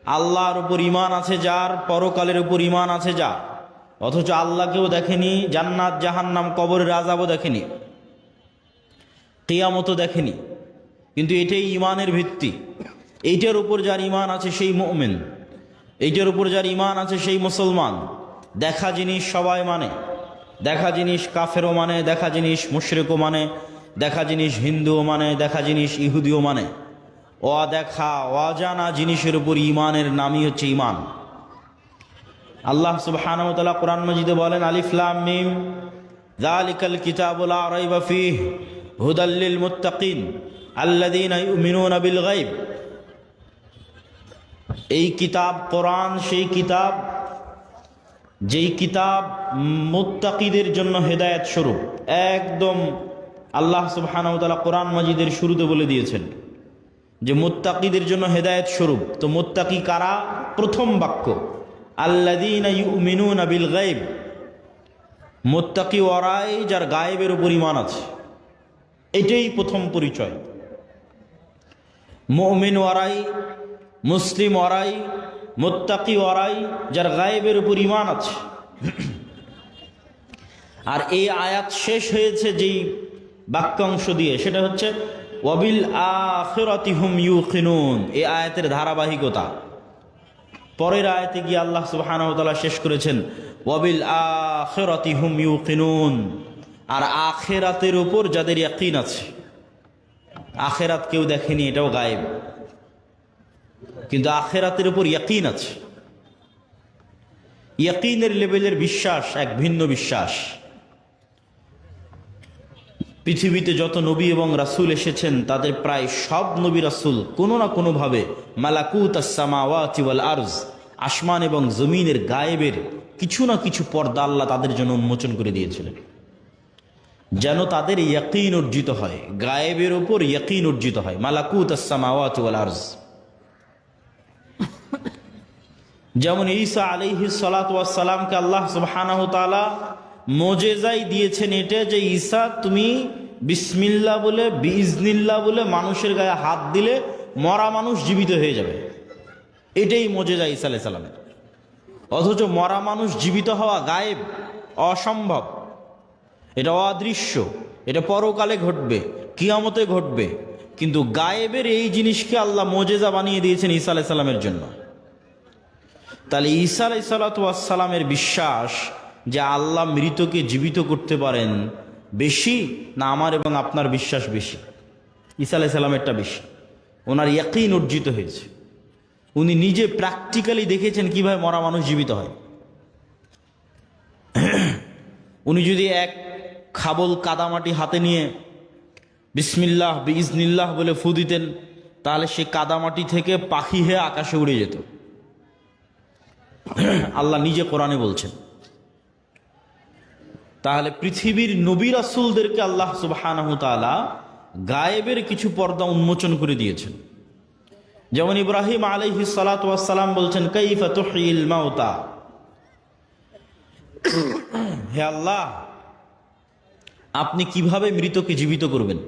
আল্লাহর উপর ঈমান আছে যার, পরকালের উপর ঈমান আছে যার, অথচ আল্লাহকেও দেখেনি, জান্নাত জাহান্নাম কবরের আযাবও দেখেনি, কিয়ামতও দেখেনি, কিন্তু এটাই ঈমানের ভিত্তি। এইটার উপর যার ঈমান আছে সেই মুমিন, এইটার উপর যার ঈমান আছে সেই মুসলমান। দেখা জিনিস সবাই মানে, দেখা জিনিস কাফেরও মানে, দেখা জিনিস মুশরিকও মানে, দেখা জিনিস হিন্দুও মানে, দেখা জিনিস ইহুদিও মানে। অদেখা অজানা জিনিসের উপর ঈমানের নামই হচ্ছে ঈমান। আল্লাহ সুবহানাহু ওয়া তাআলা কোরআন মাজিদে বলেন, আলিফ লাম মিম যালিকাল কিতাবু লা রাইবা ফীহি হুদাল লিল মুত্তাকিন আল্লাযীনা ইউমিনুনা বিল গায়ব। এই কিতাব কোরআন সেই কিতাব যেই কিতাব মুত্তাকিদের জন্য হেদায়েত স্বরূপ। একদম আল্লাহ সুবহানাহু ওয়া তাআলা কোরআন মাজিদের শুরুতে বলে দিয়েছেন যে মুত্তাকিদের জন্য হেদায়েত স্বরূপ। তো মুত্তাকি কারা? প্রথম বাক্য আল্লাযীনা ইউমিনুনা বিল গায়ব। মুত্তাকি ওরাই যার গায়েবের উপর ঈমান আছে, এটাই প্রথম পরিচয়। মুমিন ওরাই, মুসলিম ওরাই, মুত্তাকি ওরাই যার গায়েবের উপর ঈমান আছে। আর এই আয়াত শেষ হয়েছে যেই বাক্যাংশ দিয়ে, সেটা হচ্ছে ওয়াবিল আখিরাতি হুম ইউকিনুন। এই আয়াতের ধারাবাহিকতা। পরের আয়াতে গিয়ে আল্লাহ সুবহানাহু ওয়া তাআলা শেষ করেছেন ওয়াবিল আখিরাতি হুম ইউকিনুন। আর আখিরাতের উপর যাদের ইয়াকিন আছে। আখিরাত কেউ দেখেনি, এটাও গায়েব, কিন্তু আখিরাতের উপর ইয়াকিন আছে। ইয়াকিনের লেভেলের বিশ্বাস এক ভিন্ন বিশ্বাস। পৃথিবীতে যত নবী এবং রাসূল এসেছেন তাদের প্রায় সব নবী রাসূল কোনো না কোনোভাবে মালাকুত আস-সামাওয়াতি ওয়াল আরজ, আসমান এবং জমিনের গায়েবের কিছু না কিছু পর্দা আল্লাহ তাদের জন্য উন্মোচন করে দিয়েছিলেন, যেন তাদের ইয়াকিন অর্জিত হয়, গায়েবের উপর ইয়াকিন অর্জিত হয়। মালাকুত আস-সামাওয়াতি ওয়াল আরজ। যেমন ঈসা আলাইহিস সালাতু ওয়াস সালামকে আল্লাহ সুবহানাহু ওয়া তাআলা মুজিজাই দিয়েছেন এটা যে ঈসা তুমি বিসমিল্লাহ বলে বিইজনিল্লাহ বলে মানুষের গায়ে হাত দিলে মরা মানুষ জীবিত হয়ে যাবে। এটাই মুজিজা ঈসা আলাইহিস সালামের। অথচ মরা মানুষ জীবিত হওয়া গায়েব, অসম্ভব, এটা অদৃশ্য, এটা পরকালে ঘটবে, কিয়ামতে ঘটবে। কিন্তু গায়েবের এই জিনিসকে আল্লাহ মুজিজা বানিয়ে দিয়েছেন ঈসা আলাইহিস সালামের জন্য। তাহলে ঈসা আলাইহিস সালামের বিশ্বাস যে আল্লাহ মৃতকে জীবিত করতে পারেন বেশি না আমার এবং আপনার বিশ্বাস বেশি? ঈসা আলাইহিস সালামেরটা বেশি। ওনার ইয়াকিন অর্জিত হয়েছে, উনি নিজে প্র্যাকটিক্যালি দেখেছেন কিভাবে মরা মানুষ জীবিত হয়। উনি যদি এক খাবল কাদামাটি হাতে নিয়ে বিসমিল্লাহ বিইজনিল্লাহ বলে ফু দিতেন, তাহলে সে কাদামাটি থেকে পাখি হয়ে আকাশে উড়ে যেত। আল্লাহ নিজে কোরআনে বলছেন। তাহলে পৃথিবীর নবী রাসূলদেরকে আল্লাহ সুবহানাহু ওয়া তাআলা গায়েবের কিছু পর্দা উন্মোচন করে দিয়েছেন। যেমন ইব্রাহিম আলাইহিস সালাতু ওয়াস সালাম বলছেন কাইফা তুহয়িল মাউতা। হে আল্লাহ, আপনি কিভাবে মৃতকে জীবিত করবেন?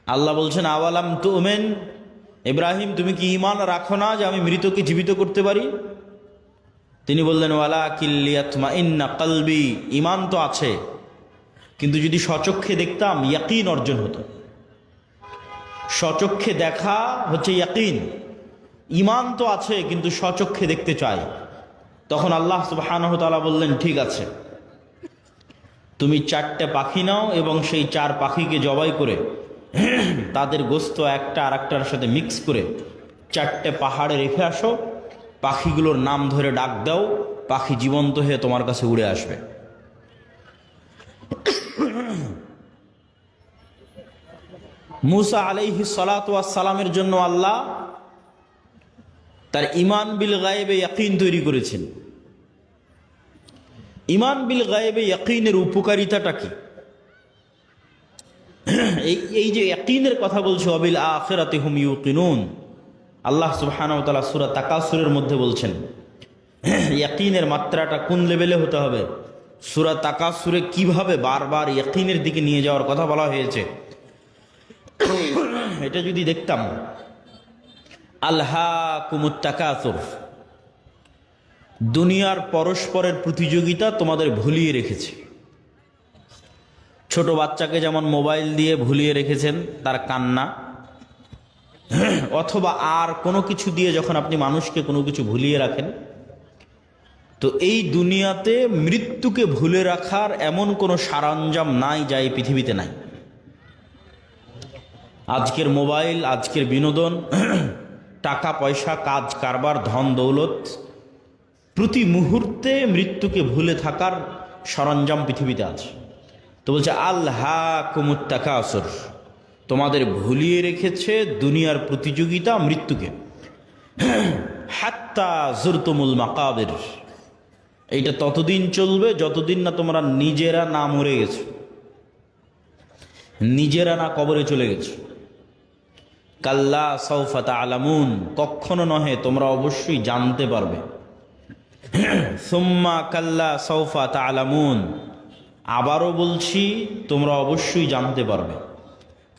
আল্লাহ বলছেন আওয়ালাম তুমিন, ইব্রাহিম তুমি কি ঈমান রাখো না যে আমি মৃতকে জীবিত করতে পারি? তিনি বললেন ওয়ালাকিন লিয়াতমাইন্না কলবি। ঈমান তো আছে, কিন্তু যদি স্বচক্ষে দেখতাম ইয়াকিন অর্জন হতো। স্বচক্ষে দেখা হচ্ছে ইয়াকিন। ঈমান তো আছে কিন্তু স্বচক্ষে দেখতে চাই। তখন আল্লাহ সুবহানাহু ওয়া তাআলা বললেন ঠিক আছে, তুমি 4টে পাখি নাও এবং সেই 4 পাখিকে জবাই করে তাদের গোস্ত একটা আর একটার সাথে মিক্স করে 4টে পাহাড়ে রেখে আসো, পাখিগুলোর নাম ধরে ডাক দাও, পাখি জীবন্ত হয়ে তোমার কাছে উড়ে আসবে। মুসা আলাইহিস সালাতু ওয়াস সালামের জন্য আল্লাহ তার ঈমান বিল গায়বে ইয়াকিন তৈরি করেছেন। ঈমান বিল গায়বে ইয়াকিনের উপকারিতাটা কি? এই যে ইয়াকিনের কথা বলছে ওয়াবিল আখিরাতি হুম ইউকিনুন, আল্লাহ সুবহানাহু ওয়া তাআলা সূরা তাকাসুরের মধ্যে বলছেন ইয়াকিনের মাত্রাটা কোন লেভেলে হতে হবে। সূরা তাকাসুরে কিভাবে বারবার ইয়াকিনের দিকে নিয়ে যাওয়ার কথা বলা হয়েছে, এটা যদি দেখতাম আলহাকুমুত তাকাসুর, দুনিয়ার পরস্পরের প্রতিযোগিতা তোমাদের ভুলিয়ে রেখেছে। ছোট বাচ্চাকে যেমন মোবাইল দিয়ে ভুলিয়ে রেখেছেন তার কান্না, অথবা আর কোনো কিছু দিয়ে যখন আপনি মানুষকে কোনো কিছু ভুলিয়ে রাখেন, তো এই দুনিয়াতে মৃত্যুকে ভুলে রাখার এমন কোনো সরঞ্জাম নাই যা এই পৃথিবীতে নাই। আজকের মোবাইল, আজকের বিনোদন, টাকা পয়সা, কাজ কারবার, ধন দৌলত, প্রতি মুহূর্তে মৃত্যুকে ভুলে থাকার সরঞ্জাম পৃথিবীতে আছে। তো বলছে আলহাকুমুত তাকাসুর, তোমাদের ভুলিয়ে রেখেছে দুনিয়ার প্রতিযোগিতা মৃত্যুকে। হাত্তা জুরতুমুল মাকাবির, এইটা ততদিন চলবে যতদিন না তোমরা নিজেরা না মরে গেছো, নিজেরা না কবরে চলে গেছো। কাল্লা সাউফা তা'লামুন, কখনো নহে, তোমরা অবশ্যই জানতে পারবে। সুম্মা কাল্লা সাউফা তা'লামুন, আবারও বলছি তোমরা অবশ্যই জানতে পারবে।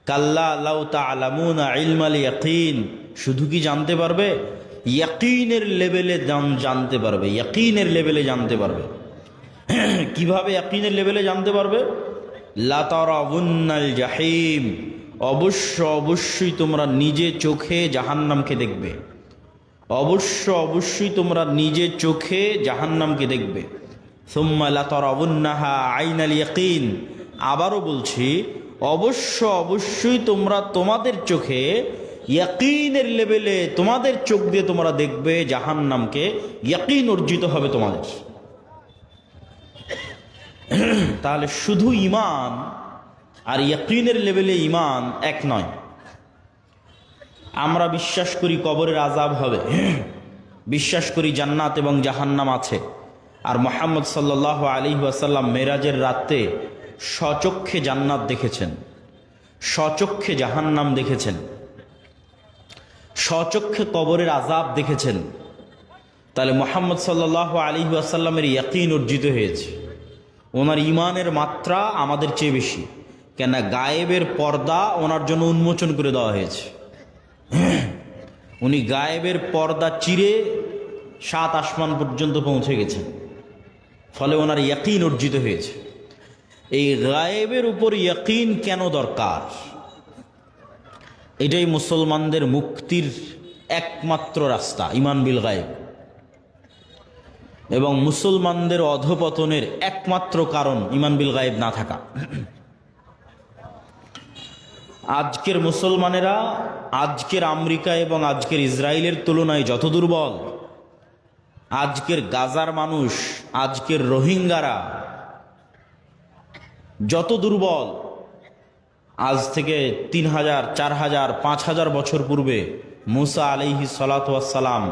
কাল্লা লাউ তা'লামুনা ইলমাল ইয়াকিন, শুধু কি জানতে পারবে, ইয়াকিনের লেভেলে জানতে পারবে, ইয়াকিনের লেভেলে জানতে পারবে। কিভাবে ইয়াকিনের লেভেলে জানতে পারবে? লা তারাউন্নাল জাহিম, অবশ্যই তোমরা নিজে চোখে জাহান্নামকে দেখবে, অবশ্যই তোমরা নিজে চোখে জাহান্নামকে দেখবে। সুম্মা লা তারাউন্নাহা আইনাল ইয়াকিন, আবারও বলছি অবশ্যই তোমরা তোমাদের চোখে ইয়াকিনের লেভেলে, তোমাদের চোখ দিয়ে তোমরা দেখবে জাহান্নামকে, ইয়াকিন অর্জিত হবে তোমাদের। তাহলে শুধু ঈমান আর ইয়াকিনের লেভেলে ঈমান এক নয়। আমরা বিশ্বাস করি কবরের আযাব হবে, বিশ্বাস করি জান্নাত এবং জাহান্নাম আছে, আর মুহাম্মদ সাল্লাল্লাহু আলাইহি ওয়াসাল্লাম মেরাজের রাতে স্বচক্ষে জান্নাত দেখেছেন, স্বচক্ষে জাহান্নাম দেখেছেন, স্বচক্ষে কবরের আযাব দেখেছেন। তাহলে মুহাম্মদ সাল্লাল্লাহু আলাইহি ওয়াসাল্লামের ইয়াকিন অর্জিত হয়েছে, ওনার ঈমানের মাত্রা আমাদের চেয়ে বেশি। কেন? গায়েবের পর্দা ওনার জন্য উন্মোচন করে দেওয়া হয়েছে। উনি গায়েবের পর্দা চিরে 7 আসমান পর্যন্ত পৌঁছে গেছেন, ফলে ওনার ইয়াকিন অর্জিত হয়েছে। এই গায়েবের উপর ইয়াকিন কেন দরকার? এটাই মুসলমানদের মুক্তির একমাত্র রাস্তা, ঈমান বিল গায়েব, এবং মুসলমানদের অধপতনের একমাত্র কারণ ঈমান বিল গায়েব না থাকা। আজকের মুসলমানেরা আজকের আমেরিকা এবং আজকের ইসরায়েলের তুলনায় যত দুর্বল, আজকের গাজার মানুষ, আজকের রোহিঙ্গারা যত দুর্বল, আজ থেকে 3000, 4000, 5000 বছর পূর্বে মুসা আলাইহিস সালাতু ওয়াস সালাম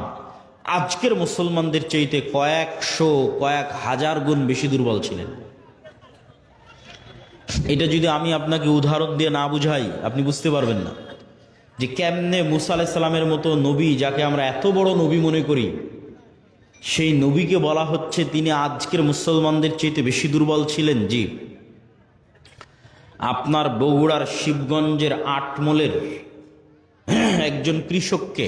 আজকের মুসলমানদের চাইতে কয়েকশো, কয়েক হাজার গুণ বেশি দুর্বল ছিলেন। এটা যদি আমি আপনাকে উদাহরণ দিয়ে না বুঝাই, আপনি বুঝতে পারবেন না যে কেমনে মুসা আলাইহিস সালামের মতো নবী, যাকে আমরা এত বড় নবী মনে করি, সেই নবীকে বলা হচ্ছে তিনি আজকের মুসলমানদের চাইতে বেশি দুর্বল ছিলেন। জি, আপনার বগুড়ার শিবগঞ্জের আটমলের একজন কৃষককে,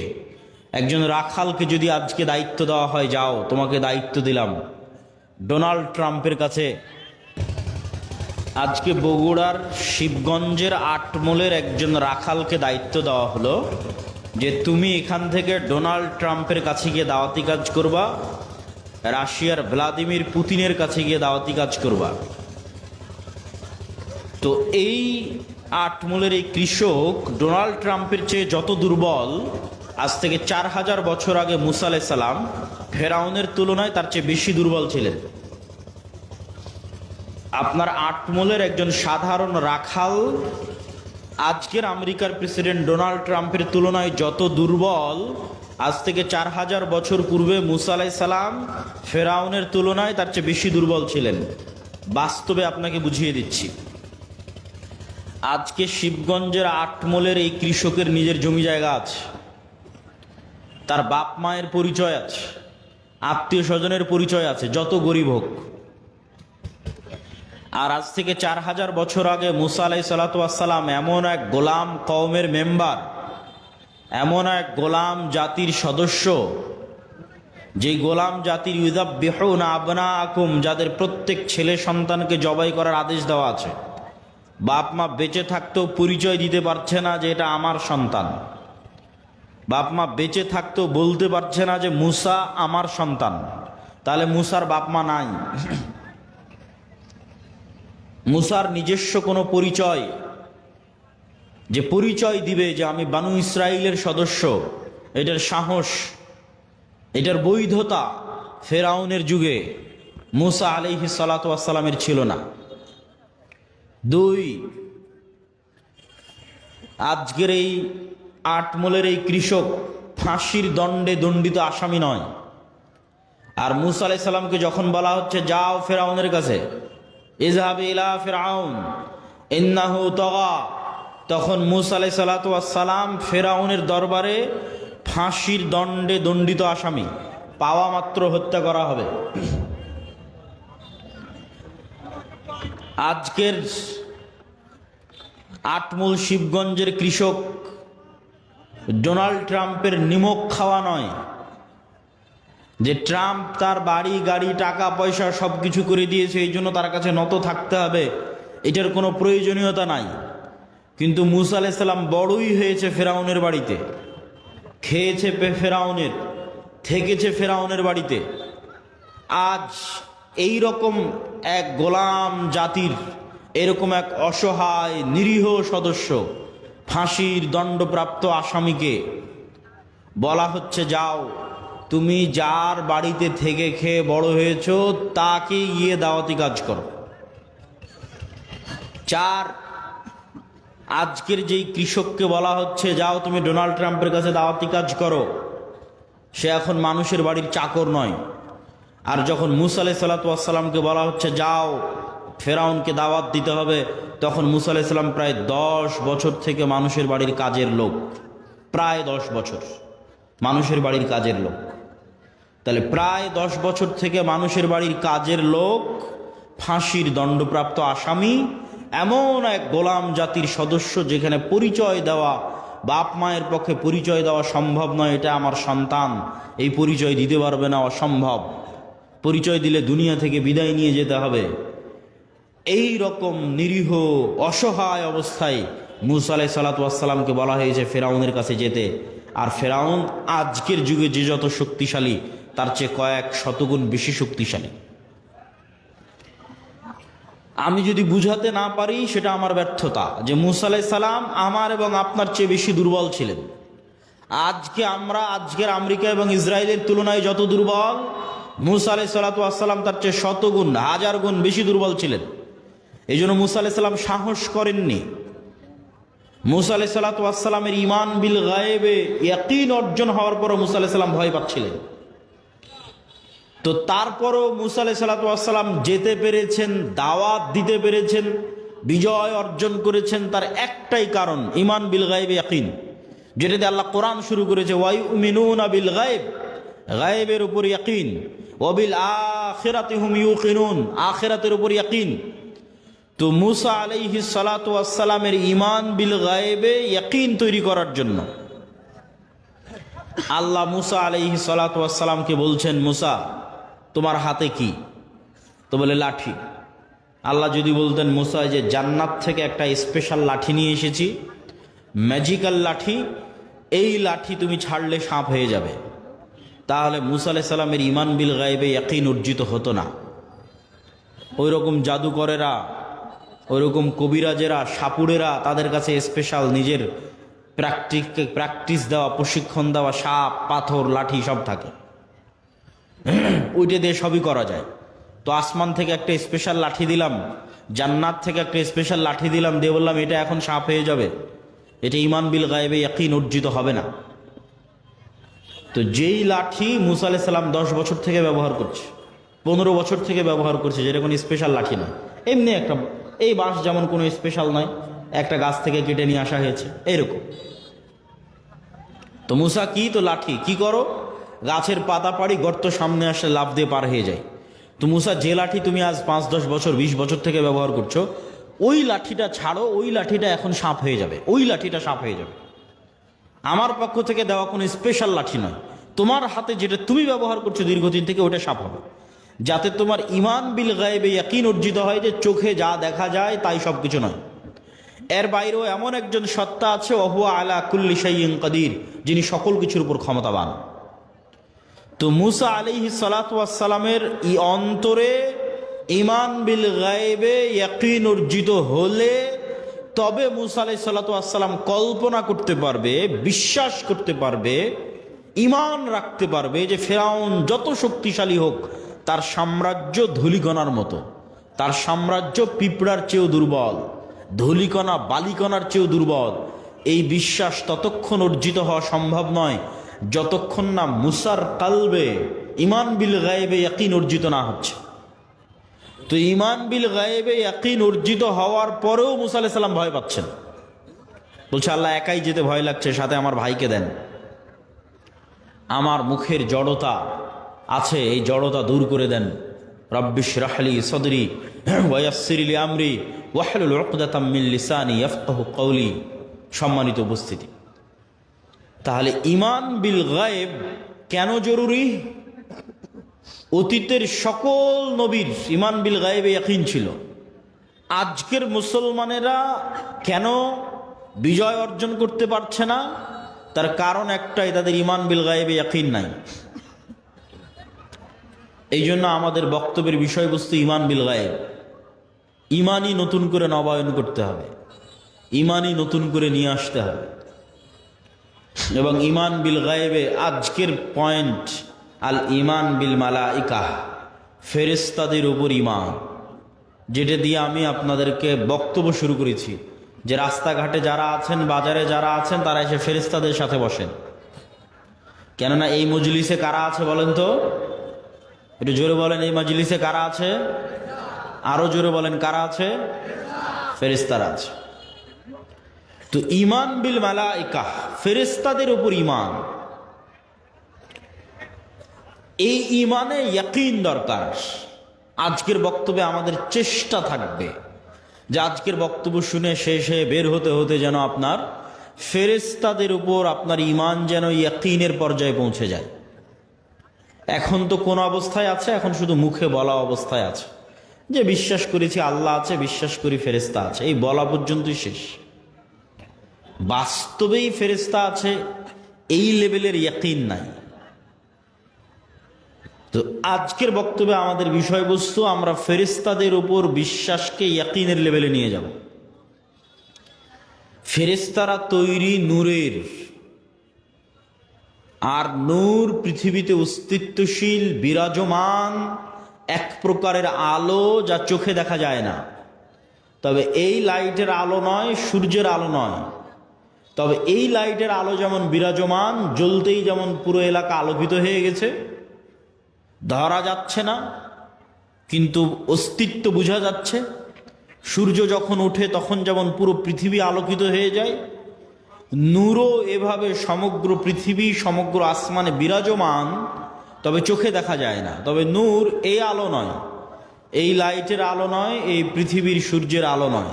একজন রাখালকে যদি আজকে দায়িত্ব দেওয়া হয়, যাও তোমাকে দায়িত্ব দিলাম, ডোনাল্ড ট্রাম্পের কাছে আজকে বগুড়ার শিবগঞ্জের আটমলের একজন রাখালকে দায়িত্ব দেওয়া হলো যে তুমি এখান থেকে ডোনাল্ড ট্রাম্পের কাছে গিয়ে দাওয়াতি কাজ করবা, রাশিয়ার ভ্লাদিমির পুতিনের কাছে গিয়ে দাওয়াতি কাজ করবা। তো এই আটমলের এই কৃষক ডোনাল্ড ট্রাম্পের চেয়ে যত দুর্বল, আজ থেকে 4000 বছর আগে মুসা আলাইহিস সালাম ফেরাউনের তুলনায় তার চেয়ে বেশি দুর্বল ছিলেন। আপনার আটমলের একজন সাধারণ রাখাল আজকের আমেরিকার প্রেসিডেন্ট ডোনাল্ড ট্রাম্পের তুলনায় যত দুর্বল, আজ থেকে 4000 বছর পূর্বে মুসা আলাইহিস সালাম ফেরাউনের তুলনায় তার চেয়ে বেশি দুর্বল ছিলেন। বাস্তবে আপনাকে বুঝিয়ে দিচ্ছি। আজকে শিবগঞ্জের আটমলের এই কৃষকের নিজের জমি জায়গা আছে, তার বাপ মায়ের পরিচয় আছে, আত্মীয় স্বজনের পরিচয় আছে, যত গরিব হোক। আর আজ থেকে 4000 বছর আগে মুসা আলাইহিস সালাতু ওয়াস সালাম এমন এক গোলাম কওমের মেম্বার, এমন এক গোলাম জাতির সদস্য, যে গোলাম জাতির ইউযাব্বিহুনা আবনাআকুম, যাদের প্রত্যেক ছেলে সন্তানকে জবাই করার আদেশ দেওয়া আছে। বাপ মা বেঁচে থাকতেও পরিচয় দিতে পারছে না যে এটা আমার সন্তান। বাপ মা বেঁচে থাকতেও বলতে পারছে না যে মুসা আমার সন্তান। তাহলে মুসার বাপ মা নাই। মুসার নিজস্ব কোনো পরিচয়, যে পরিচয় দিবে যে আমি বানু ইসরাইলের সদস্য, এটার সাহস, এটার বৈধতা ফেরাউনের যুগে মুসা আলাইহিস সালাতু ওয়াস সালামের ছিল না। 2, আজকের এই আটমলের এই কৃষক ফাঁসির দণ্ডে দণ্ডিত আসামি নয়। আর মুসা আলাইহিস সালামকে যখন বলা হচ্ছে যাও ফেরাউনের কাছে, ইযহাব ইলা ফিরআউন ইন্নাহু তাগা, তখন মুসা আলাইহিস সালাতু ওয়াস সালাম ফেরাউনের দরবারে ফাঁসির দণ্ডে দণ্ডিত আসামি, পাওয়া মাত্র হত্যা করা হবে। আজকের আটমূল শিবগঞ্জের কৃষক ডোনাল্ড ট্রাম্পের নিমক খাওয়া নয়, যে ট্রাম্প তার বাড়ি গাড়ি টাকা পয়সা সব কিছু করে দিয়েছে, এই জন্য তার কাছে নত থাকতে হবে, এটার কোনো প্রয়োজনীয়তা নাই। কিন্তু মুসা আলাইহিস সালাম বড়ই হয়েছে ফেরাউনের বাড়িতে, খেয়েছে ফেরাউনের, থেকেছে ফেরাউনের বাড়িতে। আজ এই রকম এক গোলাম জাতির এরকম এক অসহায় নিরীহ সদস্য, ফাঁসির দণ্ডপ্রাপ্ত আসামিকে বলা হচ্ছে যাও তুমি যার বাড়িতে থেকে খেয়ে বড় হয়েছ তাকে গিয়ে দাওয়াতি কাজ করো। 4, আজকের যেই কৃষককে বলা হচ্ছে যাও তুমি ডোনাল্ড ট্রাম্পের কাছে দাওয়াতি কাজ করো, সে এখন মানুষের বাড়ির চাকর নয়। আর যখন মুসা আলাইহিস সালাতু ওয়াস সালামকে বলা হচ্ছে যাও ফেরাউনকে দাওয়াত দিতে হবে, তখন মুসা আলাইহিস সালাম প্রায় 10 বছর থেকে মানুষের বাড়ির কাজের লোক, প্রায় 10 বছর মানুষের বাড়ির কাজের লোক। তাহলে প্রায় 10 বছর থেকে মানুষের বাড়ির কাজের লোক, ফাঁসির দণ্ডপ্রাপ্ত আসামি, এমন এক গোলাম জাতির সদস্য যেখানে পরিচয় দেওয়া, বাপ মায়ের পক্ষে পরিচয় দেওয়া সম্ভব নয়, এটা আমার সন্তান, এই পরিচয় দিতে পারবে না, অসম্ভব, পরিচয় দিলে দুনিয়া থেকে বিদায় নিয়ে যেতে হবে। এই রকম নিরীহ অসহায় অবস্থায় মুসা আলাইহিস সালাতু ওয়াস সালামকে বলা হয়েছে ফেরাউনের কাছে যেতে। আর ফেরাউন আজকের যুগে যে যত শক্তিশালী তার চেয়ে কয়েক শতগুণ বেশি শক্তিশালী। আমি যদি বুঝাতে না পারি সেটা আমার ব্যর্থতা, যে মুসা আলাইহিস সালাম আমার এবং আপনার চেয়ে বেশি দুর্বল ছিলেন। আজকের আমেরিকা এবং ইসরায়েলের তুলনায় যত দুর্বল, মুসা আলাইহিস সালাতু ওয়াস সালাম তার চেয়ে শতগুণ, 1000 গুণ বেশি দুর্বল ছিলেন। এই জন্য মুসা আলাইহিস সালাম সাহস করেননি। মুসা আলাইহিস সালাতু ওয়াস সালামের ঈমান বিল গায়েবে ইয়াকিন অর্জন হওয়ার পরও মুসা আলাইহিস সালাম ভয় পাচ্ছিলেন। তো তারপরও মুসা আলাইহিস সালাতু ওয়াস সালাম যেতে পেরেছেন, দাওয়াত দিতে পেরেছেন, বিজয় অর্জন করেছেন, তার একটাই কারণ ঈমান বিল গায়েবে ইয়াকিন, যেটাতে আল্লাহ কোরআন শুরু করেছে ওয়ায়ুমিনুনা বিল গায়েব, গায়েবের উপর ইয়াকিন, ওয়া বিল আখিরাতি হুম ইউকিনুন, আখিরাতের উপর ইয়াকিন। তো মুসা আলাইহিস সালাতু ওয়াস সালামের ঈমান বিল গায়েবে ইয়াকিন তৈরি করার জন্য আল্লাহ মুসা আলাইহিস সালাতু ওয়াস সালামকে বলছেন, মুসা তোমার হাতে কি? তো বলে লাঠি। আল্লাহ যদি বলতেন মুসা যে জান্নাত থেকে একটা স্পেশাল লাঠি নিয়ে এসেছি, ম্যাজিক্যাল লাঠি, এই লাঠি তুমি ছাড়লে সাপ হয়ে যাবে, তাহলে মুসা আলাইহিস সালামের ঈমান বিল গায়েবে ইয়াকিন অর্জিত হতো না। ওই রকম জাদুকরেরা, ওইরকম কবিরাজেরা, সাপুড়েরা, তাদের কাছে স্পেশাল নিজের প্র্যাকটিস দেওয়া, প্রশিক্ষণ দেওয়া সাপ, পাথর, লাঠি সব থাকে, ওইটা দিয়ে সবই করা যায়। তো আসমান থেকে একটা স্পেশাল লাঠি দিলাম, জান্নাত থেকে একটা স্পেশাল লাঠি দিলাম, দিয়ে বললাম এটা এখন সাপ হয়ে যাবে, এটা ঈমান বিল গায়েবে ইয়াকিন অর্জিত হবে না। তো যেই লাঠি মুসা আলাইহিস সালাম 10 বছর থেকে ব্যবহার করছে, 15 বছর থেকে ব্যবহার করছে, যেটা কোনো স্পেশাল লাঠি নয়, এমনি একটা, এই বাঁশ যেমন কোনো স্পেশাল নয়, একটা গাছ থেকে কেটে নিয়ে আসা হয়েছে, এরকম। তো মুসা কি, তো লাঠি, কি করো, গাছের পাতা পাড়ি, গর্ত সামনে আসলে লাফ দিয়ে পার হয়ে যায়। তো মুসা যে লাঠি তুমি আজ 5-10 বছর 20 বছর থেকে ব্যবহার করছো, ওই লাঠিটা ছাড়ো, ওই লাঠিটা এখন সাপ হয়ে যাবে, ওই লাঠিটা সাপ হয়ে যাবে। আমার পক্ষ থেকে দেওয়া কোনো স্পেশাল লাঠি নয়, তোমার হাতে যেটা তুমি ব্যবহার করছো দীর্ঘদিন থেকে ওটা সাপ হবে, যাতে তোমার ইমান বিল গায়েবে ইয়াকিন অর্জিত হয় যে চোখে যা দেখা যায় তাই সব কিছু নয়, এর বাইরেও এমন একজন সত্তা আছে ওহুয়া আলা কুল্লি শাইইন কাদির, যিনি সকল কিছুর উপর ক্ষমতাবান। তো মুসা আলাইহিস সালাতু ওয়াস সালামের এই অন্তরে ইমান বিল গায়েবে ইয়াকিন অর্জিত হলে তবে মুসা আলাইহিস সালাতু ওয়াস সালাম কল্পনা করতে পারবে, বিশ্বাস করতে পারবে, ইমান রাখতে পারবে যে ফিরআউন যত শক্তিশালী হোক তার সাম্রাজ্য ধূলিকণার মতো, তার সাম্রাজ্য পিঁপড়ার চেয়েও দুর্বল, ধূলিকণা বালিকণার চেয়েও দুর্বল। এই বিশ্বাস ততক্ষণ অর্জিত হওয়া সম্ভব নয় যতক্ষণ না মুসার কালবে ইমান বিল গায়েবে ইয়াকিন অর্জিত না হচ্ছে। তো ইমান বিল গায়েবে ইয়াকিন অর্জিত হওয়ার পরেও মুসা আলাইহিস সালাম ভয় পাচ্ছেন, বলছে আল্লাহ একাই যেতে ভয় লাগছে, সাথে আমার ভাইকে দেন, আমার মুখের জড়তা আছে, এই জড়তা দূর করে দেন। রব্বি ইশরাহ লি সাদরি ওয়া ইয়াসসির লি আমরি ওয়াহলুল উকদাতাম মিন লিসানি ইয়াফকাহু কওলি। সম্মানিত উপস্থিতি, তাহলে ইমান বিল গায়েব কেন জরুরি? অতীতের সকল নবীর ইমান বিল গায়েবে ইয়াকিন ছিল। আজকের মুসলমানেরা কেন বিজয় অর্জন করতে পারছে না? তার কারণ একটাই, তাদের ইমান বিল গায়েবে ইয়াকিন নাই। এই জন্য আমাদের বক্তব্যের বিষয়বস্তু ইমান বিল গায়েব। ইমানই নতুন করে নবায়ন করতে হবে, ইমানই নতুন করে নিয়ে আসতে হবে। এবং ইমান বিল গায়েবে আজকের পয়েন্ট আল ইমান বিল মালাইকা, ফেরেশতাদের উপর ইমান, যেটা দিয়ে আমি আপনাদেরকে বক্তব্য শুরু করেছি যে রাস্তাঘাটে যারা আছেন, বাজারে যারা আছেন, তারা এসে ফেরেশতাদের সাথে বসেন। কেননা এই মজলিসে কারা আছে বলেন তো? একটু জোরে বলেন, এই মজলিসে কারা আছে? আরো জোরে বলেন, কারা আছে? ফেরেশতারা আছে। তো ইমান বিল মালাইকা, ফেরেশতাদের উপর ইমান, এই ইমানে ইয়াকিন দরকার। আজকের বক্তব্যে আমাদের চেষ্টা থাকবে যে আজকের বক্তব্য শুনে শেষে বের হতে হতে যেন আপনার ফেরেশতাদের উপর আপনার ইমান যেন ইয়াকিনের পর্যায়ে পৌঁছে যায়। এখন তো কোন অবস্থায় আছে? এখন শুধু মুখে বলা অবস্থায় আছে যে বিশ্বাস করেছি আল্লাহ আছে, বিশ্বাস করি ফেরেশতা আছে, এই বলা পর্যন্তই শেষ। বাস্তবেই ফেরেশতা আছে এই লেভেলের ইয়াকিন নাই। তো আজকের বক্তব্যে আমাদের বিষয়বস্তু, আমরা ফেরেশতাদের উপর বিশ্বাসকে ইয়াকিনের লেভেলে নিয়ে যাব। ফেরেশতারা তৈরি নূরের, আর নূর পৃথিবীতে অস্তিত্বশীল বিরাজমান এক প্রকারের আলো যা চোখে দেখা যায় না। তবে এই লাইটের আলো নয়, সূর্যের আলো নয়, তবে এই লাইটের আলো যেমন বিরাজমান, জ্বলতেই যেমন পুরো এলাকা আলোকিত হয়ে গেছে, ধরা যাচ্ছে না কিন্তু অস্তিত্ব বোঝা যাচ্ছে। সূর্য যখন ওঠে তখন যেমন পুরো পৃথিবী আলোকিত হয়ে যায়, নূরও এভাবে সমগ্র পৃথিবী, সমগ্র আসমানে বিরাজমান, তবে চোখে দেখা যায় না। তবে নূর এই আলো নয়, এই লাইটের আলো নয়, এই পৃথিবীর সূর্যের আলো নয়,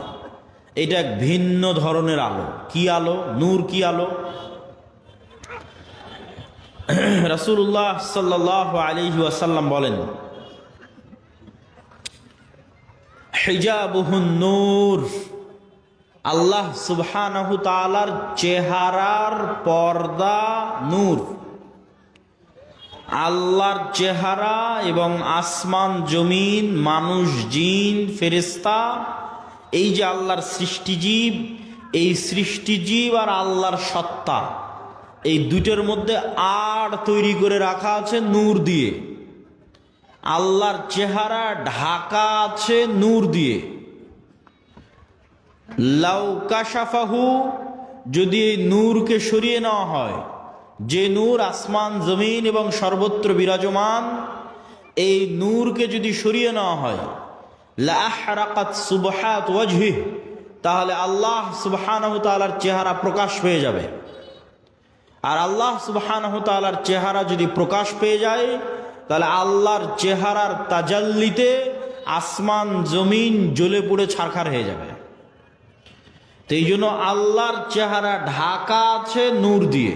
এটা এক ভিন্ন ধরনের আলো। কি আলো? নূর কি আলো? রাসূলুল্লাহ সাল্লাল্লাহু আলাইহি ওয়াসাল্লাম বলেন, হিজাবুহুন নূর, আল্লাহ সুবহানাহু তাআলার চেহারার পর্দা নূর। আল্লাহর চেহারা এবং আসমান জমিন, মানুষ, জিন, ফেরেশতা, এই যে আল্লাহর সৃষ্টিজীব, এই সৃষ্টিজীব আর আল্লাহর সত্তা, এই দুটোর মধ্যে আড় তৈরি করে রাখা আছে নূর দিয়ে। আল্লাহর চেহারা ঢাকা আছে নূর দিয়ে। লাউ কাশাফাহু, যদি এই নূরকে সরিয়ে নেওয়া হয়, যে নূর আসমান জমিন এবং সর্বত্র বিরাজমান, এই নূরকে যদি সরিয়ে নেওয়া হয়, লা আহরাকাত সুবহাত ওয়াজহিহি, তাহলে আল্লাহ সুবহানাহু তাআলার চেহারা প্রকাশ পেয়ে যাবে। আর আল্লাহ সুবহানাহু তাআলার চেহারা যদি প্রকাশ পেয়ে যায়, তাহলে আল্লাহর চেহারার তাজাল্লিতে আসমান জমিন জ্বলে পুড়ে ছারখার হয়ে যাবে। তো এই জন্য আল্লাহর চেহারা ঢাকা আছে নূর দিয়ে।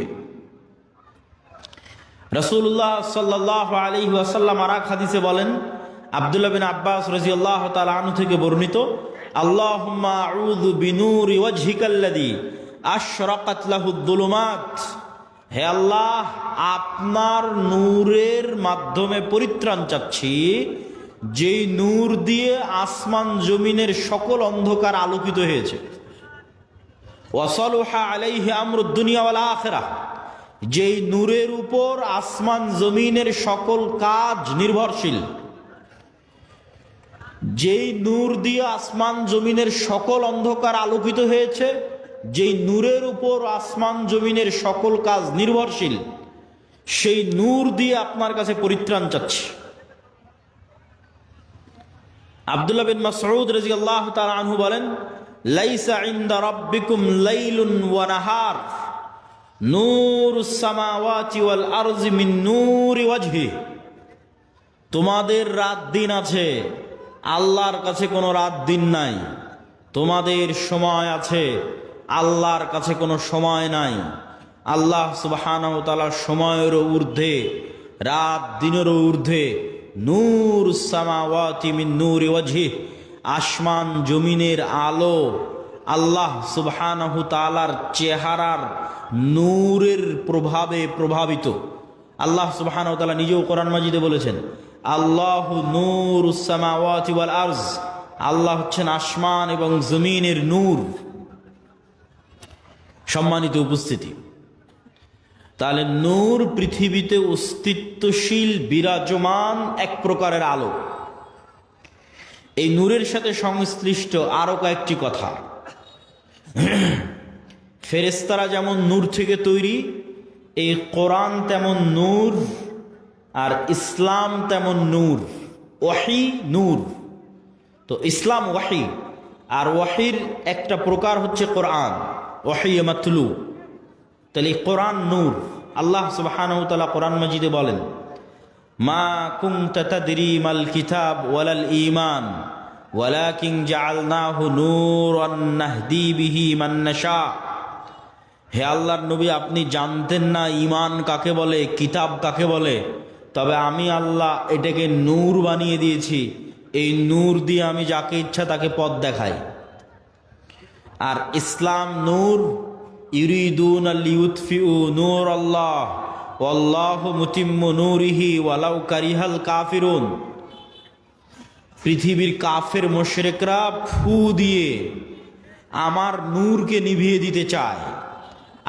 রাসূলুল্লাহ সাল্লাল্লাহু আলাইহি ওয়াসাল্লাম আর এক হাদিসে বলেন, আব্দুল্লাহ বিন আব্বাস রাদিয়াল্লাহু তাআলা আনহু থেকে বর্ণিত, আল্লাহুম্মা আউযু বিনূরি ওয়াজহিকাল্লাযী আশরাকাত লাহুদ-দুলুমাত, হে আল্লাহ, আপনার নূরের মাধ্যমে পরিত্রাণ চাচ্ছি, যেই নূর দিয়ে আসমান জমিনের সকল অন্ধকার আলোকিত হয়েছে। ওয়াসালুহা আলাইহি আমরুদ দুনিয়া ওয়াল আখিরাহ, যেই নূরের উপর আসমান জমিনের সকল কাজ নির্ভরশীল। যেই নূর দিয়ে আসমান জমিনের সকল অন্ধকার আলোকিত হয়েছে, যেই নূরের উপর আসমান জমিনের সকল কাজ নির্ভরশীল, সেই নূর দিয়ে আপনার কাছে পরিত্রাণ চাচ্ছি। আব্দুল্লাহ বিন মাসউদ রাদিয়াল্লাহু তাআলা আনহু বলেন, লাইসা ইনদা রাব্বিকুম লাইলুন ওয়া নাহার নূরুস সামাওয়াতি ওয়াল আরজি মিন নূরি ওয়াজহি, তোমাদের রাত দিন আছে, আল্লাহর কাছে কোনো রাত দিন নাই। তোমাদের সময় আছে, আল্লাহর কাছে কোনো সময় নাই। আল্লাহ সুবহানাহু ওয়া তাআলা সময়েরও ঊর্ধ্বে, রাত দিনেরও ঊর্ধ্বে। নূর সামাওয়াতি মিন নূরি ওয়াজহি, আসমান জমিনের আলো আল্লাহ সুবহানাহু তাআলার চেহারার নূরের প্রভাবে প্রভাবিত। আল্লাহ সুবহানাহু ওয়া তাআলা নিজেও কোরআন মাজিদে বলেছেন, আল্লাহু নূরুস সামাওয়াতি ওয়াল আরজ, আল্লাহ হচ্ছেন আসমান এবং জমিনের নূর। সম্মানিত উপস্থিতি, তাহলে নূর পৃথিবীতে অস্তিত্বশীল বিরাজমান এক প্রকারের আলো। এই নূরের সাথে সংশ্লিষ্ট আরো কয়েকটি কথা। ফেরেশতারা যেমন নূর থেকে তৈরি, এই কোরআন তেমন নূর, আর ইসলাম তেমন নূর। ওয়াহি নূর, তো ইসলাম ওয়াহি, আর ওয়াহির একটা প্রকার হচ্ছে কোরআন, ওয়াহি মাতলু। তাহলে কোরআন নূর। আল্লাহ সুবহানাহু ওয়া তাআলা কোরআন মাজিদে বলেন, মা কুনতা তাদরি মাল কিতাব ওয়ালাল ঈমান ওয়ালাকিন জাআলনাহু নূরান নাহদি বিহি মান নাশা। হে আল্লাহর নবী, আপনি জানতেন না ঈমান কাকে বলে, কিতাব কাকে বলে, তবে আমি আল্লাহ এটাকে নূর বানিয়ে দিয়েছি। এই নূর দিয়ে আমি যাকে ইচ্ছা তাকে পথ দেখাই। আর ইসলাম নূর, ইউরিদুনা লিইউতফিউ নূর আল্লাহ ওয়াল্লাহু মুতিম্মু নূরিহি ওয়ালাউ কারিহাল কাফিরুন। পৃথিবীর কাফের মুশরিকরা ফু দিয়ে আমার নূরকে নিভিয়ে দিতে চায়,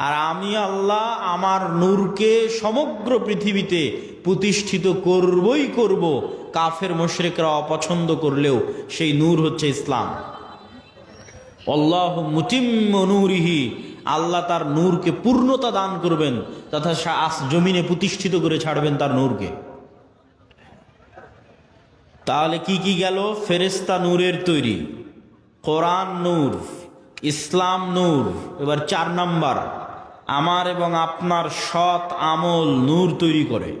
আর আমি আল্লাহ আমার নূরকে সমগ্র পৃথিবীতে প্রতিষ্ঠিত করবই করব। কাফের মুশরিকরা অপছন্দ করলেও সেই নূর হচ্ছে ইসলাম। আল্লাহু মুতিম্মু নূরিহি, আল্লাহ তার নূরকে পূর্ণতা দান করবেন তথা জমিনে প্রতিষ্ঠিত করে ছাড়বেন তার নূরকে। তাহলে কি কি গেল? ফেরেশতা নূরের তৈরি, কোরআন নূর, ইসলাম নূর। এবার 4 নাম্বার, আমার এবং আপনার সৎ আমল নূর তৈরি করে।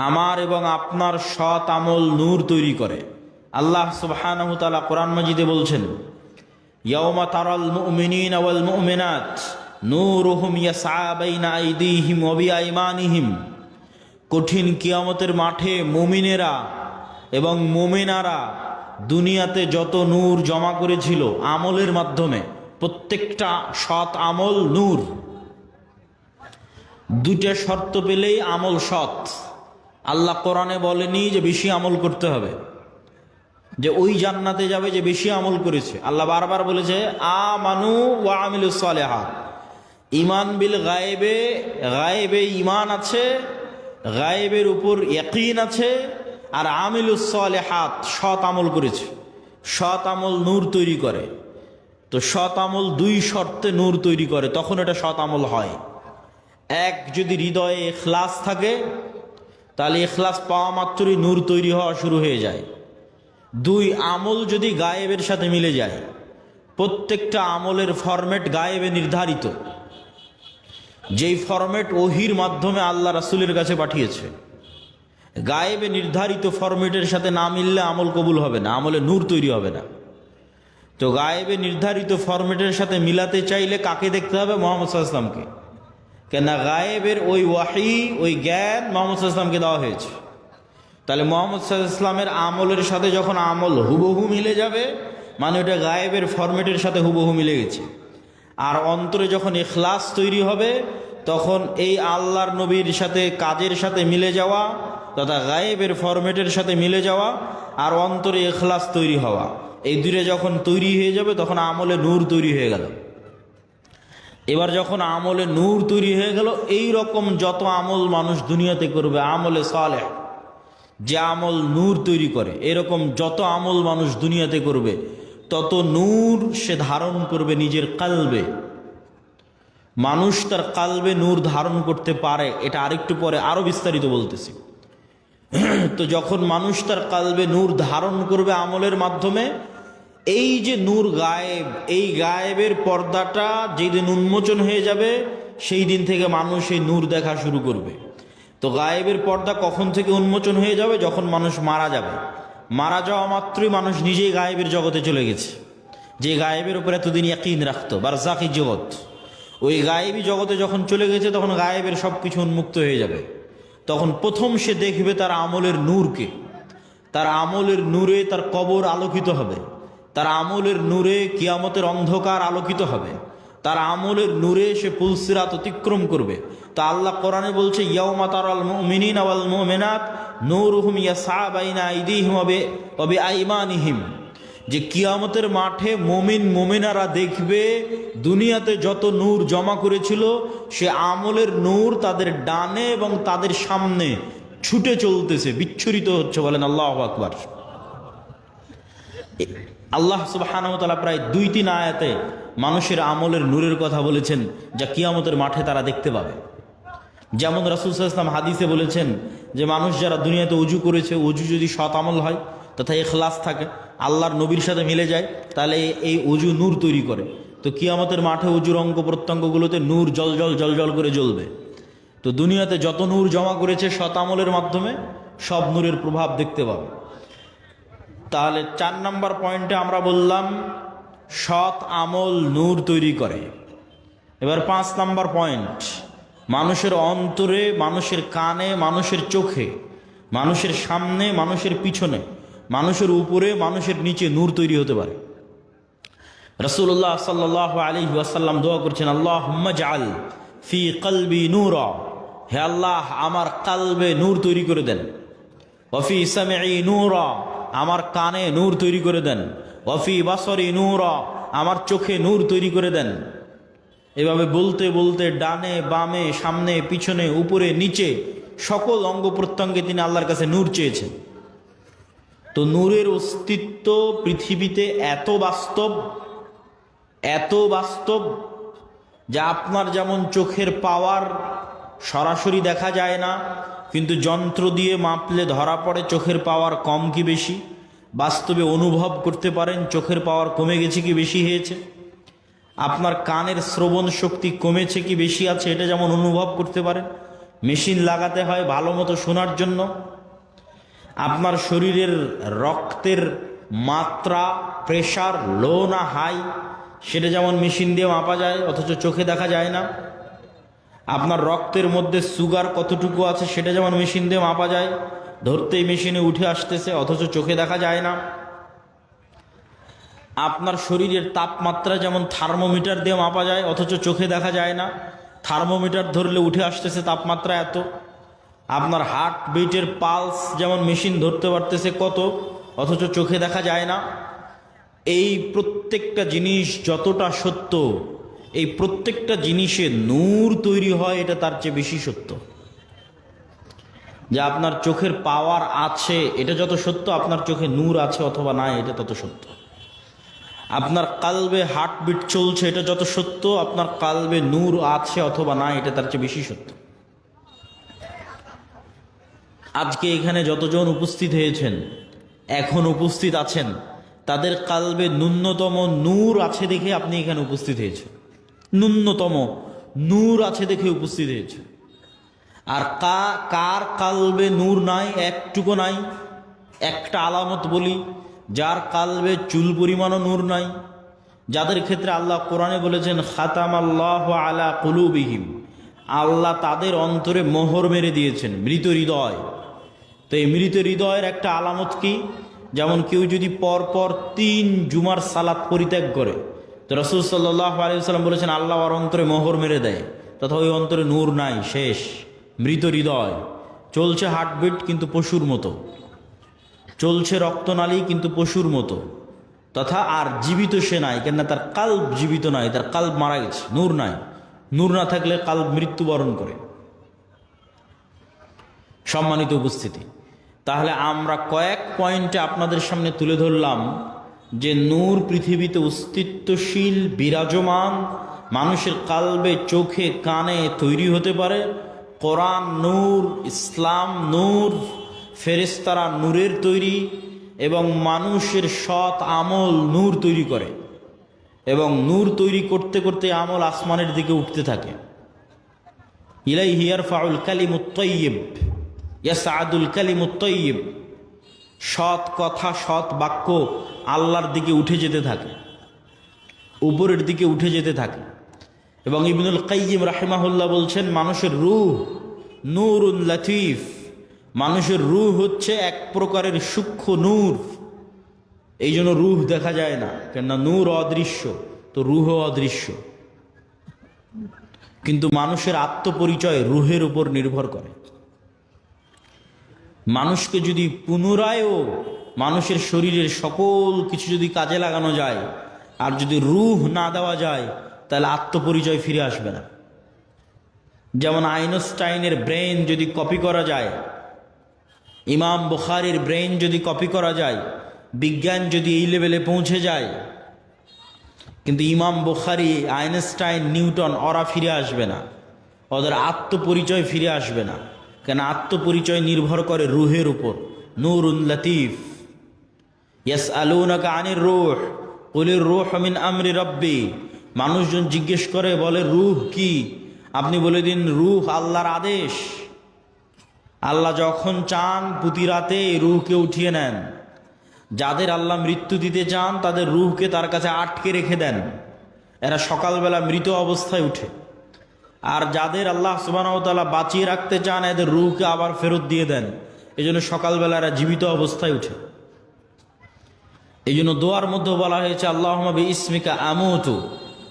আমার এবং আপনার সৎ আমল নূর তৈরি করে। আল্লাহ সুবহানাহু ওয়া তাআলা কোরআন মাজিদে বলছেন, ইয়াওমা তারাল মুমিনিনা ওয়াল মুমিনাত নূরুহুম ইয়াসআ বাইনা আইদিহিম ওয়া বিআইমানিহিম। কঠিন কিয়ামতের মাঠে মুমিনেরা এবং মুমিনারা দুনিয়াতে যত নূর জমা করেছিল আমলের মাধ্যমে, প্রত্যেকটা সৎ আমল নূর। 2টা শর্ত পেলেই আমল সৎ। আল্লাহ কোরআনে বলেনি যে বেশি আমল করতে হবে, যে ওই জান্নাতে যাবে যে বেশি আমল করেছে। আল্লাহ বারবার বলেছে আমানু ওয়া আমিলুস সালিহাত। ঈমান বিল গায়েবে, গায়েবে ঈমান আছে, গায়েবের উপর ইয়াকিন আছে, আর আমিলুস সালিহাত সৎ আমল করেছে। সৎ আমল নূর তৈরি করে। তো সৎ আমল 2 শর্তে নূর তৈরি করে, তখন এটা সৎ আমল হয়। 1, যদি হৃদয়ে ইখলাস থাকে, তাহলে ইখলাস পাওয়া মাত্রই নূর তৈরি হওয়া শুরু হয়ে যায়। 2, আমল যদি গায়েবের সাথে মিলে যায়। প্রত্যেকটা আমলের ফরম্যাট গায়েবে নির্ধারিত, যেই ফরম্যাট ওহির মাধ্যমে আল্লাহ রাসূলের কাছে পাঠিয়েছে। গায়েবে নির্ধারিত ফরম্যাটের সাথে না মিললে আমল কবুল হবে না, আমলে নূর তৈরি হবে না। তো গায়েবে নির্ধারিত ফরম্যাটের সাথে মিলাতে চাইলে কাকে দেখতে হবে? মুহাম্মদ সাল্লাল্লাহু আলাইহি ওয়াসাল্লামকে। কেন গায়েবের ওই ওয়াহি, ওই জ্ঞান মুহাম্মদ সাল্লাল্লাহু আলাইহি ওয়াসাল্লামকে দেওয়া হয়েছে। তাহলে মুহাম্মদ সাল্লাল্লাহু আলাইহি ওয়াসাল্লামের আমলের সাথে যখন আমল হুবহু মিলে যাবে, মানে ওটা গায়েবের ফরম্যাটের সাথে হুবহু মিলে গেছে। আর অন্তরে যখন ইখলাস তৈরি হবে, তখন এই আল্লাহর নবীর সাথে কাজের সাথে মিলে যাওয়া তথা গায়েবের ফরম্যাটের সাথে মিলে যাওয়া আর অন্তরে ইখলাস তৈরি হওয়া, এই দুটো যখন তৈরি হয়ে যাবে তখন আমলে নূর তৈরি হয়ে গেল। এবার যখন আমলে নূর তৈরি হয়ে গেল, এই রকম যত আমল মানুষ দুনিয়াতে করবে, আমলে সালেহ, যে আমল নূর তৈরি করে, এরকম যত আমল মানুষ দুনিয়াতে করবে তত নূর সে ধারণ করবে নিজের কালবে। মানুষ তার কালবে নূর ধারণ করতে পারে, এটা আরেকটু পরে আরো বিস্তারিত বলতেছি। তো যখন মানুষ তার কালবে নূর ধারণ করবে আমলের মাধ্যমে, এই যে নূর গায়েব, এই গায়েবের পর্দাটা যেদিন উন্মোচন হয়ে যাবে সেই দিন থেকে মানুষ এই নূর দেখা শুরু করবে। তো গায়েবের পর্দা কখন থেকে উন্মোচন হয়ে যাবে? যখন মানুষ মারা যাবে। মারা যাওয়া মাত্রই মানুষ নিজেই গায়েবের জগতে চলে গেছে। যে গায়েবের উপর এতদিন ইয়াকিন রাখতো, বারজাকি জগৎ, ওই গায়েবী জগতে যখন চলে গেছে তখন গায়েবের সব কিছু উন্মুক্ত হয়ে যাবে। তখন প্রথম সে দেখবে তার আমলের নূরকে। তার আমলের নূরে তার কবর আলোকিত হবে, তার আমলের নূরে কিয়ামতের অন্ধকার আলোকিত হবে, তার আমলের নূরে সে পুলসিরাত অতিক্রম করবে। তা আল্লাহ কোরআনে বলছে, ইয়াউমা তারাল মুমিনিনা ওয়াল মুমিনাত নূরুহুম ইয়াসআ বাইনা আইদিহিম ওয়া বিআইমানিহিম, যে কিয়ামতের মাঠে মুমিন মুমিনারা দেখবে দুনিয়াতে যত নূর জমা করেছিল সে আমলের নূর তাদের ডানে এবং তাদের সামনে ছুটে চলতেছে, বিচ্ছুরিত হচ্ছে। বলেন আল্লাহু আকবার। আল্লাহ সুবহানাহু ওয়া তাআলা প্রায় 2-3 আয়াতে মানুষের আমলের নূরের কথা বলেছেন, যা কিয়ামতের মাঠে তারা দেখতে পাবে। যেমন রাসূল সাল্লাল্লাহু আলাইহি ওয়াসাল্লাম হাদিসে বলেছেন যে মানুষ যারা দুনিয়াতে উজু করেছে, উজু যদি সৎ আমল হয় তথা ইখলাস থাকে, আল্লাহর নবীর সাথে মিলে যায়, তাহলে এই উজু নূর তৈরি করে। তো কিয়ামতের মাঠে উজুর অঙ্গ প্রত্যঙ্গগুলোতে নূর জল জল জল জল করে জ্বলবে। তো দুনিয়াতে যত নূর জমা করেছে সৎ আমলের মাধ্যমে, সব নূরের প্রভাব দেখতে পাবে। তাহলে 4 নম্বর পয়েন্টে আমরা বললাম সৎ আমল নূর তৈরি করে। এবার 5 নম্বর পয়েন্ট, মানুষের অন্তরে, মানুষের কানে, মানুষের চোখে, মানুষের সামনে, মানুষের পিছনে, মানুষের উপরে, মানুষের নিচে নূর তৈরি হতে পারে। রাসূলুল্লাহ সাল্লাল্লাহু আলাইহি ওয়াসাল্লাম দোয়া করছেন, আল্লাহুম্মা জাআল ফি কলবি নূরা, হে আল্লাহ আমার কালবে নূর তৈরি করে দেন। ওয়া ফি সামঈ নূরা, আমার কানে নূর তৈরি করে দেন। ওয়া ফি বাসরি নূরা, আমার চোখে নূর তৈরি করে দেন। এভাবে বলতে বলতে ডানে বামে, সামনে পিছনে, উপরে নিচে সকল অঙ্গ প্রত্যঙ্গে তিনি আল্লাহর কাছে নূর চেয়েছেন। তো নূরের অস্তিত্ব পৃথিবীতে এত বাস্তব, এত বাস্তব, যা আপনার যেমন চোখের পাওয়ার সরাসরি দেখা যায় না, কিন্তু যন্ত্র দিয়ে মাপলে ধরা পড়ে চোখের পাওয়ার কম কি বেশি। বাস্তবে অনুভব করতে পারেন চোখের পাওয়ার কমে গেছে কি বেশি হয়েছে। আপনার কানের শ্রবণ শক্তি কমেছে কি বেশি আছে, এটা যেমন অনুভব করতে পারেন। মেশিন লাগাতে হয় ভালো মতো শোনার জন্য। আপনার শরীরের রক্তের মাত্রা, প্রেশার লো না হাই, সেটা যেমন মেশিন দিয়ে মাপা যায় অথচ চোখে দেখা যায় না। আপনার রক্তের মধ্যে সুগার কতটুকু আছে সেটা যেমন মেশিন দিয়ে মাপা যায়, ধরতেই মেশিনে উঠে আসতেছে অথচ চোখে দেখা যায় না। আপনার শরীরের তাপমাত্রা যেমন থার্মোমিটার দিয়ে মাপা যায় অথচ চোখে দেখা যায় না, থার্মোমিটার ধরলে উঠে আসতেছে তাপমাত্রা এত। আপনার হার্ট বিটের পালস যেমন মেশিন ধরতে পারতেছে কত, অথচ চোখে দেখা যায় না। এই প্রত্যেকটা জিনিস যতটা সত্য, এই প্রত্যেকটা জিনিসে নূর তৈরি হয়, এটা তার চেয়ে বেশি সত্য। যে আপনার চোখের পাওয়ার আছে এটা যত সত্য, আপনার চোখে নূর আছে অথবা নাই এটা তত সত্য। আপনার কালবে হার্টবিট চলছে এটা যত সত্য, আপনার কালবে নূর আছে অথবা নাই এটা তার চেয়ে বেশি সত্য। আজকে এখানে যতজন উপস্থিত হয়েছেন, এখন উপস্থিত আছেন, তাদের কালবে ন্যূনতম নূর আছে দেখে আপনি এখানে উপস্থিত হয়েছেন। ন্যূনতম নূর আছে দেখে উপস্থিত হয়েছে। আর কার কালবে নূর নাই, একটুকু নাই। একটা আলামত বলি, যার কালবে চুল পরিমাণও নূর নাই, যাদের ক্ষেত্রে আল্লাহ কোরআনে বলেছেন খাতামাল্লাহু আলা কুলুবিহিম, আল্লাহ তাদের অন্তরে মোহর মেরে দিয়েছেন, মৃত হৃদয়। তো এই মৃত হৃদয়ের একটা আলামত কি? যেমন কেউ যদি পরপর 3 জুমার সালাত পরিত্যাগ করে, তো রাসূল সাল্লাল্লাহু আলাইহি ওয়াসাল্লাম বলেছেন আল্লাহ ওর অন্তরে মোহর মেরে দেয়, তথা ওই অন্তরে নূর নাই, শেষ, মৃত হৃদয়। চলছে হার্টবিট কিন্তু পশুর মতো, চলছে রক্তনালী কিন্তু পশুর মতো, তথা আর জীবিত সে নাই, কেননা তার কাল্ব জীবিত নাই, তার কাল্ব মারা গেছে, নূর নাই। নূর না থাকলে কাল্ব মৃত্যুবরণ করে। সম্মানিত উপস্থিতি, তাহলে আমরা কয়েক পয়েন্টে আপনাদের সামনে তুলে ধরলাম যে নূর পৃথিবীতে অস্তিত্বশীল, বিরাজমান, মানুষের কালবে, চোখে, কানে তৈরি হতে পারে। কোরআন নূর, ইসলাম নূর, ফেরেশতারা নূরের তৈরি, এবং মানুষের সৎ আমল নূর তৈরি করে, এবং নূর তৈরি করতে করতে আমল আসমানের দিকে উঠতে থাকে। ইলাইহি ইয়ারফাউল কালিমুত তাইয়্যিব ইয়াসআদুল কালিমুত তাইয়্যিব, সৎ কথা, সৎ বাক্য আল্লাহর দিকে উঠে যেতে থাকে, উপরের দিকে উঠে যেতে থাকে। এবং ইবনুল কাইয়্যিম রাহিমাহুল্লাহ বলছেন মানুষের রূহ নূরুন লাতীফ, মানুষের রূহ হচ্ছে এক প্রকারের সূক্ষ্ম নূর। এই জন্য রূহ দেখা যায় না, কেননা নূর অদৃশ্য, তো রূহ অদৃশ্য। কিন্তু মানুষের আত্মপরিচয় রূহের উপর নির্ভর করে। মানুষকে যদি পুনরায়ও মানুষের শরীরের সকল কিছু যদি কাজে লাগানো যায়, আর যদি রূহ না দেওয়া যায়, তাহলে আত্মপরিচয় ফিরে আসবে না। যেমন আইনস্টাইনের ব্রেন যদি কপি করা যায়, ইমাম বুখারীর ব্রেন যদি কপি করা যায়, বিজ্ঞান যদি এই লেভেলে পৌঁছে যায়, কিন্তু ইমাম বুখারী, আইনস্টাইন, নিউটন ওরা ফিরে আসবে না, ওদের আত্মপরিচয় ফিরে আসবে না। কেন? আত্মপরিচয় নির্ভর করে রূহের উপর। নূরুন লতীফ। ইয়াসআলুনাকা আনির রূহ কুলির রূহ মিন আমরি রাব্বি, মানুষজন জিজ্ঞেস করে, বলে রূহ কি? আপনি বলে দিন রূহ আল্লাহর আদেশ। আল্লাহ যখন চান প্রতি রাতে রূহকে উঠিয়ে নেন। যাদের আল্লাহ মৃত্যু দিতে চান তাদের রূহকে তার কাছে আটকে রেখে দেন, এরা সকালবেলা মৃত অবস্থায় উঠে। আর যাদের আল্লাহ সুবহানাহু ওয়া তাআলা বাঁচিয়ে রাখতে চান, এদের রূহকে আবার ফেরত দিয়ে দেন। এই জন্য সকালবেলা এরা জীবিত অবস্থায় উঠে। এই জন্য দোয়ার মধ্যে বলা হয়েছে আল্লাহুম্মা বিইসমিকা আমুতু,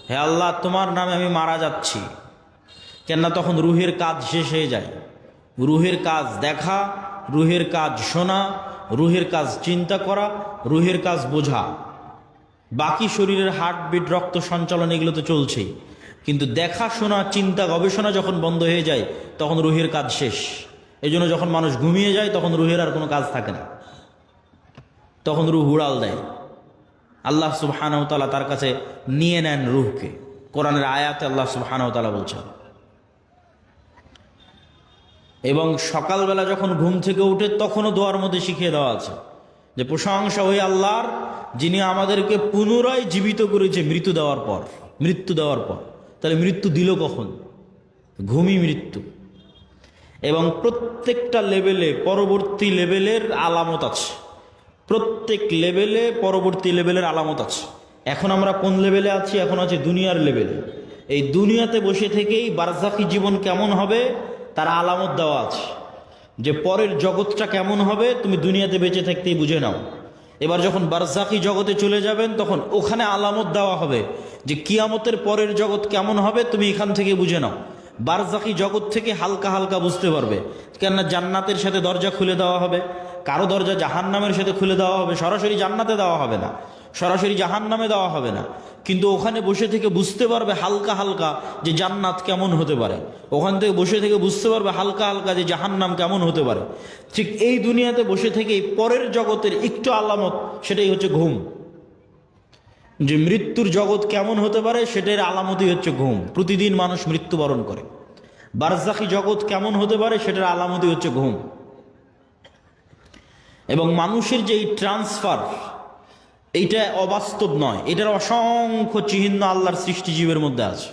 হে আল্লাহ তোমার নামে আমি মারা যাচ্ছি। কেননা তখন রূহের কাজ শেষ হয়ে যায়। রূহের কাজ দেখা, রূহের কাজ শোনা, রূহের কাজ চিন্তা করা, রূহের কাজ বোঝা। বাকি শরীরের হার্টবিট, রক্ত সঞ্চালন এগুলো তো চলছেই, কিন্তু দেখা, শোনা, চিন্তা, গবেষণা যখন বন্ধ হয়ে যায় তখন রূহের কাজ শেষ। এই জন্য যখন মানুষ ঘুমিয়ে যায় তখন রূহের আর কোনো কাজ থাকে না, তখন রূহ উড়াল দেয়। আল্লাহ সুবহানাহু ওয়া তাআলা তার কাছে নিয়ে নেন রূহকে। কোরআনের আয়াতে আল্লাহ সুবহানাহু ওয়া তাআলা বলছেন। এবং সকালবেলা যখন ঘুম থেকে উঠে তখনও দোয়ার মধ্যে শিখিয়ে দেওয়া আছে যে প্রশংসা ওই আল্লাহর, যিনি আমাদেরকে পুনরায় জীবিত করেছে মৃত্যু দেওয়ার পর। তাহলে মৃত্যু দিল কখন? ঘুমই মৃত্যু। এবং প্রত্যেকটা লেভেলে পরবর্তী লেভেলের আলামত আছে, প্রত্যেক লেভেলে পরবর্তী লেভেলের আলামত আছে। এখন আমরা কোন লেভেলে আছি? এখন আছে দুনিয়ার লেভেলে। এই দুনিয়াতে বসে থেকেই বারজাখী জীবন কেমন হবে তার আলামত দেওয়া আছে, যে পরের জগৎটা কেমন হবে তুমি দুনিয়াতে বেঁচে থাকতেই বুঝে নাও। এবার যখন বারজাখী জগতে চলে যাবেন তখন ওখানে আলামত দেওয়া হবে যে কিয়ামতের পরের জগৎ কেমন হবে তুমি এখান থেকে বুঝে নাও। বারজাখী জগৎ থেকে হালকা হালকা বুঝতে পারবে, কেননা জান্নাতের সাথে দরজা খুলে দেওয়া হবে, কারো দরজা জাহান্নামের সাথে খুলে দেওয়া হবে। সরাসরি জান্নাতে দেওয়া হবে না, সরাসরি জাহান্নামে দেওয়া হবে না, কিন্তু ওখানে বসে থেকে বুঝতে পারবে হালকা হালকা যে জান্নাত কেমন হতে পারে। ওখান থেকে বসে থেকে বুঝতে পারবে হালকা হালকা যে জাহান্নাম কেমন হতে পারে। ঠিক এই দুনিয়াতে বসে থেকে পরের জগতের একটু আলামত, সেটাই হচ্ছে ঘুম। যে মৃত্যুর জগৎ কেমন হতে পারে সেটার আলামতই হচ্ছে ঘুম। প্রতিদিন মানুষ মৃত্যুবরণ করে। বারজাখী জগৎ কেমন হতে পারে সেটার আলামতই হচ্ছে ঘুম। এবং মানুষের যে এই ট্রান্সফার, এইটা অবাস্তব নয়, এটার অসংখ্য চিহ্ন আল্লাহর সৃষ্টিজীবের মধ্যে আছে।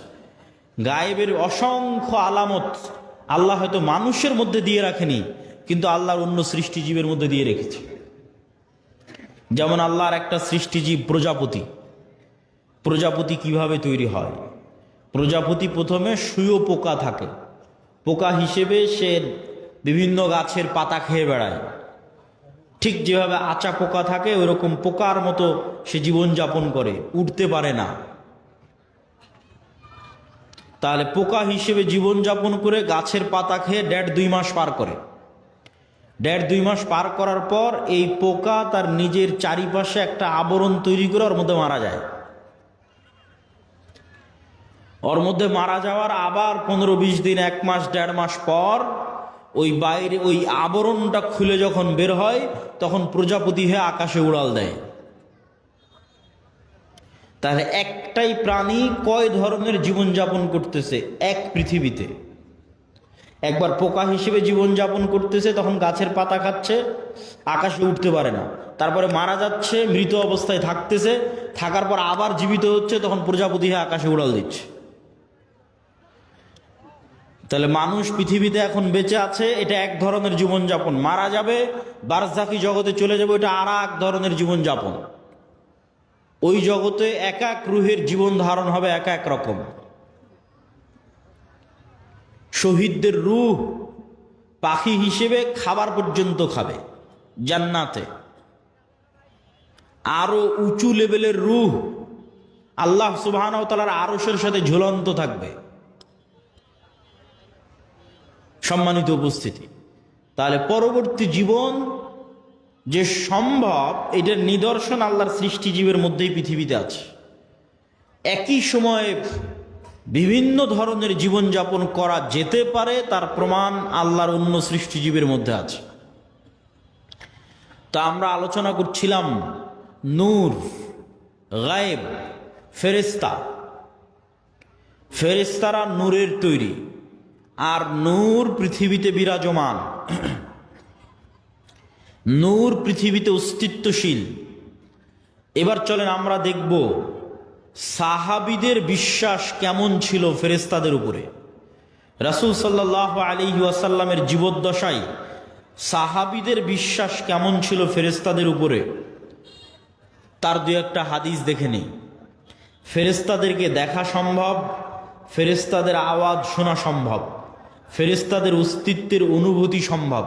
গায়েবের অসংখ্য আলামত আল্লাহ হয়তো মানুষের মধ্যে দিয়ে রাখেনি, কিন্তু আল্লাহর অন্য সৃষ্টিজীবের মধ্যে দিয়ে রেখেছে। যেমন আল্লাহর একটা সৃষ্টিজীব প্রজাপতি। প্রজাপতি কিভাবে তৈরি হয়? প্রজাপতি প্রথমে শুঁয়োপোকা থাকে, পোকা হিসেবে সে বিভিন্ন গাছের পাতা খেয়ে বেড়ায়। ঠিক যেভাবে আচা পোকা থাকে ওইরকম পোকার মতো সে জীবনযাপন করে, উঠতে পারে না। তাহলে পোকা হিসেবে জীবনযাপন করে গাছের পাতা খেয়ে 1.5-2 মাস পার করে। 1.5-2 মাস পার করার পর এই পোকা তার নিজের চারিপাশে একটা আবরণ তৈরি করে ওর মধ্যে মারা যায়। ওর মধ্যে মারা যাওয়ার আবার 15-20 দিন, 1 মাস 1.5 মাস পর ওই বাইরে ওই আবরণটা খুলে যখন বের হয় তখন প্রজাপতি হয়ে আকাশে উড়াল দেয়। তাহলে একটাই প্রাণী কয় ধরনের জীবনযাপন করতেছে এক পৃথিবীতে? একবার পোকা হিসেবে জীবনযাপন করতেছে, তখন গাছের পাতা খাচ্ছে, আকাশে উঠতে পারে না, তারপরে মারা যাচ্ছে, মৃত অবস্থায় থাকতেছে, থাকার পর আবার জীবিত হচ্ছে, তখন প্রজাপতি হয়ে আকাশে উড়াল দিচ্ছে। তাহলে মানুষ পৃথিবীতে এখন বেঁচে আছে, এটা এক ধরনের জীবনযাপন। মারা যাবে, বারজাখি জগতে চলে যাবে, এটা আর এক ধরনের জীবনযাপন। ওই জগতে এক এক রুহের জীবন ধারণ হবে এক এক রকম। শহীদদের রূহ পাখি হিসেবে খাবার পর্যন্ত খাবে জান্নাতে। আরো উঁচু লেভেলের রূহ আল্লাহ সুবহানাহু ওয়া তাআলার আরশের সাথে ঝুলন্ত থাকবে। সম্মানিত উপস্থিতি, তাহলে পরবর্তী জীবন যে সম্ভব, এটার নিদর্শন আল্লাহর সৃষ্টিজীবের মধ্যেই পৃথিবীতে আছে। একই সময়ে বিভিন্ন ধরনের জীবনযাপন করা যেতে পারে, তার প্রমাণ আল্লাহর অন্য সৃষ্টিজীবের মধ্যে আছে। তা আমরা আলোচনা করছিলাম নূর, গায়েব, ফেরেশতা। ফেরেশতারা নূরের তৈরি, আর নূর পৃথিবীতে বিরাজমান। নূর পৃথিবীতে অস্তিত্বশীল। এবার চলেন আমরা দেখব সাহাবীদের বিশ্বাস কেমন ছিল ফেরেশতাদের উপরে। রাসূল সাল্লাল্লাহু আলাইহি ওয়াসাল্লামের জীবদ্দশায় সাহাবীদের বিশ্বাস কেমন ছিল ফেরেশতাদের উপরে, তার দু একটা হাদিস দেখে নেই। ফেরেশতাদেরকে দেখা সম্ভব, ফেরেশতাদের আওয়াজ শোনা সম্ভব, ফেরেশতাদের অস্তিত্বের অনুভূতি সম্ভব।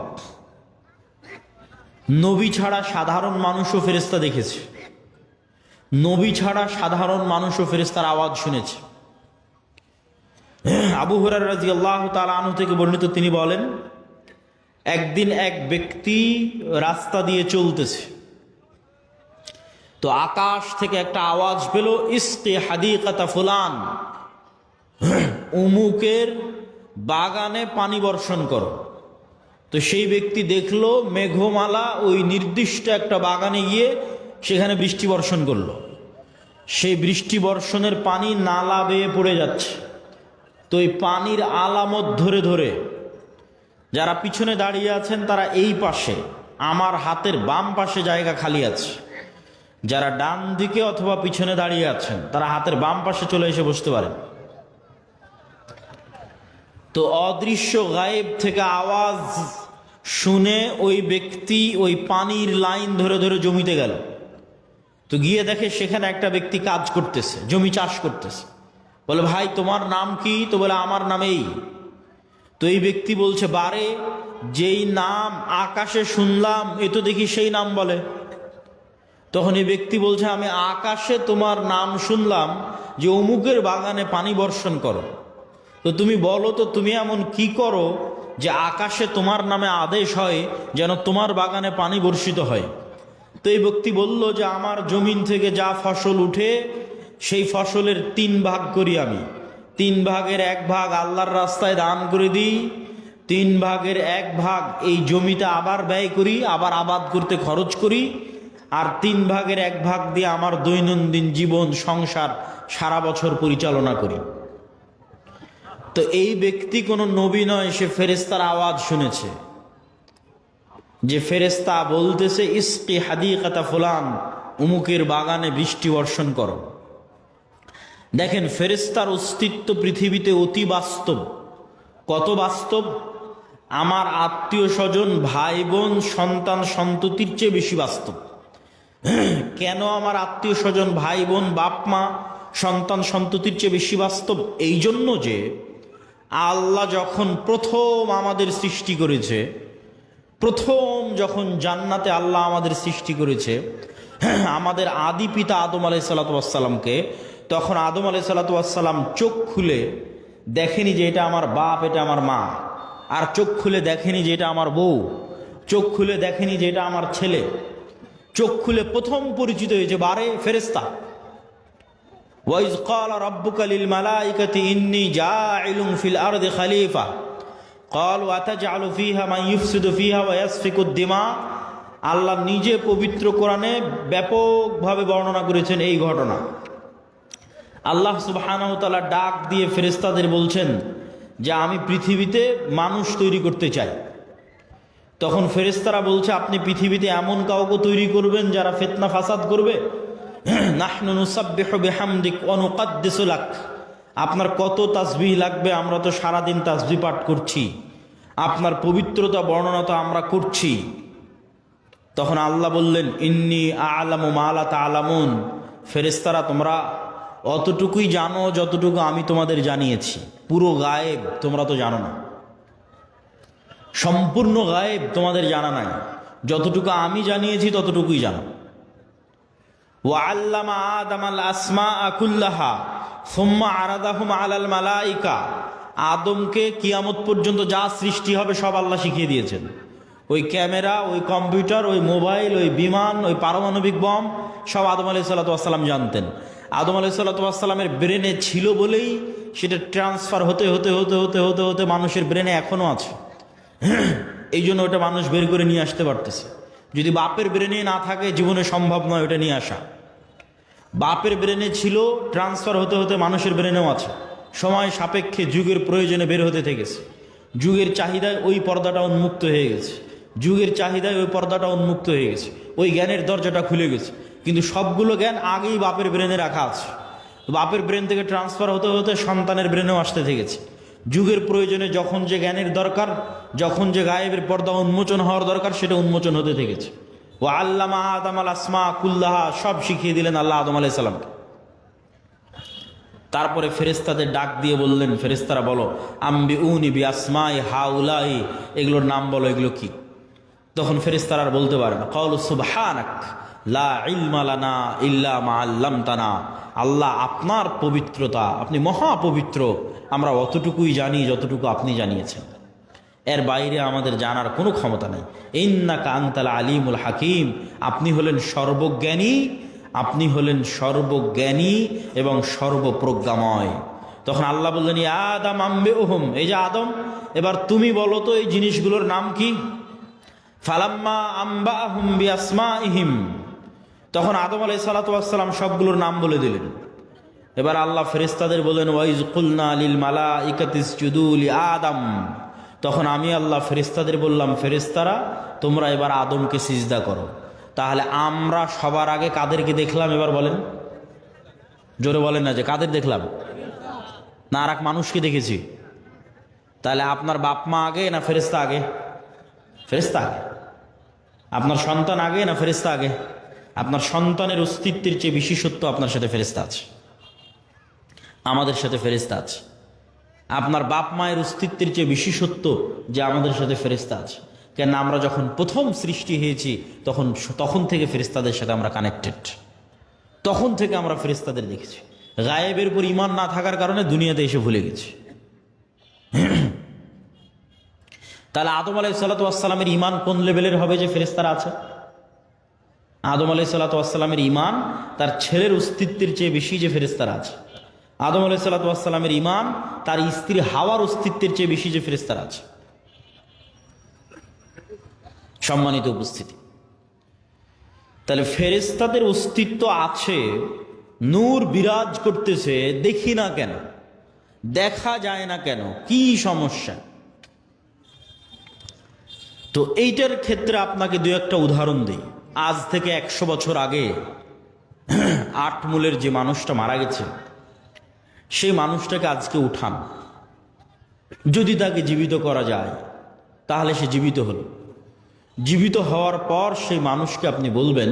নবী ছাড়া সাধারণ মানুষও ফেরেশতা দেখেছে, নবী ছাড়া সাধারণ মানুষও ফেরেশতার আওয়াজ শুনেছে। আবু হুরায়রা রাদিয়াল্লাহু তাআলা আনহু থেকে বর্ণিত, তিনি বলেন, একদিন এক ব্যক্তি রাস্তা দিয়ে চলতেছে, তো আকাশ থেকে একটা আওয়াজ পেল, ইসকি হাদিকাতা ফুলান, উমুকের বাগানে পানি বর্ষণ করো। তো সেই ব্যক্তি দেখলো মেঘমালা ওই নির্দিষ্ট একটা বাগানে গিয়ে সেখানে বৃষ্টি বর্ষণ করলো। সেই বৃষ্টি বর্ষণের পানি নালা বেয়ে পড়ে যাচ্ছে। তো এই পানির আলামত ধরে ধরে যারা পিছনে দাঁড়িয়ে আছেন তারা এই পাশে, আমার হাতের বাম পাশে জায়গা খালি আছে, যারা ডান দিকে অথবা পিছনে দাঁড়িয়ে আছেন তারা হাতের বাম পাশে চলে এসে বসতে পারেন। তো অদৃশ্য গায়েব থেকে আওয়াজ শুনে ওই ব্যক্তি ওই পানির লাইন ধরে ধরে জমিতে গেল। তো গিয়ে দেখে সেখানে একটা ব্যক্তি কাজ করতেছে, জমি চাষ করতেছে। বলে, ভাই তোমার নাম কি? তো বলে, আমার নাম এই। তো এই ব্যক্তি বলছে, বারে, যেই নাম আকাশে শুনলাম এ তো দেখি সেই নাম বলে। তখন এই ব্যক্তি বলছে, আমি আকাশে তোমার নাম শুনলাম যে অমুকের বাগানে পানি বর্ষণ করো। তো তুমি বলো তো তুমি এমন কি করো যে আকাশে তোমার নামে আদেশ হয় যেন তোমার বাগানে পানি বর্ষিত হয়? তো এই ব্যক্তি বলল যে আমার জমিন থেকে যা ফসল উঠে সেই ফসলের 3 ভাগ করি আমি, 3 ভাগের 1 ভাগ আল্লাহর রাস্তায় দান করে দিই, 3 ভাগের 1 ভাগ এই জমিতে আবার ব্যয় করি, আবার আবাদ করতে খরচ করি, আর 3 ভাগের 1 ভাগ দিয়ে আমার দৈনন্দিন জীবন সংসার সারা বছর পরিচালনা করি। তো এই ব্যক্তি কোনো নবী নয়, সে ফেরেশতার আওয়াজ শুনেছে, যে ফেরেশতা বলতেছে, ইসকি হাদিকাতা ফুলান, উমুকের বাগানে বৃষ্টি বর্ষণ করো। দেখেন, ফেরেশতার অস্তিত্ব পৃথিবীতে অতি বাস্তব। কত বাস্তব? আমার আত্মীয় স্বজন, ভাই বোন, সন্তান সন্ততির চেয়ে বেশি বাস্তব। কেন আমার আত্মীয় স্বজন, ভাই বোন, বাপ মা, সন্তান সন্ততির চেয়ে বেশি বাস্তব? এই জন্য যে আল্লাহ যখন প্রথম আমাদের সৃষ্টি করেছে, প্রথম যখন জান্নাতে আল্লাহ আমাদের সৃষ্টি করেছে আমাদের আদি পিতা আদম আলাইহিসসালামকে, তখন আদম আলাইহিসসালাম চোখ খুলে দেখেনি যে এটা আমার বাপ, এটা আমার মা, আর চোখ খুলে দেখেনি যে এটা আমার বউ, চোখ খুলে দেখেনি যে এটা আমার ছেলে। চোখ খুলে প্রথম পরিচিত হয়েছে বারে ফেরেশতা। ওয়াইজ ক্বালা রাব্বুকা লিল মালাইকাতি ইন্নী জাইলুন ফিল আরদি খলিফা ক্বালু আতাজআলু ফিহা মান ইউফসিদু ফিহা ওয়া ইয়াসফিকুদ দিমা। আল্লাহ নিজে পবিত্র কোরআনে ব্যাপকভাবে বর্ণনা করেছেন এই ঘটনা। আল্লাহ সুবহানাহু ওয়া তাআলা ডাক দিয়ে ফেরেশতাদের বলছেন যে আমি পৃথিবীতে মানুষ তৈরি করতে চাই। তখন ফেরেশতারা বলছে আপনি পৃথিবীতে এমন কাউকে তৈরি করবেন যারা ফিতনা ফাসাদ করবে। নাহনু নুসাব্বিহু বিহামদিক ওয়া নুকাদ্দিসু লাক। আপনার কত তাসবিহ লাগবে? আমরা তো সারাদিন তাসবিহ পাঠ করছি, আপনার পবিত্রতা বর্ণনা তো আমরা করছি। তখন আল্লাহ বললেন ইন্নী আ'লামু মা লা তা'লামুন। ফেরেশতারা তোমরা অতটুকুই জানো যতটুকু আমি তোমাদের জানিয়েছি, পুরো গায়েব তোমরা তো জানো না, সম্পূর্ণ গায়েব তোমাদের জানা নাই, যতটুকু আমি জানিয়েছি ততটুকুই জানো। ওয়া আল্লামা আদামাল আসমাআ কুল্লাহা সুম্মা আরাদাহুম আলাল মালাইকা। আদমকে কিয়ামত পর্যন্ত যা সৃষ্টি হবে সব আল্লাহ শিখিয়ে দিয়েছেন। ওই ক্যামেরা, ওই কম্পিউটার, ওই মোবাইল, ওই বিমান, ওই পারমাণবিক বম সব আদম আলাইহিসসালাম জানতেন। আদম আলাইহিসসালামের ব্রেনে ছিল বলেই সেটা ট্রান্সফার হতে হতে হতে হতে হতে হতে মানুষের ব্রেনে এখনও আছে। এই জন্য ওটা মানুষ বের করে নিয়ে আসতে পারতেছে। যদি বাপের ব্রেনে না থাকে জীবনে সম্ভব নয় ওটা নিয়ে আসা। বাপের ব্রেনে ছিল, ট্রান্সফার হতে হতে মানুষের ব্রেনেও আছে। সময় সাপেক্ষে যুগের প্রয়োজনে বের হতে থেকেছে। যুগের চাহিদায় ওই পর্দাটা উন্মুক্ত হয়ে গেছে, যুগের চাহিদায় ওই পর্দাটা উন্মুক্ত হয়ে গেছে, ওই জ্ঞানের দরজাটা খুলে গেছে। কিন্তু সবগুলো জ্ঞান আগেই বাপের ব্রেনে রাখা আছে। বাপের ব্রেন থেকে ট্রান্সফার হতে হতে সন্তানের ব্রেনেও আসতে থেকেছে। যুগের প্রয়োজনে যখন যে জ্ঞানের দরকার, যখন যে গায়েবের পর্দা উন্মোচন হওয়ার দরকার সেটা উন্মোচন হতে থেকেছে। ও আল্লামা আদামাল আসমা কুল্লাহা, সব শিখিয়ে দিলেন আল্লাহ আদম আলাইহিস সালামকে। তারপরে ফেরেশতাদের ডাক দিয়ে বললেন, ফেরেশতারা বলো আম্বিউনি বি আসমাই হাউলাই, এগুলোর নাম বলো, এগুলো কি? তখন ফেরেশতারা আর বলতে পারে না। ক্বালু সুবহানাক লা ইলমা লানা ইল্লা মা আল্লামতানা। আল্লাহ আপনার পবিত্রতা, আপনি মহাপবিত্র, আমরা অতটুকুই জানি যতটুকু আপনি জানিয়েছেন, এর বাইরে আমাদের জানার কোনো ক্ষমতা নেই। ইন্নাকা আনতাল আলিমুল হাকিম, আপনি হলেন সর্বজ্ঞানী, আপনি হলেন সর্বজ্ঞানী এবং সর্বপ্রজ্ঞাময়। তখন আল্লাহ বললেন ইয়া আদম আম্বিউহুম, এই যে আদম, এবার তুমি বলো তো এই জিনিসগুলোর নাম কি? ফালাম্মা আম্বাহুম বিআসমাইহিম, তখন আদম আলাইহিস সালাতু ওয়াস সালাম সবগুলোর নাম বলে দিলেন। এবার আল্লাহ ফেরেশতাদের বলেন ওয়াইজ কুলনা লিল মালাইকাতি ইসজুদু লি আদম, তখন আমি আল্লাহ ফেরেশতাদের বললাম ফেরেশতারা তোমরা এবার আদমকে সিজদা করো। তাহলে আমরা সবার আগে কাদেরকে দেখলাম? এবার বলেন, জোরে বলেন না যে কাদের দেখলাম, না আর এক মানুষকে দেখেছি। তাহলে আপনার বাপ মা আগে না ফেরেশতা আগে? ফেরেশতা আগে। আপনার সন্তান আগে না ফেরেশতা আগে? আপনার সন্তানের অস্তিত্বের চেয়ে বিশেষত্ব আপনার সাথে ফেরেশতা আছে, আমাদের সাথে ফেরেশতা আছে। আপনার বাপ মায়ের অস্তিত্বের চেয়ে বিশেষত্ব যে আমাদের সাথে ফেরেশতা আছে। কেন আমরা যখন প্রথম সৃষ্টি হয়েছি তখন থেকে ফেরেশতাদের সাথে আমরা কানেক্টেড, তখন থেকে আমরা ফেরেশতাদের দেখেছি। গায়েবের উপর ঈমান না থাকার কারণে দুনিয়াতে এসে ভুলে গেছি। তাহলে আদম আলাইহিস সালাতু ওয়াস সালামের ঈমান কোন লেভেলের হবে যে ফেরেশতারা আছে? আদম আলাইহিস সালাতু ওয়াস সালামের ঈমান তার ছেলের অস্তিত্বের চেয়ে বেশি যে ফেরেশতারা আছে। আদম আলাইহিস সালাতু ওয়াস সালামের ঈমান তার স্ত্রী হাওয়ার অস্তিত্বের চেয়ে বেশি যে ফেরেশতারা আছে। সম্মানিত উপস্থিতি, তাহলে ফেরেশতাদের অস্তিত্ব আছে, নূর বিরাজ করতেছে, দেখি না কেন, দেখা যায় না কেন, কি সমস্যা? তো এইটার ক্ষেত্রে আপনাকে দু একটা উদাহরণ দিই। আজ থেকে 100 বছর আগে আটমূলের যে মানুষটা মারা গেছে, সেই মানুষটাকে আজকে উঠান, যদি তাকে জীবিত করা যায় তাহলে সে জীবিত হলো। জীবিত হওয়ার পর সেই মানুষকে আপনি বলবেন